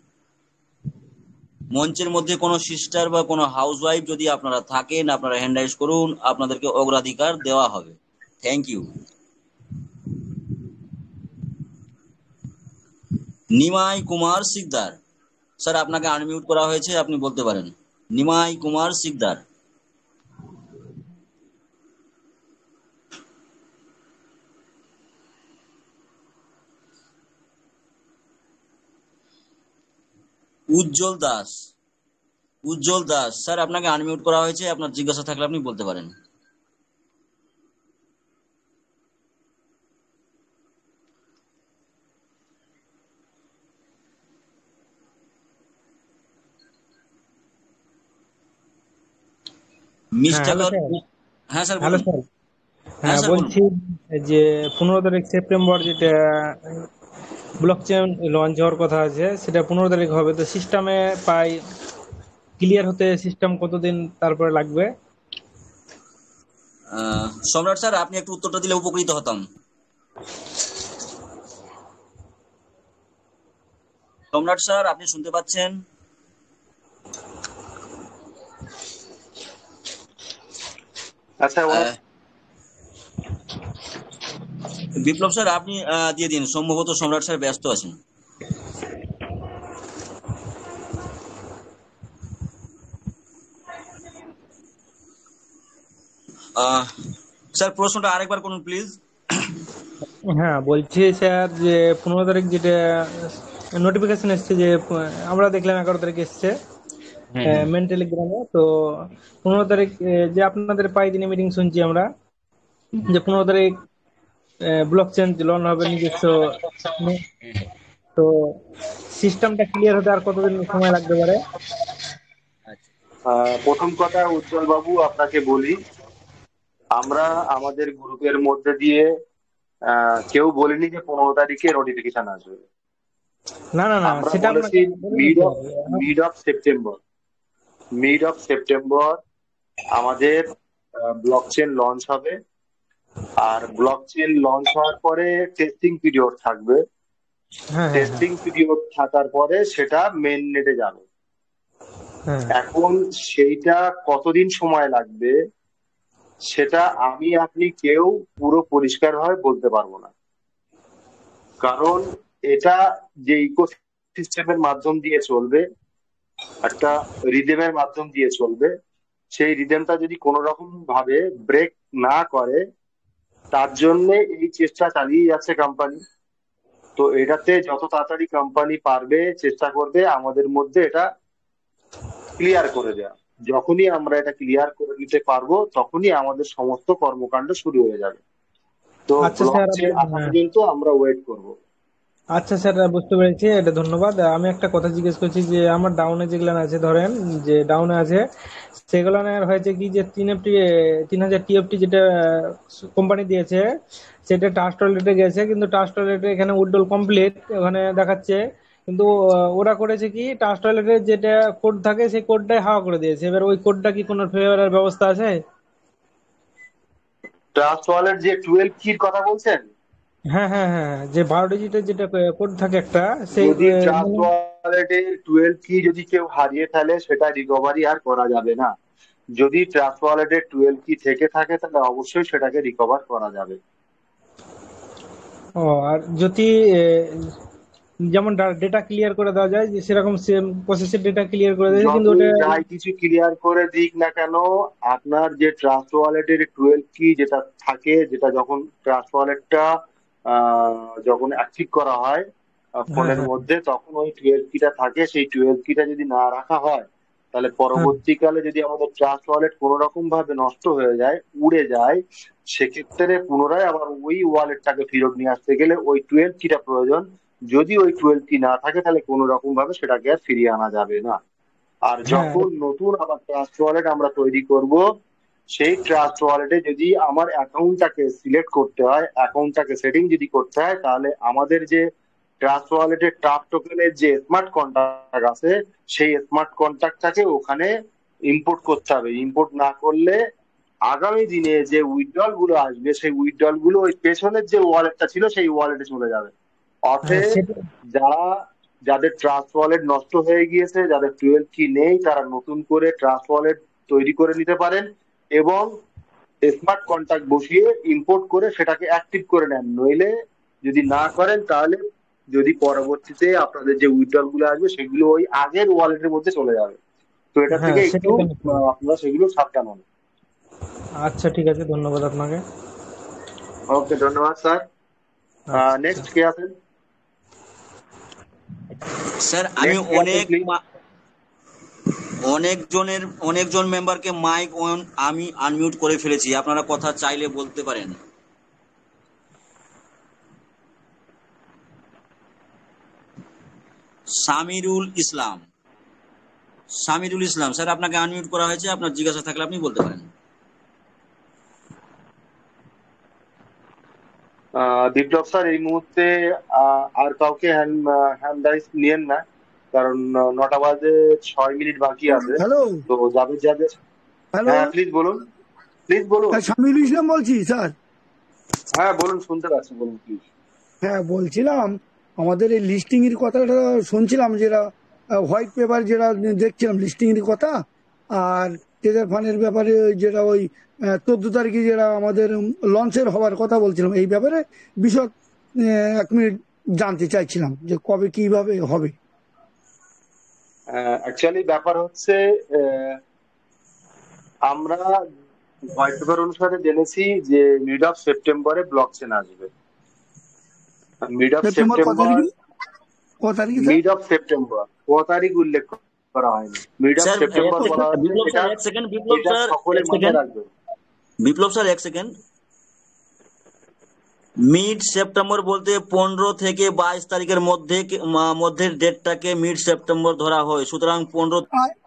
মঞ্চের মধ্যে কোনো সিস্টার বা কোনো হাউস ওয়াইফ যদি আপনারা থাকেন, আপনারা হ্যান্ড রাইজ করুন, আপনাদেরকে অগ্রাধিকার দেওয়া হবে। Thank you. Nimai Kumar Sikdar sir, আপনাকে আনমিউট করা হয়েছে, আপনি বলতে পারেন। নিমাই কুমার সিকদার। উজ্জ্বল দাস, উজ্জ্বল দাস স্যার, আপনাকে আনমিউট করা হয়েছে, আপনার জিজ্ঞাসা থাকলে আপনি বলতে পারেন। হ্যাঁ, হ্যালো মিস্টার, স্যার। হ্যাঁ স্যার হ্যালো বলুন। স্যার। হ্যাঁ হ্যাঁ, স্যার বলুন। বলছি যে 15 তারিখ সেপ্টেম্বর যেটা ব্লক চেইন লঞ্চ হওয়ার কথা আছে, সেটা 15 তারিখ হবে। তো সিস্টেমে পাই ক্লিয়ার হতে সিস্টেম কতদিন তারপরে লাগবে? সম্রাট স্যার, আপনি একটু উত্তরটা দিলে উপকৃত হতাম। সম্রাট স্যার, আপনি শুনতে পাচ্ছেন? আচ্ছা, বিপ্লব স্যার, আপনি দিয়ে দিন, সম্ভবত সম্রাট স্যার ব্যস্ত আছেন। স্যার, প্রশ্নটা আরেকবার করুন প্লিজ। হ্যাঁ, বলছি স্যার যে 15 তারিখ যেটা নোটিফিকেশন এসছে, যে আমরা দেখলাম 11 তারিখ এসছে মেন টেলিগ্রামে। তো 15 তারিখ যে আপনাদের পাই দিনে মিটিং শুনছি আমরা, যে 15 তারিখ ব্লক চেইন লঞ্চ হবে নিজস্ব। তো সিস্টেমটা ক্লিয়ার হতে আর কতদিন সময় লাগতে পারে? প্রথম কথা উজ্জ্বল বাবু আপনাকে বলি, আমরা আমাদের গ্রুপের মধ্যে দিয়ে কেউ বলিনি যে 15 তারিখে নোটিফিকেশন আসবে। না না না, আমরা সেটা বলেছি মিড অফ সেপ্টেম্বর আমাদের ব্লক চেইন লঞ্চ হবে। আর ব্লক চেইন লঞ্চ হওয়ার পরে টেস্টিং পিরিয়ড থাকবে। টেস্টিং পিরিয়ড থাকার পরে সেটা মেইন নেটে যাবে। এখন সেইটা কতদিন সময় লাগবে সেটা আমি আপনি কেউ পুরো পরিষ্কারভাবে বলতে পারবো না, কারণ এটা যে ইকোসিস্টেমের মাধ্যম দিয়ে চলবে, একটা রিদেমের মাধ্যম দিয়ে চলবে, সেই রিদেমটা যদি কোনো রকম ভাবে ব্রেক না করে, তার জন্য এই চেষ্টা চালিয়ে যাচ্ছে কোম্পানি। তো এটাতে যত তাড়াতাড়ি কোম্পানি পারবে চেষ্টা করবে আমাদের মধ্যে এটা ক্লিয়ার করে দেওয়া। যখনই আমরা এটা ক্লিয়ার করে দিতে পারবো তখনই আমাদের সমস্ত কর্মকাণ্ড শুরু হয়ে যাবে। তো ব্লক চেইন আসা পর্যন্ত আমরা ওয়েট করব। আচ্ছা স্যার, বুঝতে পেরেছি, এটা ধন্যবাদ। আমি একটা কথা জিজ্ঞেস করছি, যে আমার ডাউনে যেগুলো আছে, ধরেন যে ডাউনে আছে, সেগুলো হয়েছে কি যে 3000 টিএফটি যেটা কোম্পানি দিয়েছে, সেটা টাস্ক টয়লেটে গেছে, কিন্তু টাস্ক টয়লেটে এখানে উইথড্রল কমপ্লিট ওখানে দেখাচ্ছে, কিন্তু ওরা করেছে কি টাস্ক টয়লেটের যেটা কোড থাকে সেই কোডটাই হাওয়া করে দিয়েছে। এবার ওই কোডটা কি কোনো ফেভারের ব্যবস্থা আছে? ট্রাস্ট ওয়ালেট যে 12 কির কথা বলছেন? হ্যাঁ হ্যাঁ হ্যাঁ, যে 12 ডিজিটের যেটা কোড থাকে একটা, সেই যদি ট্রাস্ট ওয়ালেটের 12 কি যদি কেউ হারিয়ে ফেলে সেটা রিকভারি আর করা যাবে না। যদি ট্রাস্ট ওয়ালেটের 12 কি থেকে থাকে তাহলে অবশ্যই সেটাকে রিকভার করা যাবে। ও, আর যদি যেমন ডেটা ক্লিয়ার করে দেওয়া যায়, যে সেরকম সেম প্রসেসের ডেটা ক্লিয়ার করে দেয়, কিন্তু ওটা যাই কিছু ক্লিয়ার করে দিক না কেন, আপনার যে ট্রাস্ট ওয়ালেটের 12 কি যেটা থাকে, যেটা যখন ট্রাস্ট ওয়ালেটটা যখন অ্যাক্টিভ করা হয় ফোনের মধ্যে, তখন ওই 12 কিটা থাকে। সেই 12 কিটা যদি না রাখা হয় তাহলে পরবর্তীকালে যদি আমাদের ট্রাস্ট ওয়ালেট কোনো রকম ভাবে নষ্ট হয়ে যায়, উড়ে যায়, সেক্ষেত্রে পুনরায় আবার ওই ওয়ালেটটাকে ফেরত নিয়ে আসতে গেলে ওই 12 কিটা প্রয়োজন। যদি ওই 12 কি না থাকে তাহলে কোনো রকম ভাবে সেটাকে আর ফিরিয়ে আনা যাবে না। আর হ্যাঁ যখন নতুন আবার ট্রাস্ট ওয়ালেট আমরা তৈরি করব, সেই ট্রাস্ট ওয়ালেটে যদি আমার অ্যাকাউন্টটাকে সিলেক্ট করতে হয়, অ্যাকাউন্টটাকে সেটিং যদি করতে হয়, তাহলে আমাদের যে ট্রাস্ট ওয়ালেটের ট্রাস্ট টোকেনের যে স্মার্ট কন্ট্রাক্ট আছে, সেই স্মার্ট কন্ট্রাক্টটাকে ওখানে ইম্পোর্ট করতে হবে। ইম্পোর্ট না করলে আগামী দিনে যে উইথড্রল গুলো আসবে, সেই উইথড্রল গুলো ওই পেছনের যে ওয়ালেটটা ছিল সেই ওয়ালেটে চলে যাবে। হ্যাঁ অতএব সেটা যাদের ট্রাস্ট ওয়ালেট নষ্ট হয়ে গিয়েছে, যাদের 12 কি নেই, তারা নতুন করে ট্রাস্ট ওয়ালেট তৈরি করে নিতে পারেন এবং স্মার্ট কন্ট্রাক্ট বসিয়ে ইম্পোর্ট করে সেটাকে অ্যাক্টিভ করে নেন। নইলে যদি না করেন তাহলে যদি পরবর্তীতে আপনাদের যে উইথড্রল গুলো আসবে সেগুলো ওই আগের ওয়ালেটের মধ্যে চলে যাবে। তো এটা হ্যাঁ থেকে সেটা একটু জানি। আপনারা সেগুলো সাবধান হন। আচ্ছা ঠিক আছে, ধন্যবাদ আপনাকে। ওকে, ধন্যবাদ স্যার। আচ্ছা নেক্সট কে আছেন? স্যার আমি নেক্সট কে আছেন প্লিজ? অনেকজন মেম্বারকে মাইক অন আমি আনমিউট করে ফেলেছি, আপনারা কথা চাইলে বলতে পারেন। সামিরুল ইসলাম স্যার আপনাকে আনমিউট করা হয়েছে, আপনার জিজ্ঞাসা থাকলে আপনি বলতে পারেন। বিপ্লব স্যার, এই মুহূর্তে আর কাউকে হ্যান্ড রাইজ নিয়েন না, কারণ 9টা বাজে 6 মিনিট বাকি আছে। হ্যালো তো যাদের হ্যালো, হ্যাঁ প্লিজ বলুন, প্লিজ বলুন। শামিউল ইসলাম বলছি স্যার। হ্যাঁ বলুন, শুনতে পাচ্ছি, বলুন প্লিজ। হ্যাঁ বলছিলাম, আমাদের এই লিস্টিং এর কথাটা শুনছিলাম, যেটা হোয়াইট পেপার যেটা দেখছিলাম লিস্টিং এর কথা, আর ট্রেজার ফান্ডের ব্যাপারে যেটা ওই 14 তারিখে যেটা আমাদের লঞ্চের হওয়ার কথা বলছিলাম, এই ব্যাপারে বিশদ 1 মিনিট জানতে চাইছিলাম যে কবে কিভাবে হবে। অ্যাকচুয়ালি ব্যাপার হচ্ছে, আমরা হোয়াইট পেপার অনুসারে জেনেছি যে মিড অফ সেপ্টেম্বরে ব্লক চেন আসবে। মিড অফ সেপ্টেম্বর কত সেপ্টেম্বর, তারিখে? কত তারিখে স্যার? মিড অফ সেপ্টেম্বর, ক তারিখ উল্লেখ করা হয়নি। মিড অফ স্যার সেপ্টেম্বর বলা হচ্ছে। বিপ্লব এটা স্যার এক সেকেন্ড, বিপ্লব এটা স্যার সকলে এক মাথায় সেকেন্ড, রাখবেন। বিপ্লব স্যার এক সেকেন্ড। মিড সেপ্টেম্বর বলতে 15 থেকে 22 তারিখের মধ্যের ডেটটাকে মিড সেপ্টেম্বর ধরা হয়, সুতরাং 15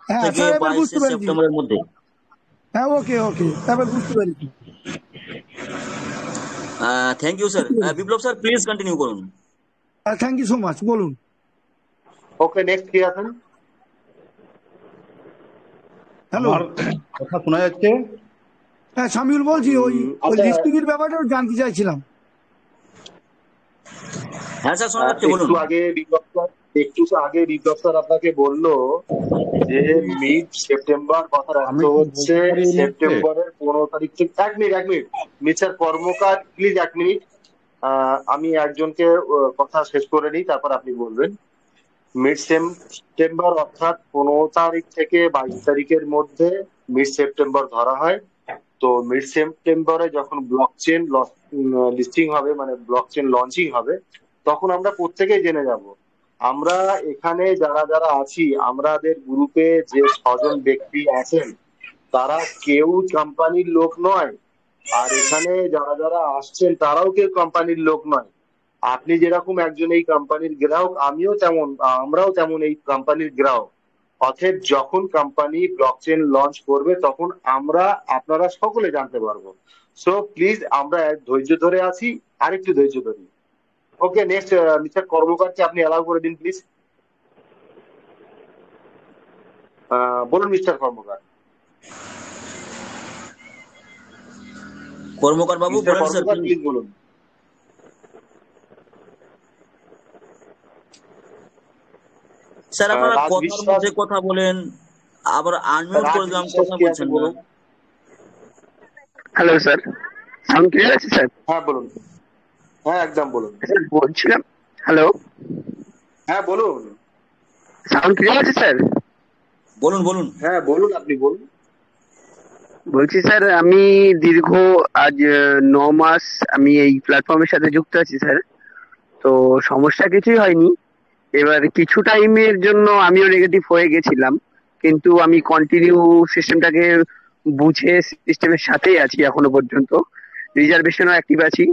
হ্যাঁ থেকে স্যার, এবার 22 বুঝতে পেরেছি। সেপ্টেম্বরের মধ্যে। হ্যাঁ ওকে ওকে, এবার বুঝতে পেরেছি। Thank you sir. Biplab sir please continue করুন। থ্যাংক ইউ সো মাচ, বলুন। ওকে, নেক্সট কে আছেন? হ্যালো, আমার কথা শোনা যাচ্ছে? হ্যাঁ শামিউল বলছি, ওই আচ্ছা, লিস্টিং এর ব্যাপারটাও জানতে চাইছিলাম। হ্যাঁ স্যার শোনা যাচ্ছে, বলুন। একটু আগে বিপ্লব স্যার আপনাকে বললো যে মিড সেপ্টেম্বর, কথার অর্থ হচ্ছে সেপ্টেম্বরের 15 তারিখ থেকে। 1 minute mister Karmakar, please 1 minute. আমি একজনকে কথা শেষ করে নিই, তারপর আপনি বলবেন। মিড সেপ্টেম্বর অর্থাৎ 15 তারিখ থেকে 22 তারিখের মধ্যে মিড সেপ্টেম্বর ধরা হয়। তো মিড সেপ্টেম্বরে যখন ব্লক চেন লিস্টিং হবে, মানে ব্লক চেন লঞ্চিং হবে, তখন আমরা প্রত্যেকেই জেনে যাব। আমরা এখানে যারা যারা আছি, আমাদের গ্রুপে যে 6 জন ব্যক্তি আছেন, তারা কেউ কোম্পানির লোক নয়, আর এখানে যারা যারা আসছেন তারাও কেউ কোম্পানির লোক নয়। আপনি যেরকম একজন এই কোম্পানির গ্রাহক, আমরাও তেমন এই কোম্পানির গ্রাহক। অতএব যখন কোম্পানি ব্লকচেন লঞ্চ করবে তখন আপনারা সকলে জানতে পারবো। সো প্লিজ আমরা ধৈর্য ধরে আছি, আরেকটু ধৈর্য ধরি। ওকে, নেক্সট মিস্টার কর্মকারকে আপনি অ্যালাউ করে দিন প্লিজ। বলুন মিস্টার কর্মকার। কর্মকার বাবু বলেন স্যার, প্লিজ বলুন। স্যার আপনারা কথার মধ্যে কথা বলেন, আবার আনমিউট করে দিলাম, কথা বলছেন না। হ্যালো স্যার, সাউন্ড ক্লিয়ার আছে স্যার? হ্যাঁ বলুন। হ্যাঁ একদম বলুন। স্যার বলছিলাম, হ্যালো, হ্যাঁ বলুন। সাউন্ড ক্লিয়ার আছে স্যার? বলুন বলুন। হ্যাঁ বলুন, আপনি বলুন। বলছি স্যার, আমি দীর্ঘ আজ 9 মাস আমি এই প্ল্যাটফর্মের সাথে যুক্ত আছি স্যার। তো সমস্যা কিছুই হয়নি। এবার কিছু টাইমের জন্য আমিও নেগেটিভ হয়ে গেছিলাম, কিন্তু আমি কন্টিনিউ সিস্টেমটাকে বুঝে সিস্টেমের সাথেই আছি এখনো পর্যন্ত। রিজার্ভেশনও অ্যাক্টিভ আছি,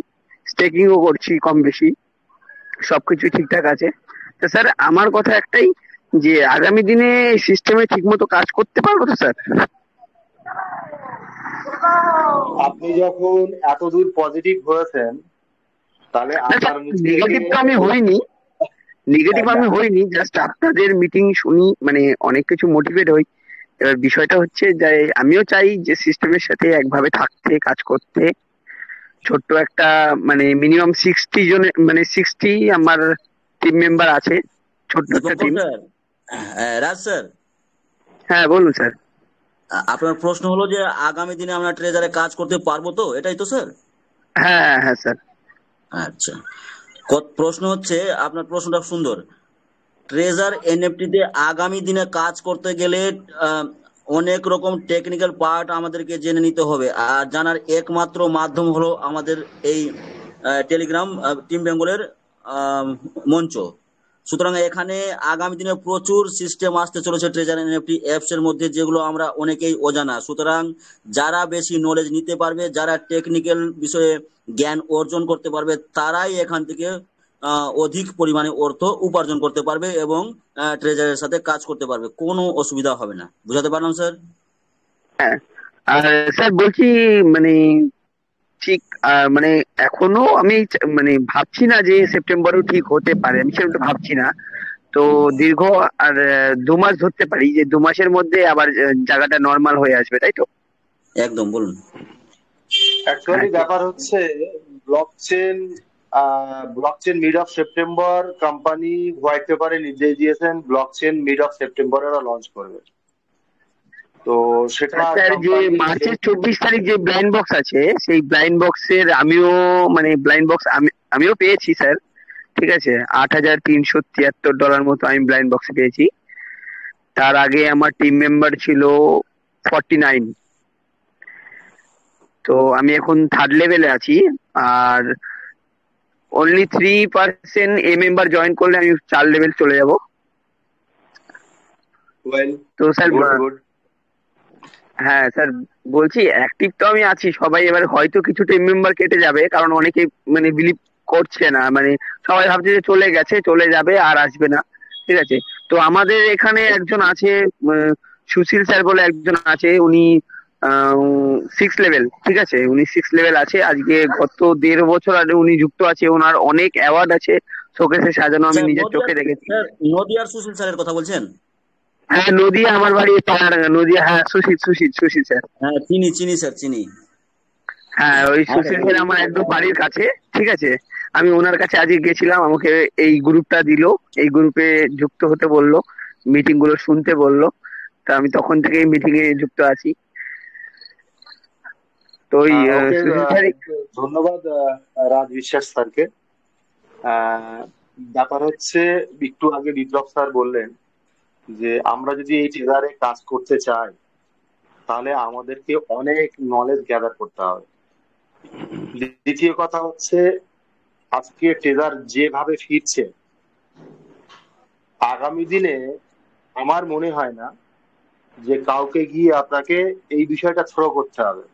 স্টেকিংও করছি কম বেশি, সবকিছু ঠিকঠাক আছে। তো স্যার আমার কথা একটাই, যে আগামী দিনে সিস্টেমে ঠিকমতো কাজ করতে পারবো তো স্যার? আপনি যখন এতদূর পজিটিভ হয়েছেন তাহলে আপনার মুখ নেগেটিভ থেকে তো আমি হইনি, নেগেটিভ আমি হইনি, জাস্ট আপনাদের মিটিং শুনি, মানে অনেক কিছু মোটিভেট হই। এবার বিষয়টা হচ্ছে যে আমিও চাই যে সিস্টেমের সাথে একভাবে থাকতে, কাজ করতে। ছোট্ট একটা মানে মিনিমাম 60 জনের, মানে 60 আমার টিম মেম্বার আছে, ছোট্ট একটা টিম। স্যার, রাজ স্যার, হ্যাঁ বলুন স্যার। আপনার প্রশ্ন হলো যে আগামী দিনে আমরা ট্রেজারে কাজ করতে পারবো তো, এটাই তো স্যার? হ্যাঁ হ্যাঁ স্যার। আচ্ছা, প্রশ্ন হচ্ছে, আপনার প্রশ্নটা সুন্দর। ট্রেজার এনএফটি তে আগামী দিনে কাজ করতে গেলে অনেক রকম টেকনিক্যাল পার্ট আমাদেরকে জেনে নিতে হবে, আর জানার একমাত্র মাধ্যম হলো আমাদের এই টেলিগ্রাম টিম বেঙ্গলের মঞ্চ। সুতরাং এখানে আগামী দিনে প্রচুর সিস্টেম আসতে চলেছে ট্রেজার এনএফটি অ্যাপস এর মধ্যে, যেগুলো আমরা অনেকেই অজানা। সুতরাং যারা বেশি নলেজ নিতে পারবে, যারা টেকনিক্যাল বিষয়ে জ্ঞান অর্জন করতে পারবে, তারাই এখান থেকে অধিক পরিমাণে অর্থ উপার্জন করতে পারবে এবং ট্রেজারের সাথে কাজ করতে পারবে, কোনো অসুবিধা হবে না। বুঝাতে পারলাম স্যার? হ্যাঁ, আর স্যার বলছি মানে ঠিক মানে এখনো আমি মানে ভাবছি না যে সেপ্টেম্বরেও ঠিক হতে পারে, আমি সেরকম ভাবছি না। তো দীর্ঘ আর 2 মাস ধরতে পারি, যে 2 মাসের মধ্যে আবার জায়গাটা নর্মাল হয়ে আসবে, তাই তো? একদম, বলুন। অ্যাকচুয়ালি ব্যাপার হচ্ছে blockchain mid of September company white পেপারে নির্দেশ দিয়েছেন, ব্লকচেন মিড অফ সেপ্টেম্বরে ওরা লঞ্চ করবে। তো সেটা স্যার যে মার্চের 24 তারিখ যে ব্লাইন্ড বক্স আছে, সেই ব্লাইন্ড বক্সের আমিও মানে ব্লাইন্ড বক্স আমিও পেয়েছি স্যার, ঠিক আছে। $8,373 মতো আমি ব্লাইন্ড বক্সে পেয়েছি। তার আগে আমার টিম মেম্বার ছিল 49। তো আমি এখন 3rd লেভেলে আছি, আর অনলি 3% এ মেম্বার জয়েন করলে আমি 4 লেভেল চলে যাব। তো স্যার হ্যাঁ স্যার বলছি, অ্যাক্টিভ তো আমি আছি, সবাই এবার হয়তো কিছু টিম মেম্বার কেটে যাবে, কারণ অনেকে মানে বিলিভ করছে না, মানে সবাই ভাবছে যে চলে গেছে, চলে যাবে আর আসবে না, ঠিক আছে। তো আমাদের এখানে একজন আছে, সুশীল স্যার বলে একজন আছে, উনি 6 লেভেল, ঠিক আছে, উনি 6 লেভেল আছে। আজকে গত 1.5 বছর আগে উনি যুক্ত আছে, ওনার অনেক অ্যাওয়ার্ড আছে শোকেসে সাজানো, আমি নিজের চোখে দেখেছি। নদিয়ার সুশীল স্যারের কথা বলছেন? হ্যাঁ নদিয়া, আমার বাড়ি পাহাড়াঙ্গা, নদিয়া। হ্যাঁ সুশীল স্যার। হ্যাঁ চিনি স্যার, চিনি। হ্যাঁ ওই সুশীল স্যার আমার একদম বাড়ির কাছে, ঠিক আছে। আমি ওনার কাছে আজকে গেছিলাম, আমাকে এই গ্রুপটা দিল, এই গ্রুপে যুক্ত হতে বললো, মিটিং গুলো শুনতে বললো। তা আমি তখন থেকে মিটিং এ যুক্ত আছি। তো ওই ধন্যবাদ রাজ বিশ্বাস স্যারকে। ব্যাপার হচ্ছে, একটু আগে বিপ্লব স্যার বললেন যে আমরা যদি এই ট্রেজারে কাজ করতে চাই তাহলে আমাদেরকে অনেক নলেজ গ্যাদার করতে হবে। দ্বিতীয় কথা হচ্ছে, আজকে ট্রেজার যেভাবে ফিরছে, আগামী দিনে আমার মনে হয় না যে কাউকে গিয়ে আপনাকে এই বিষয়টা থ্রো করতে হবে।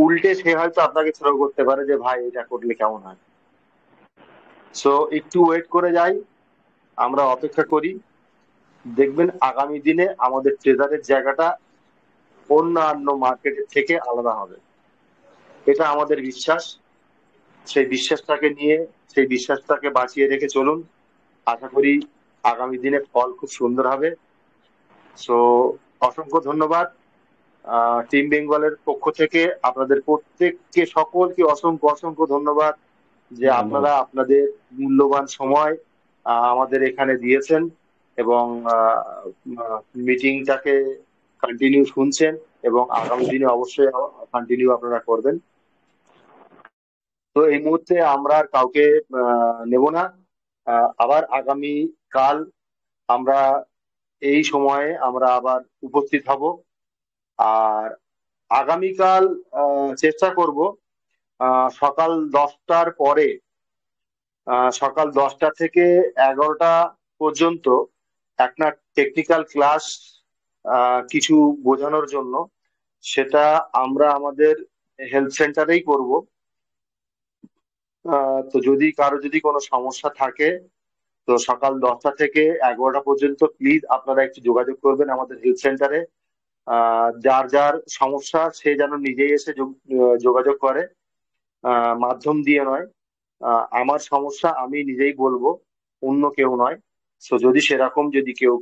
উল্টে সে হয়তো আপনাকে থ্রো করতে পারে যে ভাই এটা করলে কেমন হয়। সো একটু ওয়েট করে যাই, আমরা অপেক্ষা করি, দেখবেন আগামী দিনে আমাদের ট্রেজারের জায়গাটা অন্যান্য মার্কেটের থেকে আলাদা হবে। এটা আমাদের বিশ্বাস। সেই বিশ্বাসটাকে নিয়ে, সেই বিশ্বাসটাকে বাঁচিয়ে রেখে চলুন। আশা করি আগামী দিনে ফল খুব সুন্দর হবে। সো অসংখ্য ধন্যবাদ টিম বেঙ্গলের পক্ষ থেকে আপনাদের প্রত্যেককে, সকলকে অসংখ্য ধন্যবাদ যে আপনারা আপনাদের মূল্যবান সময় আমাদের এখানে দিয়েছেন এবং মিটিংটাকে কন্টিনিউ শুনছেন এবং আগামী দিনে অবশ্যই কন্টিনিউ আপনারা করবেন। তো এই মুহূর্তে আমরা আর কাউকে নেব না। আবার আগামী কাল আমরা এই সময়ে আমরা আবার উপস্থিত হব। আর আগামীকাল চেষ্টা করব সকাল 10টার পরে, সকাল 10টা থেকে 11টা পর্যন্ত একটা টেকনিক্যাল ক্লাস কিছু বোঝানোর জন্য, সেটা আমরা আমাদের হেলথ সেন্টারেই করব। তো যদি কারো যদি কোনো সমস্যা থাকে তো সকাল 10টা থেকে 11টা পর্যন্ত প্লিজ আপনারা একটু যোগাযোগ করবেন আমাদের হেলথ সেন্টারে। যার যার সমস্যা সে যেন নিজেই এসে যোগাযোগ করে, মাধ্যম দিয়ে নয়। আমার সমস্যা আমি নিজেই বলবো, অন্য কেউ নয়। সো যদি সেরকম যদি কেউ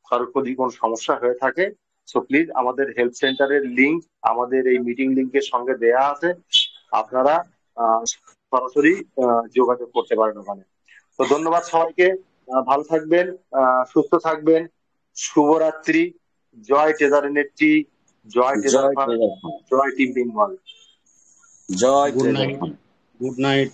কারোর যদি কোনো সমস্যা হয়ে থাকে, সো প্লিজ আমাদের হেলথ সেন্টারের লিংক আমাদের এই মিটিং লিংকের সঙ্গে দেয়া আছে, আপনারা সরাসরি যোগাযোগ করতে পারেন ওখানে। তো ধন্যবাদ সবাইকে, ভালো থাকবেন, সুস্থ থাকবেন, শুভরাত্রি। জয় ট্রেজার এনএফটি, জয় ট্রেজার জয় ফান্ড, ট্রেজার ফান্ড, জয় টিম বেঙ্গল। জয় good treasure night, fund. Good night.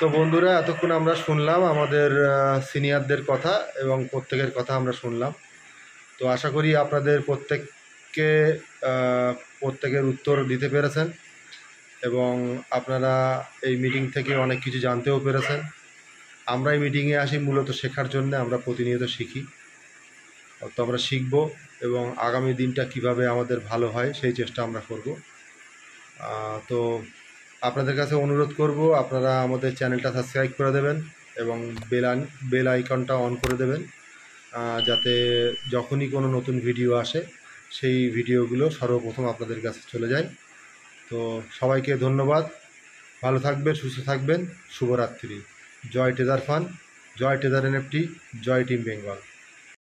তো বন্ধুরা, এতক্ষণ আমরা শুনলাম আমাদের সিনিয়রদের কথা এবং প্রত্যেকের কথা আমরা শুনলাম। তো আশা করি আপনাদের প্রত্যেকের উত্তর দিতে পেরেছেন এবং আপনারা এই মিটিং থেকে অনেক কিছু জানতেও পেরেছেন। আমরা এই মিটিংয়ে আসি মূলত শেখার জন্য, আমরা প্রতিনিয়ত শিখি। তো আমরা শিখব এবং আগামী দিনটা কিভাবে আমাদের ভালো হয় সেই চেষ্টা আমরা করব। তো আপনাদের কাছে অনুরোধ করব, আপনারা আমাদের চ্যানেলটা সাবস্ক্রাইব করে দেবেন এবং বেল আইকনটা অন করে দেবেন, যাতে যখনই কোনো নতুন ভিডিও আসে সেই ভিডিওগুলো সর্বপ্রথম আপনাদের কাছে চলে যায়। তো সবাইকে ধন্যবাদ, ভালো থাকবেন, সুস্থ থাকবেন, শুভরাত্রি। জয় ট্রেজার ফান্ড, জয় ট্রেজার এনএফটি, জয় টিম বেঙ্গল।